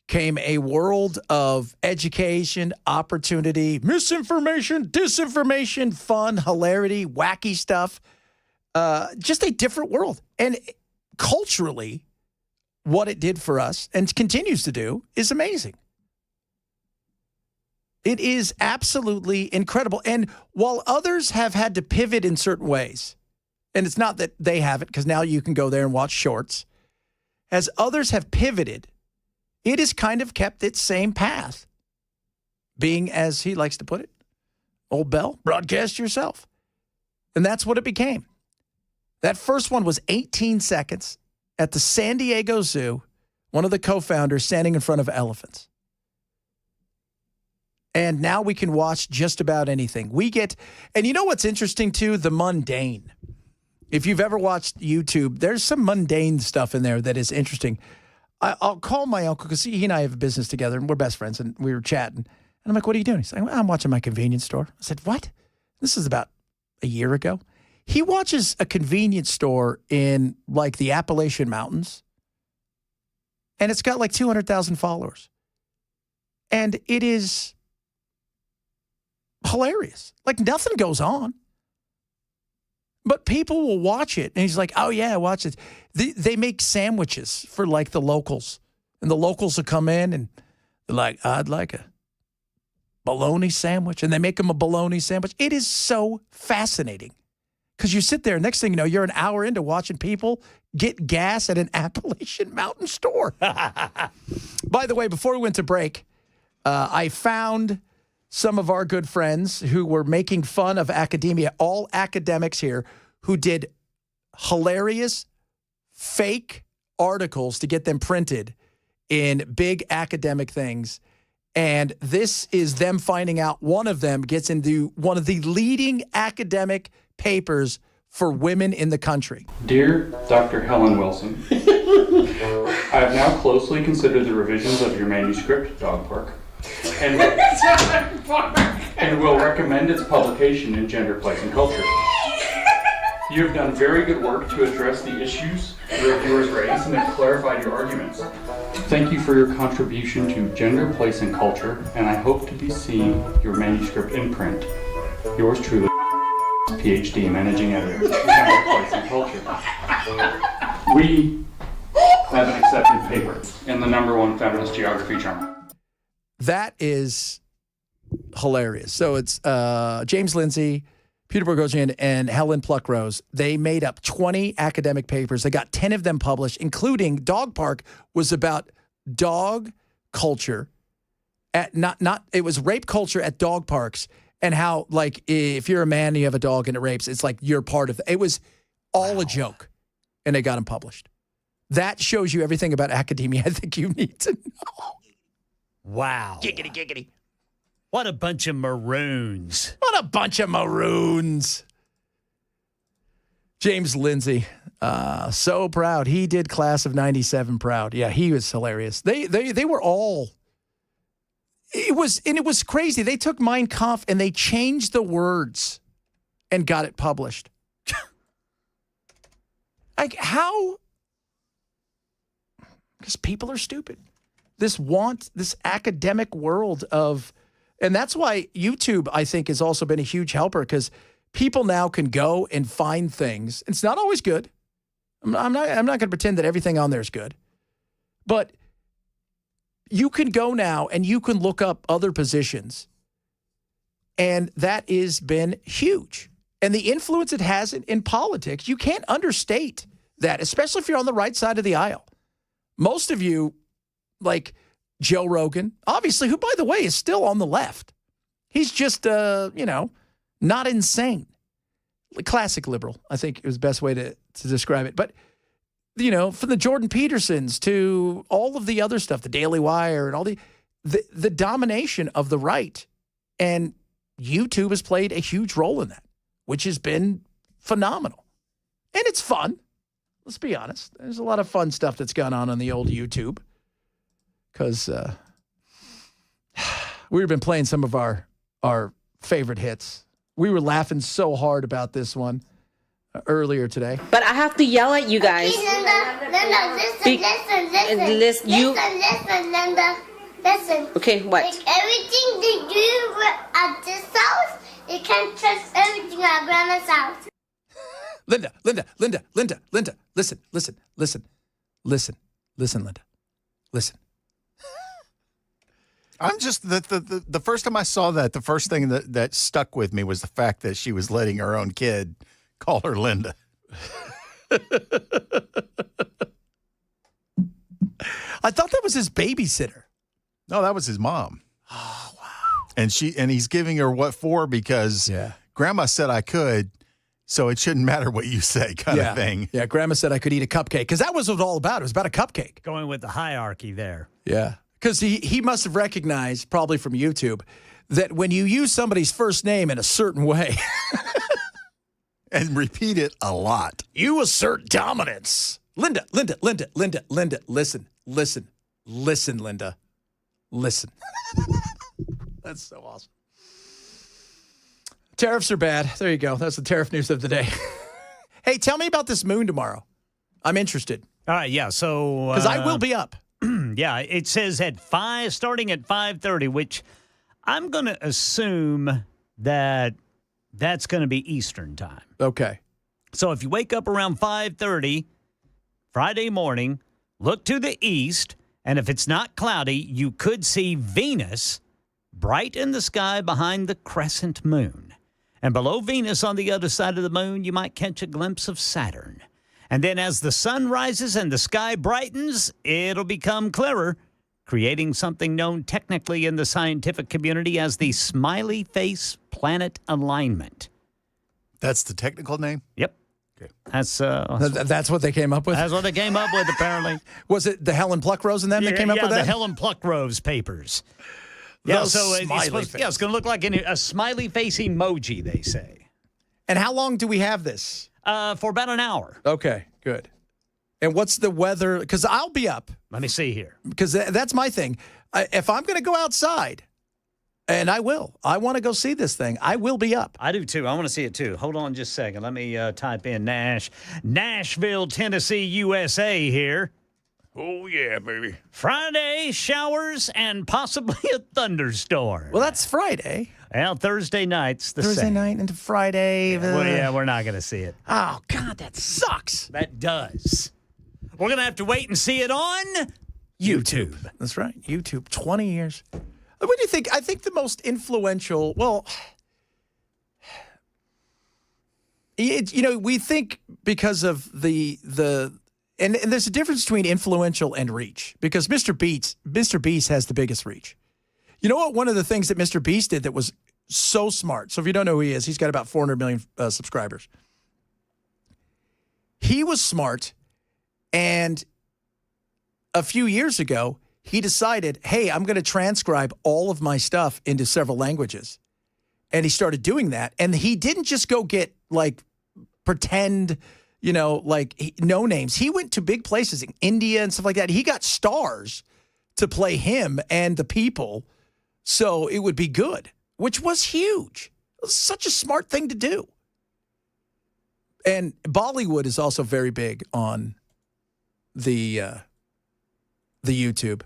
came a world of education, opportunity, misinformation, disinformation, fun, hilarity, wacky stuff. Just a different world. And culturally, what it did for us and continues to do is amazing. It is absolutely incredible. And while others have had to pivot in certain ways, and it's not that they haven't, because now you can go there and watch shorts, as others have pivoted, it has kind of kept its same path, being, as he likes to put it, old Bell, broadcast yourself. And that's what it became. That first one was 18 seconds at the San Diego Zoo, one of the co-founders standing in front of elephants. And now we can watch just about anything. And you know what's interesting too? The mundane. If you've ever watched YouTube, there's some mundane stuff in there that is interesting. I'll call my uncle because he and I have a business together and we're best friends and we were chatting. And I'm like, what are you doing? He's like, well, I'm watching my convenience store. I said, what? This is about a year ago. He watches a convenience store in like the Appalachian Mountains and it's got like 200,000 followers. And it is hilarious. Like nothing goes on. But people will watch it. And he's like, oh, yeah, watch it. They make sandwiches for like the locals. And the locals will come in and they're like, I'd like a bologna sandwich. And they make them a bologna sandwich. It is so fascinating. Because you sit there, next thing you know, you're an hour into watching people get gas at an Appalachian Mountain store. By the way, before we went to break, I found some of our good friends who were making fun of academia, all academics here, who did hilarious fake articles to get them printed in big academic things. And this is them finding out one of them gets into one of the leading academic papers for women in the country. Dear Dr. Helen Wilson, I have now closely considered the revisions of your manuscript, Dog Park, and will recommend its publication in Gender, Place, and Culture. You have done very good work to address the issues your viewers raised and have clarified your arguments. Thank you for your contribution to Gender, Place, and Culture, and I hope to be seeing your manuscript in print. Yours truly, PhD, Managing Editor, Gender, Place, and Culture. We have an accepted paper in the #1 feminist geography journal. That is hilarious. So it's James Lindsay, Peter Boghossian, and Helen Pluckrose. They made up 20 academic papers. They got 10 of them published, including Dog Park was about dog culture. It was rape culture at dog parks and how, like, if you're a man and you have a dog and it rapes, it's like you're part of it. It was all a joke, and they got them published. That shows you everything about academia I think you need to know. Wow. Giggity, giggity. What a bunch of maroons. What a bunch of maroons. James Lindsay, so proud. He did class of 97 proud. Yeah, he was hilarious. They were all, it was crazy. They took Mein Kampf and they changed the words and got it published. Like how? Because people are stupid. This academic world of, and that's why YouTube, I think, has also been a huge helper because people now can go and find things. It's not always good. I'm not going to pretend that everything on there is good, but you can go now and you can look up other positions And that has been huge. And the influence it has in politics, you can't understate that, especially if you're on the right side of the aisle. Most of you, like Joe Rogan, obviously, who, by the way, is still on the left. He's just, not insane. Classic liberal, I think is the best way to describe it. But, from the Jordan Petersons to all of the other stuff, the Daily Wire and all the domination of the right. And YouTube has played a huge role in that, which has been phenomenal. And it's fun. Let's be honest. There's a lot of fun stuff that's gone on the old YouTube. Because we've been playing some of our favorite hits. We were laughing so hard about this one earlier today. But I have to yell at you guys. Listen, Linda. Listen. Okay, what? Like everything they do at this house, you can't trust everything at Grandma's house. Linda. Listen, Linda. Listen. I'm just the first time I saw that, the first thing that stuck with me was the fact that she was letting her own kid call her Linda. I thought that was his babysitter. No, that was his mom. Oh, wow. And he's giving her what for? Because Grandma said I could, so it shouldn't matter what you say, kind of thing. Yeah, Grandma said I could eat a cupcake, because that was what it was all about. It was about a cupcake. Going with the hierarchy there. Yeah. Because he must have recognized, probably from YouTube, that when you use somebody's first name in a certain way and repeat it a lot, you assert dominance. Linda, listen, Linda. Listen. That's so awesome. Tariffs are bad. There you go. That's the tariff news of the day. Hey, tell me about this moon tomorrow. I'm interested. All right, yeah, so... Because I will be up. Yeah, it says starting at 5:30, which I'm going to assume that that's going to be Eastern time. Okay. So if you wake up around 5:30 Friday morning, look to the east, and if it's not cloudy, you could see Venus bright in the sky behind the crescent moon. And below Venus on the other side of the moon, you might catch a glimpse of Saturn. And then as the sun rises and the sky brightens, it'll become clearer, creating something known technically in the scientific community as the smiley face planet alignment. That's the technical name? Yep. Okay. That's what they came up with? That's what they came up with, apparently. Was it the Helen Pluckrose and them that came up with that? Yeah, the Helen Pluckrose papers. Yeah, so it's going to look like a smiley face emoji, they say. And how long do we have this? For about an hour. Okay, good. And what's the weather? Because I'll be up. Let me see here. Because that's my thing. If I'm going to go outside, and I will, I want to go see this thing, I will be up. I do, too. I want to see it, too. Hold on just a second. Let me type in Nashville, Tennessee, USA here. Oh, yeah, baby. Friday, showers and possibly a thunderstorm. Well, that's Friday. Well, Thursday night's the Thursday same. night into Friday. Well, we're not going to see it. Oh, God, that sucks. That does. We're going to have to wait and see it on YouTube. That's right. YouTube, 20 years. What do you think? I think the most influential, we think because of and there's a difference between influential and reach, because Mr. Beast has the biggest reach. You know what? One of the things that Mr. Beast did that was so smart. So if you don't know who he is, he's got about 400 million subscribers. He was smart, and a few years ago, he decided, hey, I'm going to transcribe all of my stuff into several languages. And he started doing that. And he didn't just go get, pretend, no names. He went to big places in India and stuff like that. He got stars to play him and the people so it would be good, which was huge. It was such a smart thing to do. And Bollywood is also very big on the YouTube.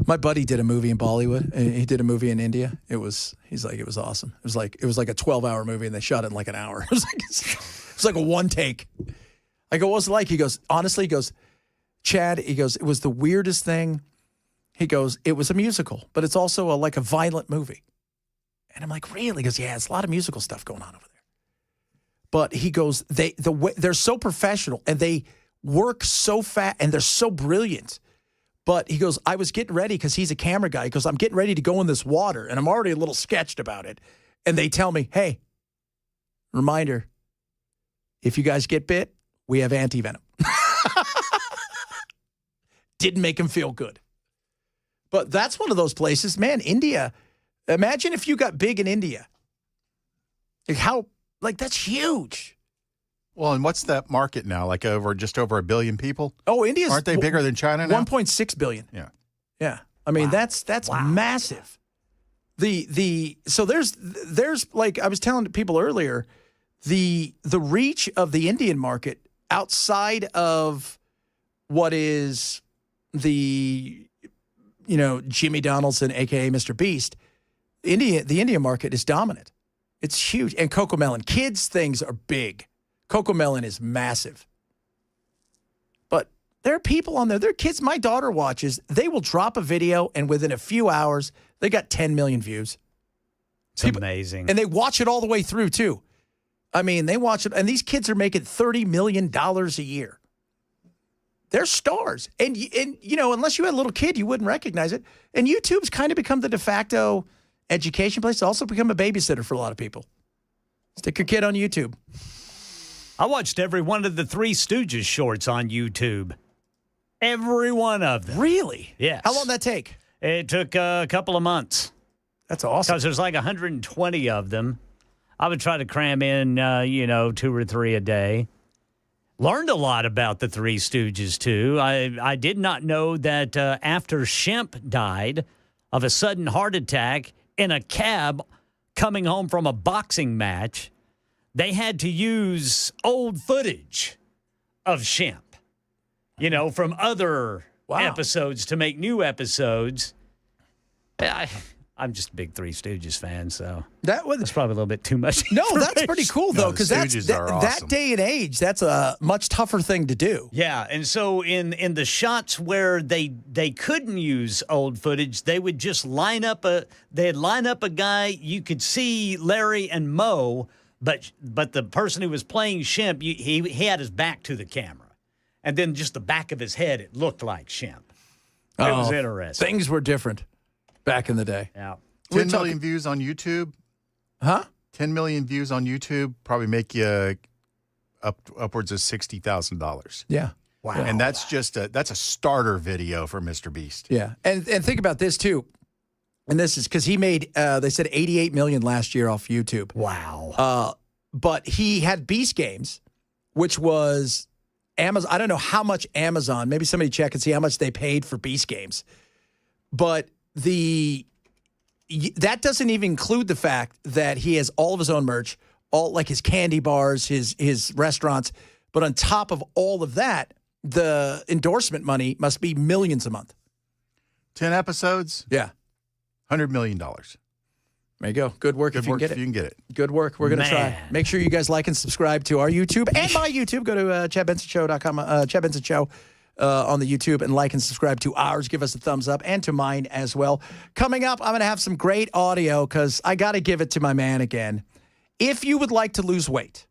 My buddy did a movie in Bollywood. He did a movie in India. It was awesome. It was like a 12-hour movie, and they shot it in an hour. It was like a one take. I go, what's it like? He goes, honestly, Chad, it was the weirdest thing. He goes, it was a musical, but it's also like a violent movie. And I'm like, really? He goes, yeah, it's a lot of musical stuff going on over there. But he goes, they're so professional and they work so fast and they're so brilliant. But he goes, I was getting ready because he's a camera guy. He goes, I'm getting ready to go in this water and I'm already a little sketched about it. And they tell me, hey, reminder, if you guys get bit, we have anti-venom. Didn't make him feel good. But that's one of those places, man, India. Imagine if you got big in India. That's huge. Well, and what's that market now? Like just over 1 billion people? Oh, India's aren't they bigger than China now? 1.6 billion. Yeah. Yeah. I mean, that's massive. So there's like I was telling people earlier, the reach of the Indian market outside of what is the Jimmy Donaldson, aka Mr. Beast, the Indian market is dominant. It's huge. And Coco Melon. Kids' things are big. Coco Melon is massive. But there are people on there. There are kids my daughter watches. They will drop a video, and within a few hours, they got 10 million views. It's amazing. And they watch it all the way through, too. I mean, they watch it. And these kids are making $30 million a year. They're stars. And unless you had a little kid, you wouldn't recognize it. And YouTube's kind of become the de facto education place. It's also become a babysitter for a lot of people. Stick your kid on YouTube. I watched every one of the Three Stooges shorts on YouTube. Every one of them. Really? Yes. How long did that take? It took a couple of months. That's awesome. Because there's like 120 of them. I would try to cram in, 2 or 3 a day. Learned a lot about the Three Stooges, too. I did not know that after Shemp died of a sudden heart attack in a cab coming home from a boxing match, they had to use old footage of Shemp, from other episodes to make new episodes. I'm just a big Three Stooges fan, so that's probably a little bit too much. No, that's pretty cool, though, because awesome. that day and age, that's a much tougher thing to do. Yeah, and so in the shots where they couldn't use old footage, they would just line up a guy. You could see Larry and Moe, but the person who was playing Shemp, he had his back to the camera, and then just the back of his head, it looked like Shemp. It was interesting. Things were different back in the day. Yeah. 10 million views on YouTube. Huh? 10 million views on YouTube probably make you upwards of $60,000. Yeah. Wow. And that's that's a starter video for Mr. Beast. Yeah. And think about this too. And this is because he made they said 88 million last year off YouTube. Wow. But he had Beast Games, which was Amazon. I don't know how much Amazon, maybe somebody check and see how much they paid for Beast Games. But that doesn't even include the fact that he has all of his own merch, all like his candy bars, his restaurants. But on top of all of that, the endorsement money must be millions a month. 10 episodes? Yeah. $100 million. There you go. Good work if you can get it. Good work. We're going to try. Make sure you guys like and subscribe to our YouTube and my YouTube. Go to ChadBensonShow.com, Chad Benson Show on the YouTube, and like and subscribe to ours. Give us a thumbs up and to mine as well. Coming up, I'm going to have some great audio because I got to give it to my man again. If you would like to lose weight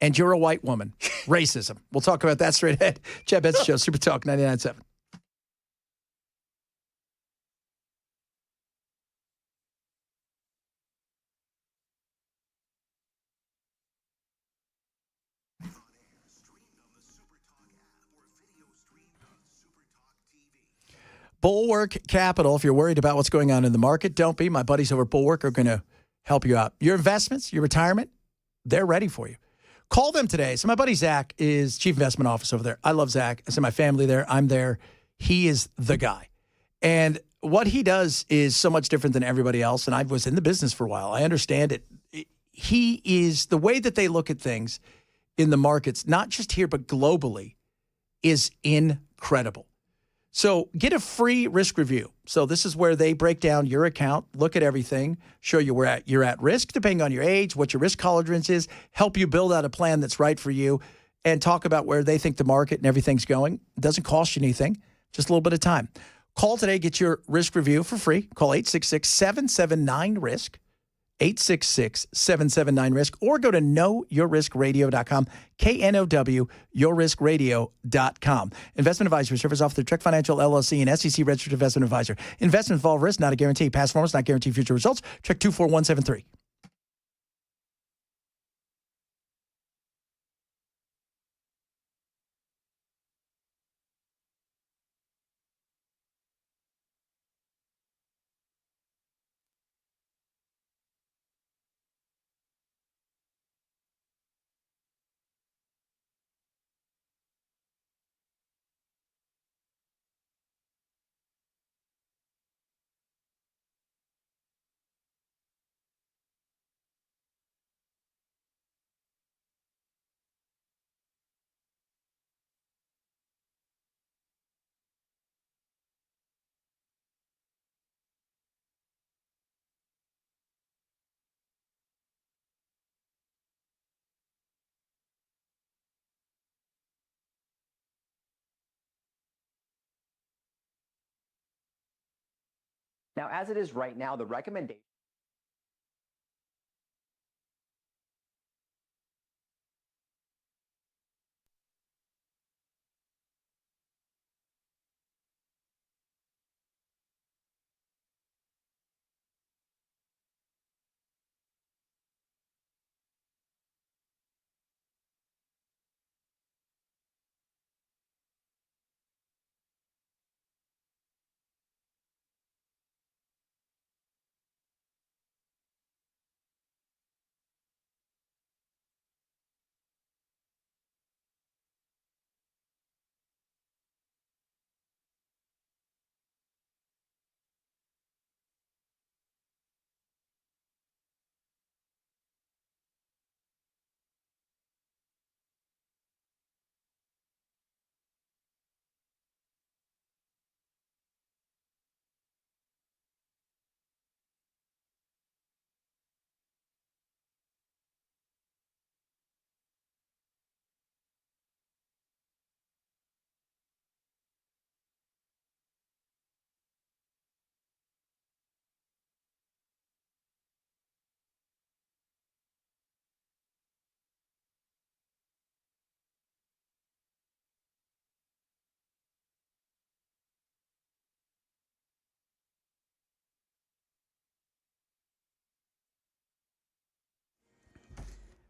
and you're a white woman, racism. We'll talk about that straight ahead. Chad Benson Show, Super Talk 99.7. Bulwark Capital. If you're worried about what's going on in the market, don't be. My buddies over at Bulwark are going to help you out. Your investments, your retirement, they're ready for you. Call them today. So my buddy Zach is Chief Investment Officer over there. I love Zach. I send my family there. I'm there. He is the guy. And what he does is so much different than everybody else. And I was in the business for a while. I understand it. He is, the way that they look at things in the markets, not just here, but globally, is incredible. So get a free risk review. So this is where they break down your account, look at everything, show you where you're at risk, depending on your age, what your risk tolerance is, help you build out a plan that's right for you, and talk about where they think the market and everything's going. It doesn't cost you anything, just a little bit of time. Call today, get your risk review for free. Call 866-779-RISK, 866-779-RISK, or go to knowyourriskradio.com, KNOW, yourriskradio.com. Investment advisory service offered through Trek Financial LLC and SEC Registered Investment Advisor. Investment involve risk, not a guarantee. Past performance not guarantee future results. Trek 24173. Now, as it is right now, the recommendation.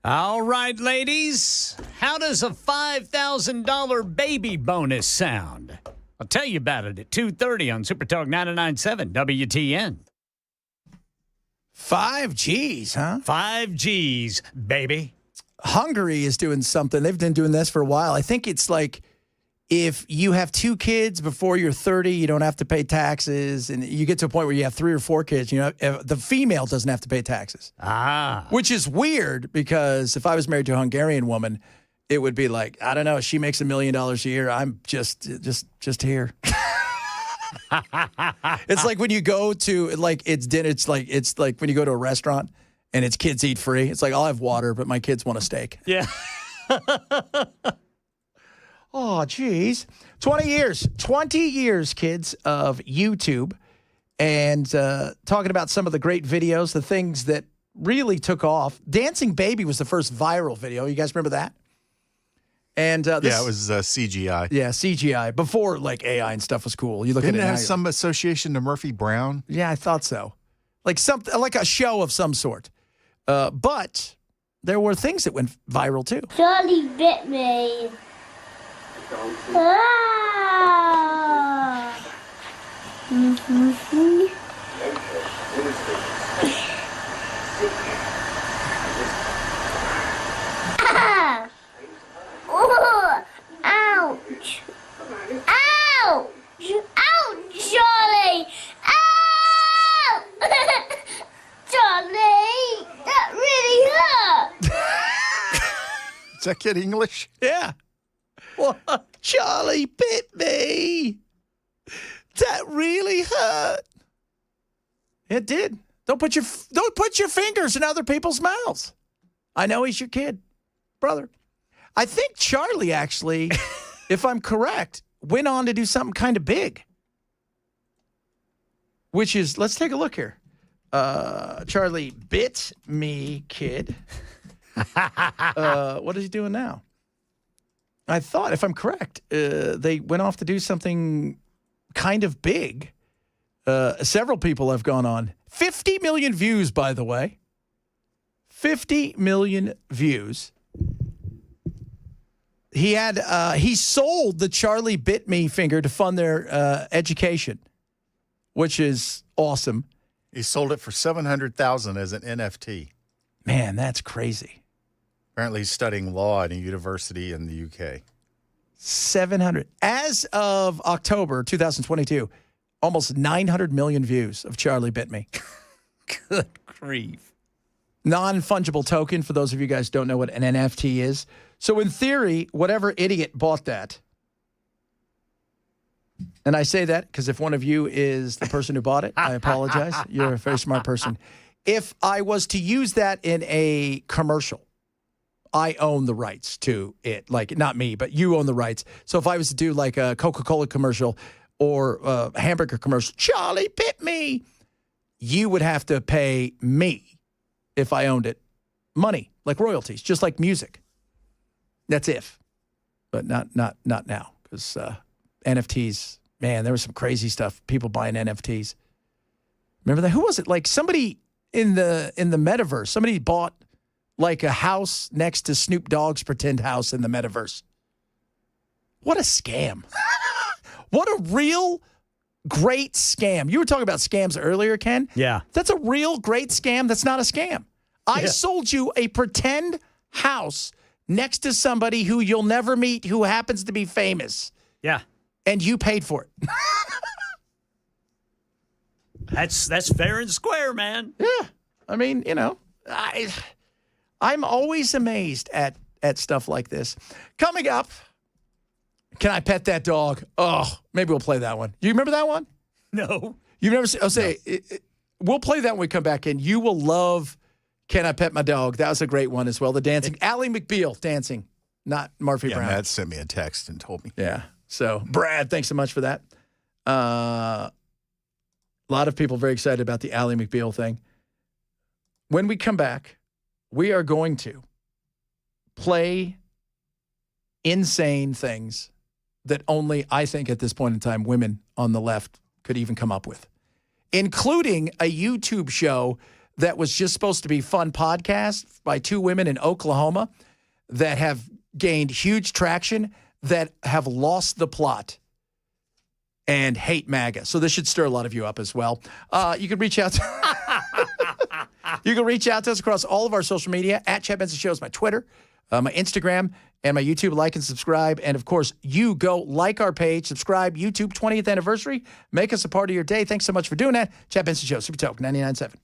All right, ladies, how does a $5,000 baby bonus sound? I'll tell you about it at 2:30 on Super Talk 99.7 WTN. 5Gs, huh? 5Gs, baby. Hungary is doing something. They've been doing this for a while. I think it's like if you have 2 kids before you're 30, you don't have to pay taxes. And you get to a point where you have 3 or 4 kids, you know, the female doesn't have to pay taxes. Which is weird because if I was married to a Hungarian woman, it would be like, I don't know, she makes $1 million a year. I'm just here. It's like when you go to like it's dinner. It's like when you go to a restaurant and it's kids eat free. It's like I'll have water, but my kids want a steak. Yeah. Oh, geez. 20 years, kids, of YouTube, and talking about some of the great videos, the things that really took off. Dancing Baby was the first viral video. You guys remember that? And it was CGI. Yeah, CGI. Before, like, AI and stuff was cool. You look Didn't at it it now, have some association to Murphy Brown? Yeah, I thought so. Like something, like a show of some sort. But there were things that went viral, too. Charlie bit me. Ah. Ah. Oh. Ouch. Ouch. Ouch, Charlie. Ow. Charlie, that really hurt. Is that kid English? Yeah. What? Charlie bit me. That really hurt. It did. Don't put your fingers in other people's mouths. I know he's your kid, brother. I think Charlie actually, if I'm correct, went on to do something kind of big. Which is, let's take a look here. Charlie bit me, kid. What is he doing now? I thought, if I'm correct, they went off to do something kind of big. Several people have gone on. 50 million views, by the way. 50 million views. He sold the Charlie bit me finger to fund their education, which is awesome. He sold it for $700,000 as an NFT. Man, that's crazy. Apparently, he's studying law at a university in the UK. 700. As of October 2022, almost 900 million views of Charlie Bit Me. Good grief. Non-fungible token, for those of you guys who don't know what an NFT is. So in theory, whatever idiot bought that, and I say that because if one of you is the person who bought it, I apologize. You're a very smart person. If I was to use that in a commercial, I own the rights to it. Like, not me, but you own the rights. So if I was to do like a Coca-Cola commercial or a hamburger commercial, Charlie bit me, you would have to pay me, if I owned it, money, like royalties, just like music. That's if, but not now, because NFTs, man, there was some crazy stuff. People buying NFTs. Remember that? Who was it? Like somebody in the metaverse. Somebody bought like a house next to Snoop Dogg's pretend house in the metaverse. What a scam! What a real great scam. You were talking about scams earlier, Ken. Yeah, that's a real great scam. That's not a scam. I sold you a pretend house next to somebody who you'll never meet who happens to be famous. Yeah. And you paid for it. That's fair and square, man. Yeah. I mean, you know, I'm always amazed at stuff like this. Coming up, can I pet that dog? Oh, maybe we'll play that one. You remember that one? No. You've never seen, I'll say, we'll play that when we come back in. You will love Can I Pet My Dog? That was a great one as well. The dancing. Ally McBeal dancing, not Murphy Brown. Matt sent me a text and told me. Yeah. So, Brad, thanks so much for that. A lot of people very excited about the Ally McBeal thing. When we come back, we are going to play insane things that only, I think at this point in time, women on the left could even come up with, including a YouTube show that was just supposed to be fun podcast by two women in Oklahoma that have gained huge traction, that have lost the plot and hate MAGA. So this should stir a lot of you up as well. You can reach out to you can reach out to us across all of our social media. At Chad Benson Show is my Twitter, my Instagram, and my YouTube. Like and subscribe. And, of course, you go like our page, subscribe, YouTube 20th anniversary. Make us a part of your day. Thanks so much for doing that. Chad Benson Show, Super Talk 99.7.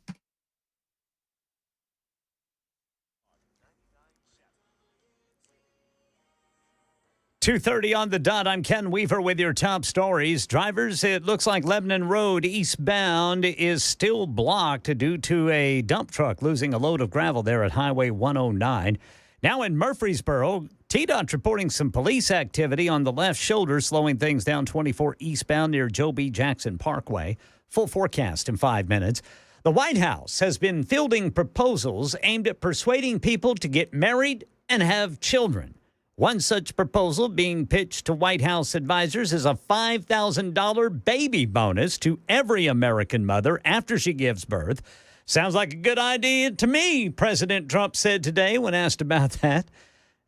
.2:30 on the dot. I'm Ken Weaver with your top stories. Drivers, it looks like Lebanon Road eastbound is still blocked due to a dump truck losing a load of gravel there at Highway 109. Now in Murfreesboro, TDOT's reporting some police activity on the left shoulder, slowing things down 24 eastbound near Joe B. Jackson Parkway. Full forecast in 5 minutes. The White House has been fielding proposals aimed at persuading people to get married and have children. One such proposal being pitched to White House advisors is a $5,000 baby bonus to every American mother after she gives birth. Sounds like a good idea to me, President Trump said today when asked about that.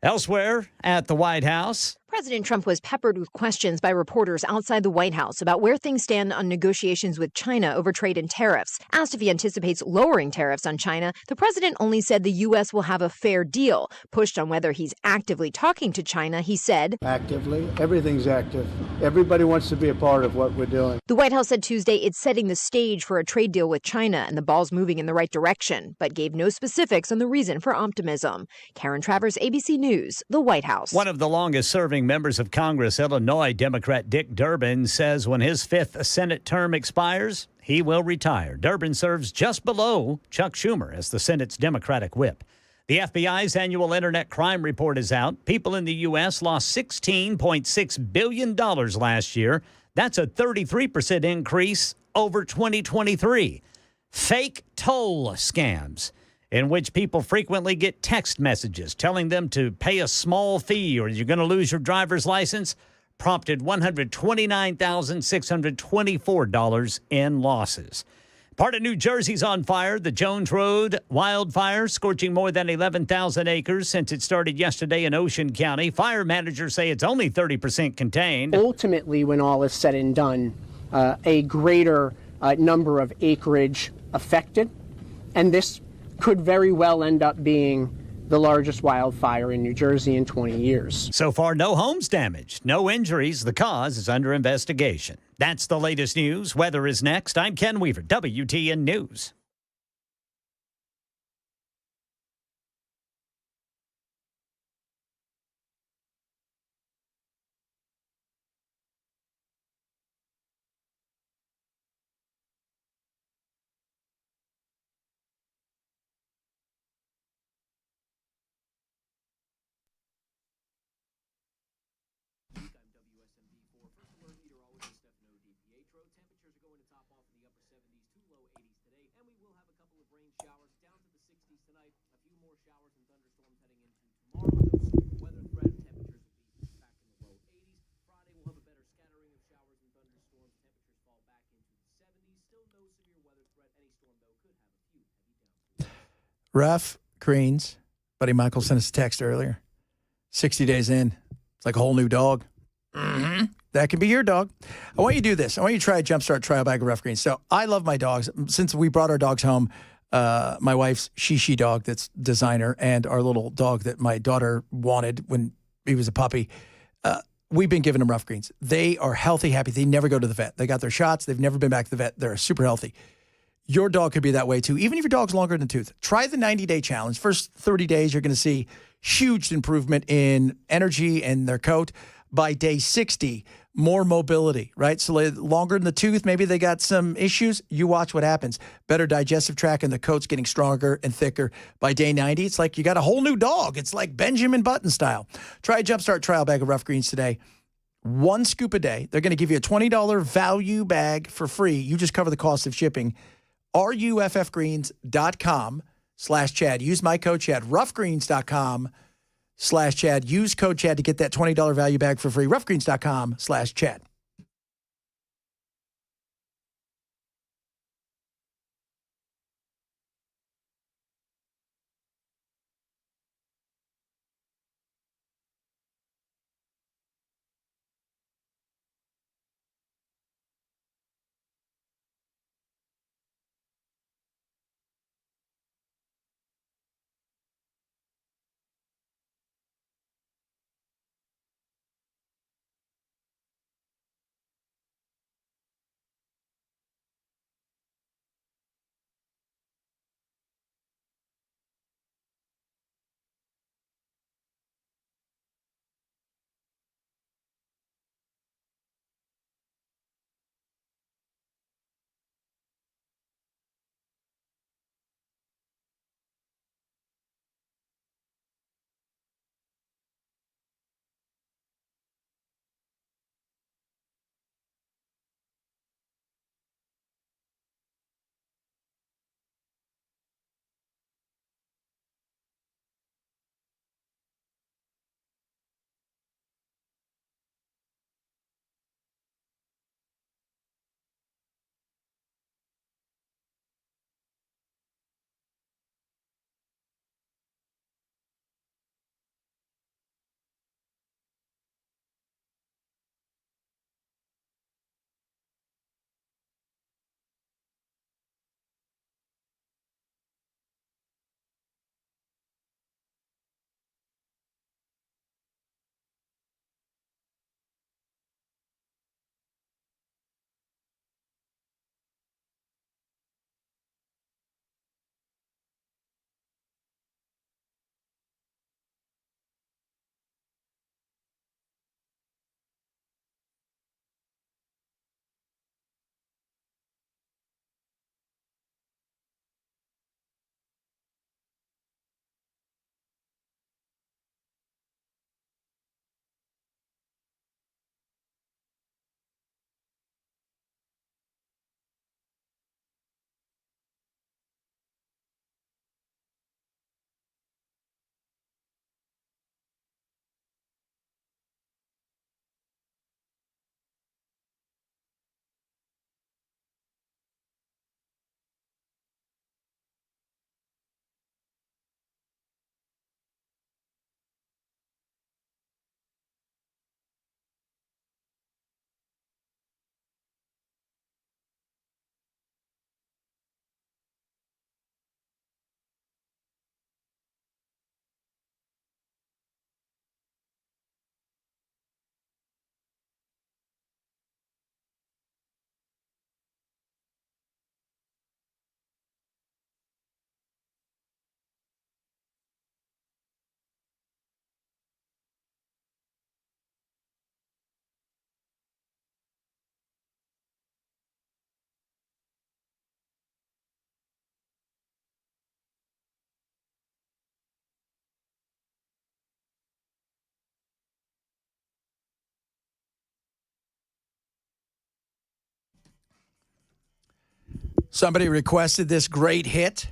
Elsewhere at the White House, President Trump was peppered with questions by reporters outside the White House about where things stand on negotiations with China over trade and tariffs. Asked if he anticipates lowering tariffs on China, the president only said the U.S. will have a fair deal. Pushed on whether he's actively talking to China, he said, Actively. Everything's active. Everybody wants to be a part of what we're doing. The White House said Tuesday it's setting the stage for a trade deal with China and the ball's moving in the right direction, but gave no specifics on the reason for optimism. Karen Travers, ABC News, the White House. One of the longest-serving members of Congress, Illinois Democrat Dick Durbin, says when his fifth Senate term expires, he will retire. Durbin serves just below Chuck Schumer as the Senate's Democratic whip. The FBI's annual Internet crime report is out. People in the U.S. lost $16.6 billion last year. That's a 33% increase over 2023. Fake toll scams, in which people frequently get text messages telling them to pay a small fee or you're going to lose your driver's license, prompted $129,624 in losses. Part of New Jersey's on fire. The Jones Road wildfires, scorching more than 11,000 acres since it started yesterday in Ocean County. Fire managers say it's only 30% contained. Ultimately, when all is said and done, a greater number of acreage affected, and this could very well end up being the largest wildfire in New Jersey in 20 years. So far, no homes damaged, no injuries. The cause is under investigation. That's the latest news. Weather is next. I'm Ken Weaver, WTN News. Rough Greens. Buddy Michael sent us a text earlier. 60 days in. It's like a whole new dog. Mm-hmm. That could be your dog. I want you to do this. I want you to try a Jumpstart trial bag of Rough Greens. So I love my dogs. Since we brought our dogs home, my wife's Shishi dog that's designer and our little dog that my daughter wanted when he was a puppy, we've been giving them Rough Greens. They are healthy, happy. They never go to the vet. They got their shots. They've never been back to the vet. They're super healthy. Your dog could be that way too, even if your dog's longer in the tooth. Try the 90-day challenge. First 30 days, you're going to see huge improvement in energy and their coat. By day 60, more mobility, right? So longer in the tooth, maybe they got some issues. You watch what happens. Better digestive tract and the coat's getting stronger and thicker. By day 90, it's like you got a whole new dog. It's like Benjamin Button style. Try a Jumpstart trial bag of Rough Greens today. 1 scoop a day. They're going to give you a $20 value bag for free. You just cover the cost of shipping. ruffgreens.com/Chad. Use my code Chad. Ruffgreens.com/Chad. Use code Chad to get that $20 value bag for free. Ruffgreens.com/Chad. Somebody requested this great hit.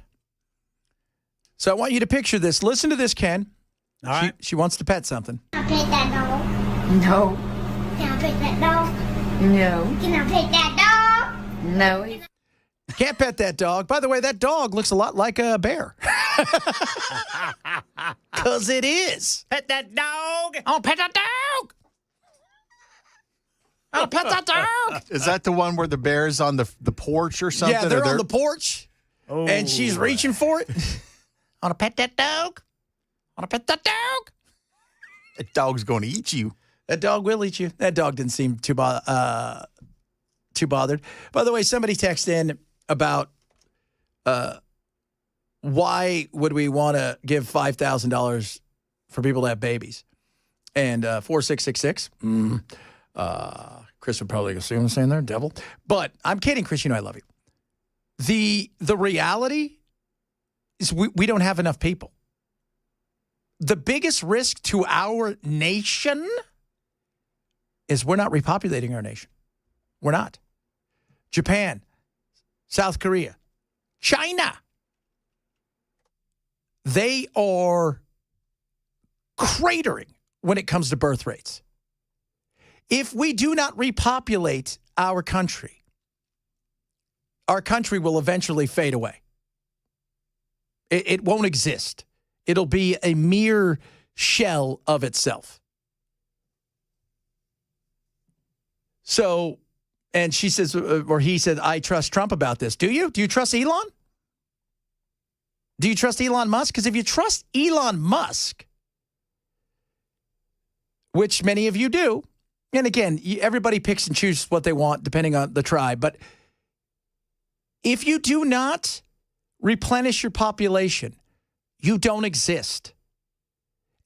So I want you to picture this. Listen to this, Ken. All right. She wants to pet something. Can I pet that dog? No. Can I pet that dog? No. Can I pet that dog? No. Can't pet that dog. By the way, that dog looks a lot like a bear. Because it is. Pet that dog. Oh, pet that dog. Oh, pet that dog. Is that the one where the bear's on the porch or something? Yeah, they're on the porch, and she's reaching for it. I want to pet that dog. I want to pet that dog. That dog's going to eat you. That dog will eat you. That dog didn't seem too bothered. By the way, somebody texted in about why would we want to give $5,000 for people to have babies? And 4666. Chris would probably assume I'm saying there, devil. But I'm kidding, Chris. You know I love you. The reality is we don't have enough people. The biggest risk to our nation is we're not repopulating our nation. We're not. Japan, South Korea, China. They are cratering when it comes to birth rates. If we do not repopulate our country will eventually fade away. It won't exist. It'll be a mere shell of itself. So, and she says, or he said, I trust Trump about this. Do you? Do you trust Elon? Do you trust Elon Musk? Because if you trust Elon Musk, which many of you do, and again, everybody picks and chooses what they want depending on the tribe, but if you do not replenish your population, you don't exist.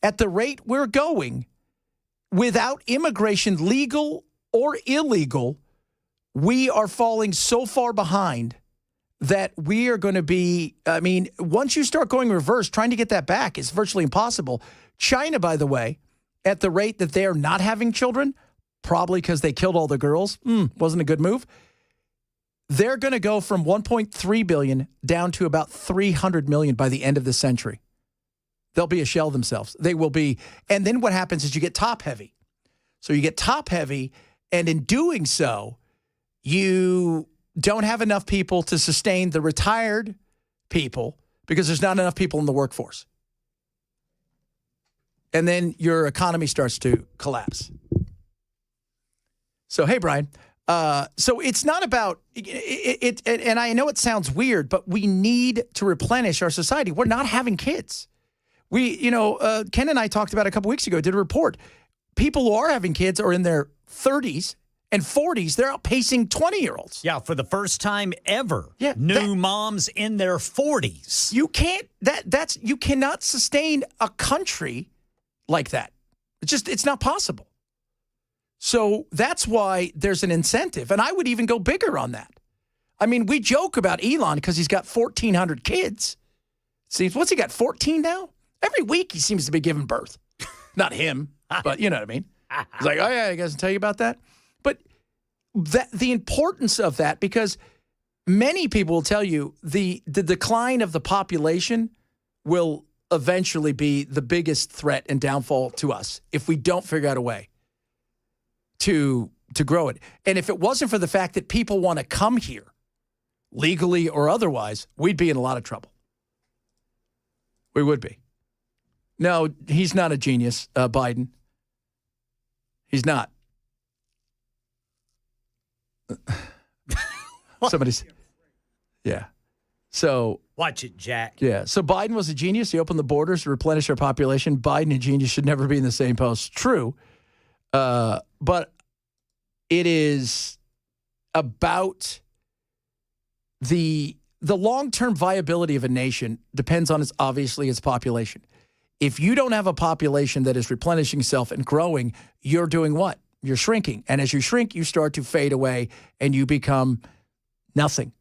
At the rate we're going, without immigration, legal or illegal, we are falling so far behind that we are going to be, once you start going reverse, trying to get that back is virtually impossible. China, by the way, at the rate that they are not having children, probably because they killed all the girls, wasn't a good move. They're going to go from 1.3 billion down to about 300 million by the end of the century. They'll be a shell themselves. They will be. And then what happens is you get top heavy. So you get top heavy, and in doing so, you don't have enough people to sustain the retired people because there's not enough people in the workforce. And then your economy starts to collapse. So, hey, Brian. So it's not about it, and I know it sounds weird, but we need to replenish our society. We're not having kids. Ken and I talked about it a couple weeks ago, did a report. People who are having kids are in their 30s and 40s. They're outpacing 20-year-olds. Yeah, for the first time ever. Yeah, new moms in their 40s. You can't, you cannot sustain a country like that. It's not possible. So that's why there's an incentive. And I would even go bigger on that. I mean, we joke about Elon because he's got 1,400 kids. See, what's he got, 14 now? Every week he seems to be giving birth. Not him, but you know what I mean. He's like, oh, yeah, I guys tell you about that. But the importance of that, because many people will tell you the decline of the population will eventually be the biggest threat and downfall to us if we don't figure out a way to grow it. And if it wasn't for the fact that people want to come here, legally or otherwise, we'd be in a lot of trouble. We would be. No, he's not a genius, Biden. He's not. Somebody's. Yeah. So. Watch it, Jack. Yeah. So Biden was a genius. He opened the borders to replenish our population. Biden and genius should never be in the same post. True. But it is about the long-term viability of a nation depends on its population. If you don't have a population that is replenishing itself and growing, you're doing what? You're shrinking. And as you shrink, you start to fade away and you become nothing.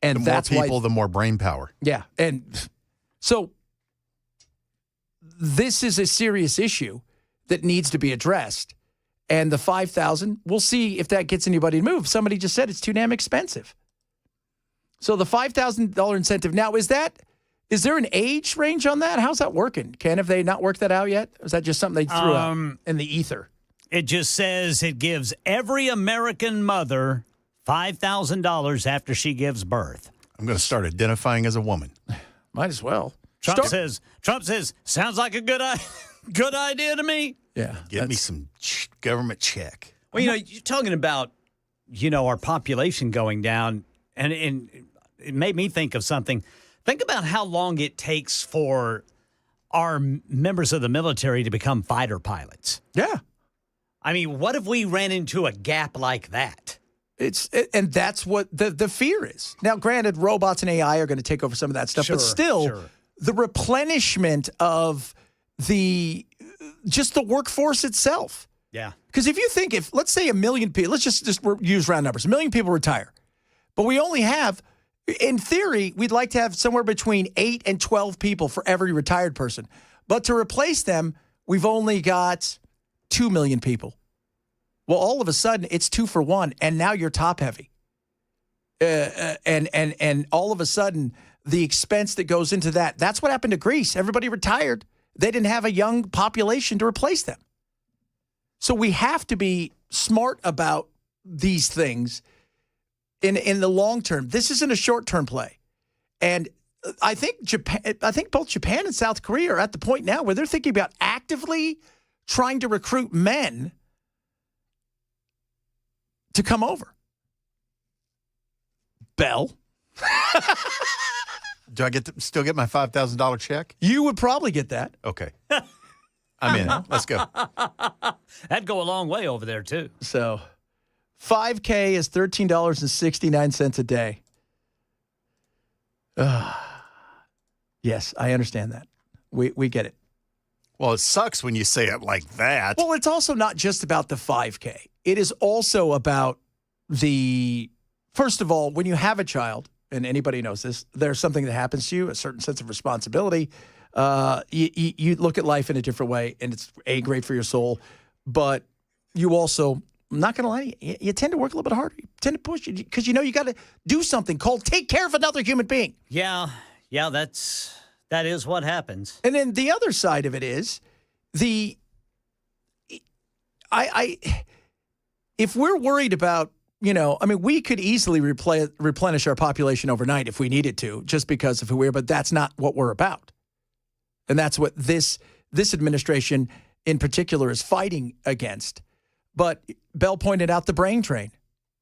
And the more people, the more brain power. Yeah. And so this is a serious issue that needs to be addressed. And the 5,000, we'll see if that gets anybody to move. Somebody just said it's too damn expensive. So the $5,000 incentive. Now, is there an age range on that? How's that working? Ken, have they not worked that out yet? Or is that just something they threw out in the ether? It just says it gives every American mother $5,000 after she gives birth. I'm going to start identifying as a woman. Might as well. Trump says, sounds like a good idea to me. Yeah. Get me some government check. Well, you're talking about, our population going down, and it made me think of something. Think about how long it takes for our members of the military to become fighter pilots. Yeah. I mean, what if we ran into a gap like that? And that's what the fear is. Now, granted, robots and AI are going to take over some of that stuff, but still, the replenishment of just the workforce itself. Yeah. Because let's say 1 million people, let's just use round numbers, 1 million people retire, but we only have, in theory, we'd like to have somewhere between 8 and 12 people for every retired person. But to replace them, we've only got 2 million people. Well, all of a sudden, it's 2 for 1, and now you're top heavy. And all of a sudden, the expense that goes into that's what happened to Greece. Everybody retired. They didn't have a young population to replace them. So we have to be smart about these things in the long term. This isn't a short-term play. And I think both Japan and South Korea are at the point now where they're thinking about actively trying to recruit men to come over. Bell. Do I still get my $5,000 check? You would probably get that. Okay. I'm in. Let's go. That'd go a long way over there, too. So $5K is $13.69 a day. Yes, I understand that. We get it. Well, it sucks when you say it like that. Well, it's also not just about the 5K. It is also about first of all, when you have a child, and anybody knows this, there's something that happens to you, a certain sense of responsibility. You look at life in a different way, and it's great for your soul. But you also, I'm not going to lie to you, you tend to work a little bit harder. You tend to push because you got to do something called take care of another human being. Yeah, that is what happens. And then the other side of it is if we're worried about, we could easily replenish our population overnight if we needed to, just because of who we are, but that's not what we're about. And that's what this administration in particular is fighting against. But Bell pointed out the brain drain.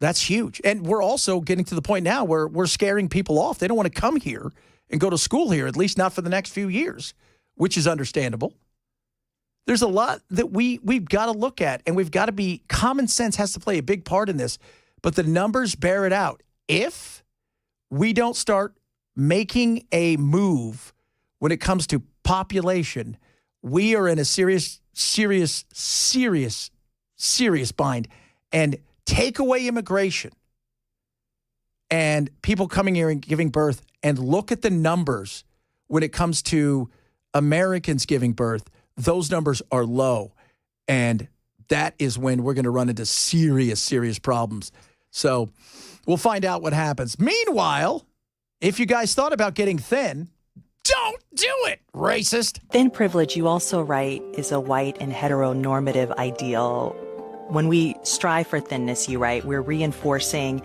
That's huge. And we're also getting to the point now where we're scaring people off. They don't want to come here and go to school here, at least not for the next few years, which is understandable. There's a lot that we've got to look at, and we've got to be, common sense has to play a big part in this, but the numbers bear it out. If we don't start making a move when it comes to population, we are in a serious bind. And take away immigration and people coming here and giving birth, and look at the numbers when it comes to Americans giving birth. Those numbers are low, and that is when we're going to run into serious problems. So we'll find out what happens. Meanwhile, if you guys thought about getting thin, don't do it, racist. Thin privilege, you also write, is a white and heteronormative ideal. When we strive for thinness, you write, we're reinforcing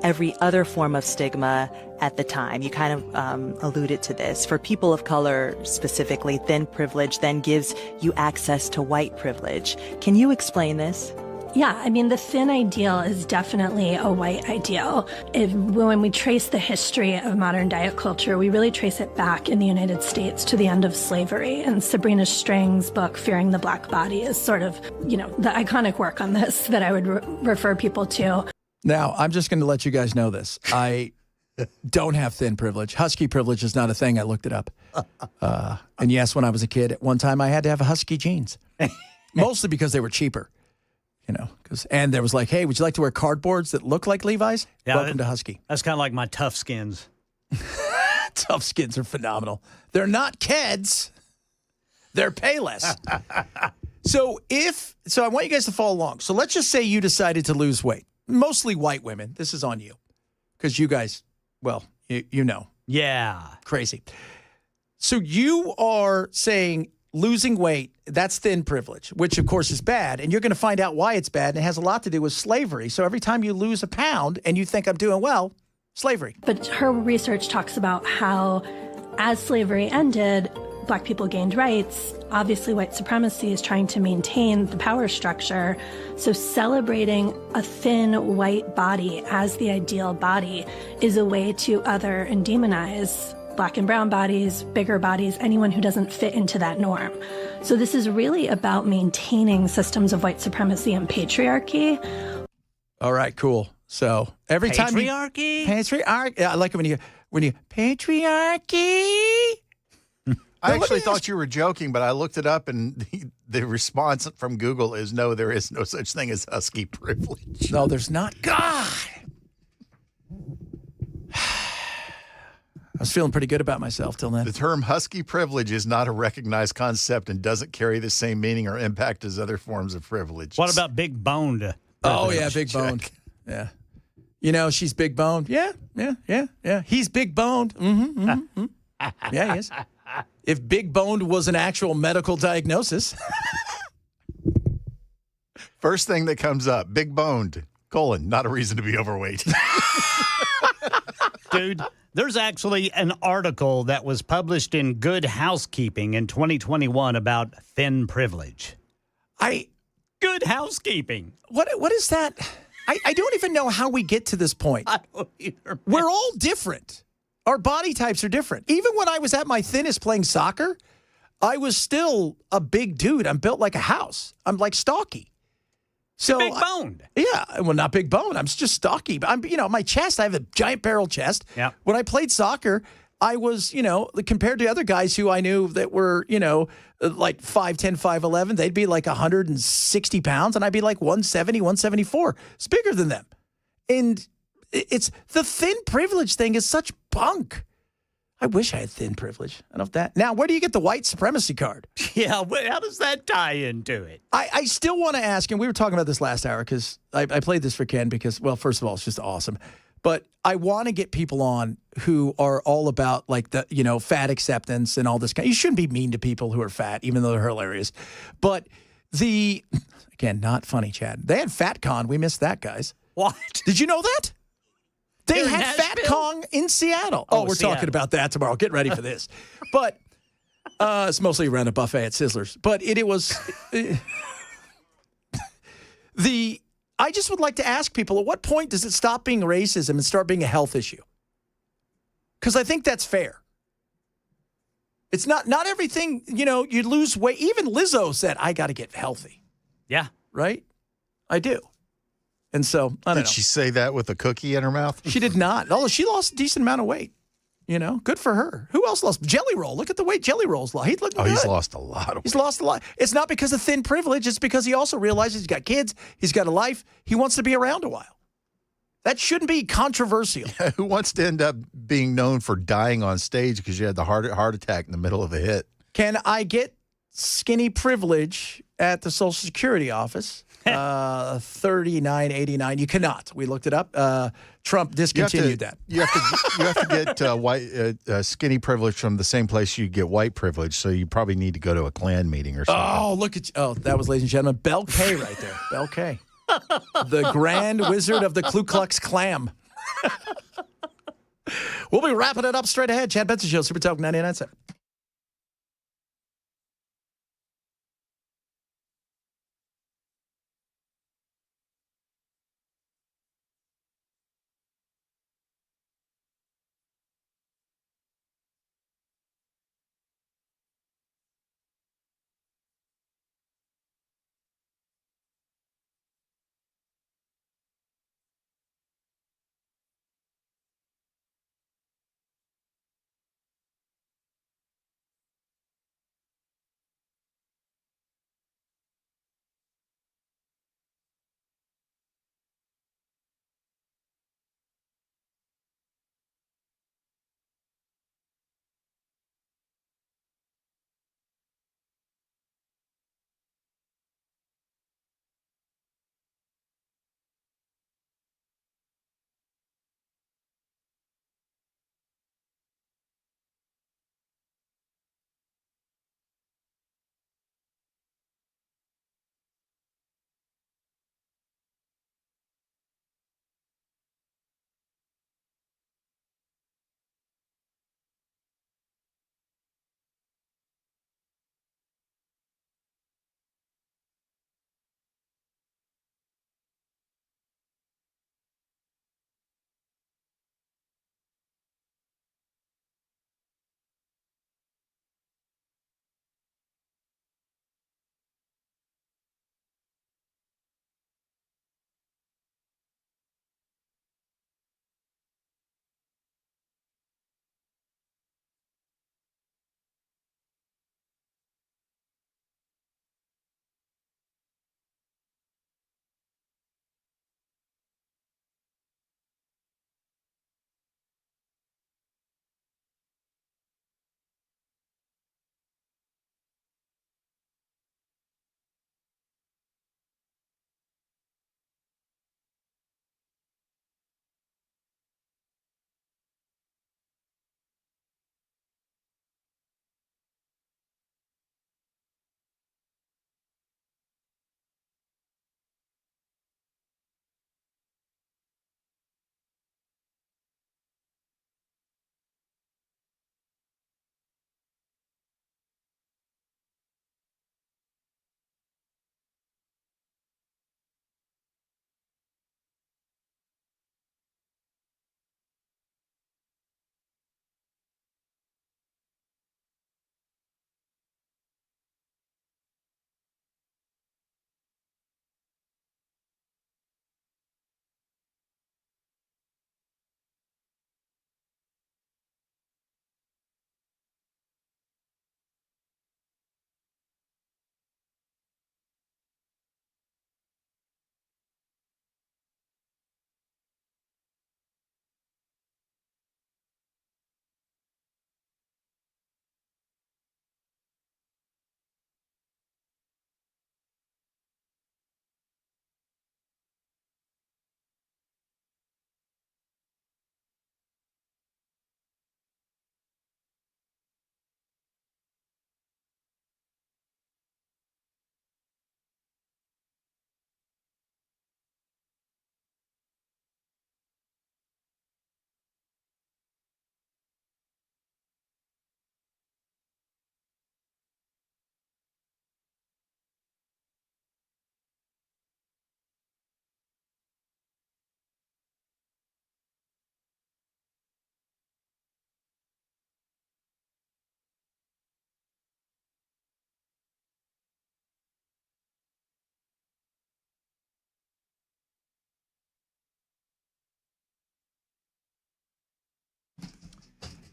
every other form of stigma at the time. You kind of alluded to this. For people of color specifically, thin privilege then gives you access to white privilege. Can you explain this? Yeah, the thin ideal is definitely a white ideal. When we trace the history of modern diet culture, we really trace it back in the United States to the end of slavery. And Sabrina Strang's book, Fearing the Black Body, is sort of, the iconic work on this that I would refer people to. Now, I'm just going to let you guys know this. I don't have thin privilege. Husky privilege is not a thing. I looked it up. And yes, when I was a kid, at one time I had to have husky jeans, mostly because they were cheaper. And there was like, hey, would you like to wear cardboards that look like Levi's? Yeah, welcome to Husky. That's kind of like my Tough Skins. Tough Skins are phenomenal. They're not Keds. They're Payless. So I want you guys to follow along. So let's just say you decided to lose weight. Mostly white women. This is on you because you guys well, you know. Yeah. Crazy. So you are saying losing weight, that's thin privilege, which of course is bad. And you're going to find out why it's bad. And it has a lot to do with slavery. So every time you lose a pound and you think I'm doing well, slavery. But her research talks about how as slavery ended, Black people gained rights. Obviously, white supremacy is trying to maintain the power structure. So celebrating a thin white body as the ideal body is a way to other and demonize Black and brown bodies, bigger bodies, anyone who doesn't fit into that norm. So this is really about maintaining systems of white supremacy and patriarchy. All right, cool. So every time patriarchy, I like it when you patriarchy. I actually thought you were joking, but I looked it up, and the response from Google is no, there is no such thing as husky privilege. No, there's not. God. I was feeling pretty good about myself till then. The term husky privilege is not a recognized concept and doesn't carry the same meaning or impact as other forms of privilege. What about big boned? Oh, yeah, big boned. Yeah. You know, she's big boned. Yeah. He's big boned. Yeah, he is. If big boned was an actual medical diagnosis. First thing that comes up, big boned, not a reason to be overweight. Dude, there's actually an article that was published in Good Housekeeping in 2021 about thin privilege. Good Housekeeping. What is that? I don't even know how we get to this point. I don't either. We're all different. Our body types are different. Even when I was at my thinnest playing soccer, I was still a big dude. I'm built like a house. I'm like stocky. So big boned. Yeah, well, not big bone. I'm just stocky. But my chest, I have a giant barrel chest. Yeah. When I played soccer, I was, compared to other guys who I knew that were, like 5'10", 5'11", they'd be like 160 pounds, and I'd be like 170, 174. It's bigger than them. And it's the thin privilege thing is such bunk. I wish I had thin privilege. I don't know if that. Now, where do you get the white supremacy card? Yeah, how does that tie into it? I still want to ask, and we were talking about this last hour because I played this for Ken because, well, first of all, it's just awesome. But I want to get people on who are all about like the, fat acceptance and all this kind. You shouldn't be mean to people who are fat, even though they're hilarious. But again, not funny, Chad. They had FatCon. We missed that, guys. What? Did you know that? They Here in had Nashville? FatCon in Seattle. Oh, we're Seattle. talking about that tomorrow. Get ready for this. But it's mostly around a buffet at Sizzlers. But it was I just would like to ask people, at what point does it stop being racism and start being a health issue? Because I think that's fair. It's not everything, you lose weight. Even Lizzo said, I got to get healthy. Yeah. Right? I do. And so, I don't know. Did she say that with a cookie in her mouth? She did not. Although she lost a decent amount of weight. Good for her. Who else lost? Jelly Roll. Look at the weight Jelly Roll's lost. He's looking good. He's lost a lot of weight. He's lost a lot. It's not because of thin privilege. It's because he also realizes he's got kids. He's got a life. He wants to be around a while. That shouldn't be controversial. Yeah, who wants to end up being known for dying on stage because you had the heart attack in the middle of a hit? Can I get skinny privilege at the Social Security office? $39.89. You cannot. We looked it up. Trump discontinued that. You have to get white skinny privilege from the same place you get white privilege. So you probably need to go to a Klan meeting or something. Oh, look at you. Oh, that was, ladies and gentlemen, Bell K right there. Bell K. The Grand Wizard of the Ku Klux Klan. We'll be wrapping it up straight ahead. Chad Benson Show, Super Talk 99.7.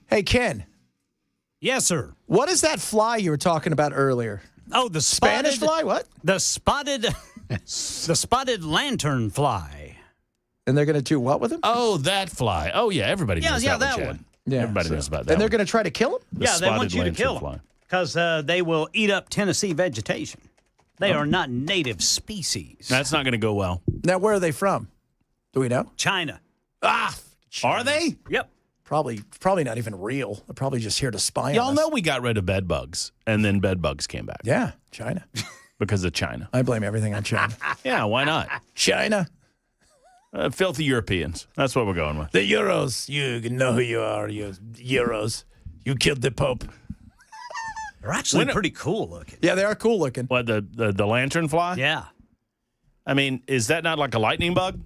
Hey, Ken. Yes, sir. What is that fly you were talking about earlier? Oh, the Spanish fly? What? The spotted lantern fly. And they're going to do what with him? Oh, that fly. Oh, yeah. Everybody knows that one. Yeah, Everybody knows about that. And they're going to try to kill him? Yeah, they want you to kill them because they will eat up Tennessee vegetation. They are not native species. That's not going to go well. Now, where are they from? Do we know? China. Are they? Yep. Probably not even real. They're probably just here to spy on Y'all us. know we got rid of bed bugs, and then bed bugs came back. Yeah, China. Because of China. I blame everything on China. Yeah, why not? China. Filthy Europeans. That's what we're going with. The Euros. You know who you are, you Euros. You killed the Pope. They're actually pretty cool looking. Yeah, they are cool looking. What, the lantern fly? Yeah. I mean, is that not like a lightning bug?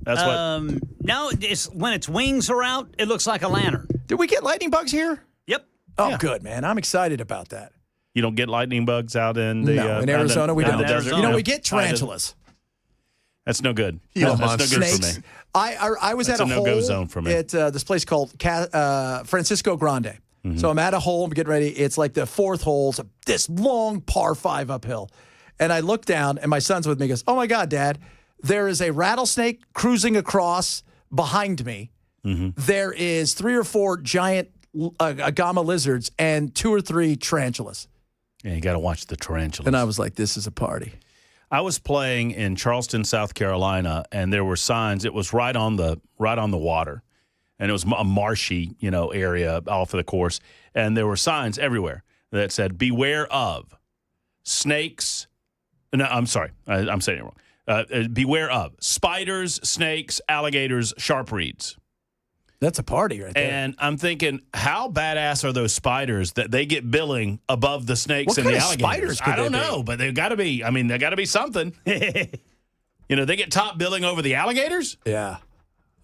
That's what. No, when its wings are out, it looks like a lantern. Did we get lightning bugs here? Yep. Oh, good, man. I'm excited about that. You don't get lightning bugs out in the No, in Arizona we don't. desert? You know, we get tarantulas. That's no good. Gila That's no good Snakes. for me. I was That's at a no-go hole zone for me. at this place called Francisco Grande. Mm-hmm. So I'm at a hole. I'm getting ready. It's like the fourth hole. It's this long par 5 uphill. And I look down, and my son's with me. He goes, "Oh, my God, Dad, there is a rattlesnake cruising across behind me. Mm-hmm. There is 3 or 4 giant agama lizards and 2 or 3 tarantulas." Yeah, you got to watch the tarantulas. And I was like, this is a party. I was playing in Charleston, South Carolina, and there were signs. It was right on the water, and it was a marshy, area off of the course, and there were signs everywhere that said, "Beware of snakes." No, I'm sorry, I'm saying it wrong. Beware of spiders, snakes, alligators, sharp reeds. That's a party right there. And I'm thinking, how badass are those spiders that they get billing above the snakes and the alligators? I don't know, but they've got to be. I mean, they got to be something. They get top billing over the alligators. Yeah,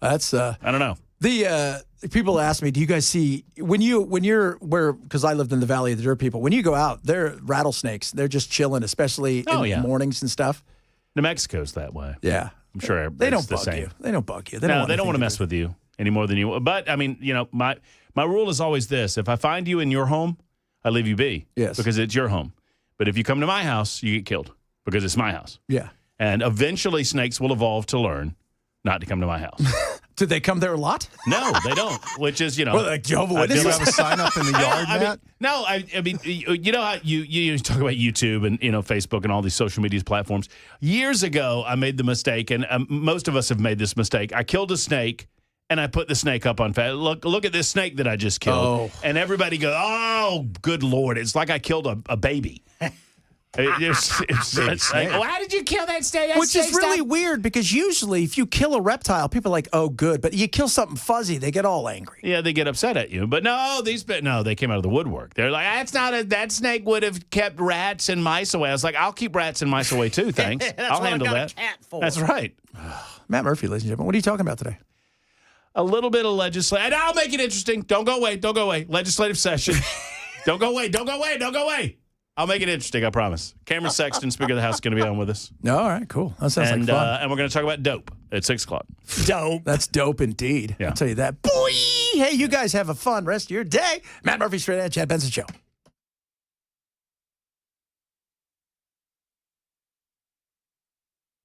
that's. I don't know. The people ask me, do you guys see when you're where? Because I lived in the Valley of the Dirt People. When you go out, they're rattlesnakes. They're just chilling, especially in the mornings and stuff. New Mexico's that way. Yeah, I'm sure they don't the bug same. you. They don't bug you. They don't want to mess with you any more than you. But I mean, my rule is always this: if I find you in your home, I leave you be. Yes, because it's your home. But if you come to my house, you get killed because it's my house. Yeah, and eventually snakes will evolve to learn not to come to my house. Do they come there a lot? No, they don't. Which is, well, like Jehovah's Witnesses. Do you have a sign up in the yard, Matt? I mean, you know how you talk about YouTube and Facebook and all these social media platforms. Years ago, I made the mistake, and most of us have made this mistake. I killed a snake, and I put the snake up on Facebook. Look at this snake that I just killed, and everybody goes, "Oh, good Lord!" It's like I killed a baby. It's like, why did you kill that snake? Which is really weird because usually if you kill a reptile, people are like, "Oh, good," but you kill something fuzzy, they get all angry. Yeah, they get upset at you. But no, they came out of the woodwork. They're like, that snake would have kept rats and mice away. I was like, I'll keep rats and mice away too, thanks. I'll handle that. A cat for. That's right. Matt Murphy, ladies and gentlemen, what are you talking about today? A little bit of legislation. And I'll make it interesting. Don't go away. Don't go away. Legislative session. Don't go away. Don't go away. Don't go away. I'll make it interesting, I promise. Cameron Sexton, Speaker of the House, is going to be on with us. No, all right, cool. That sounds like fun. And we're going to talk about dope at 6 o'clock. Dope. That's dope indeed. Yeah. I'll tell you that. Boy! Hey, you guys have a fun rest of your day. Matt Murphy, Straight Edge, Chad Benson Show.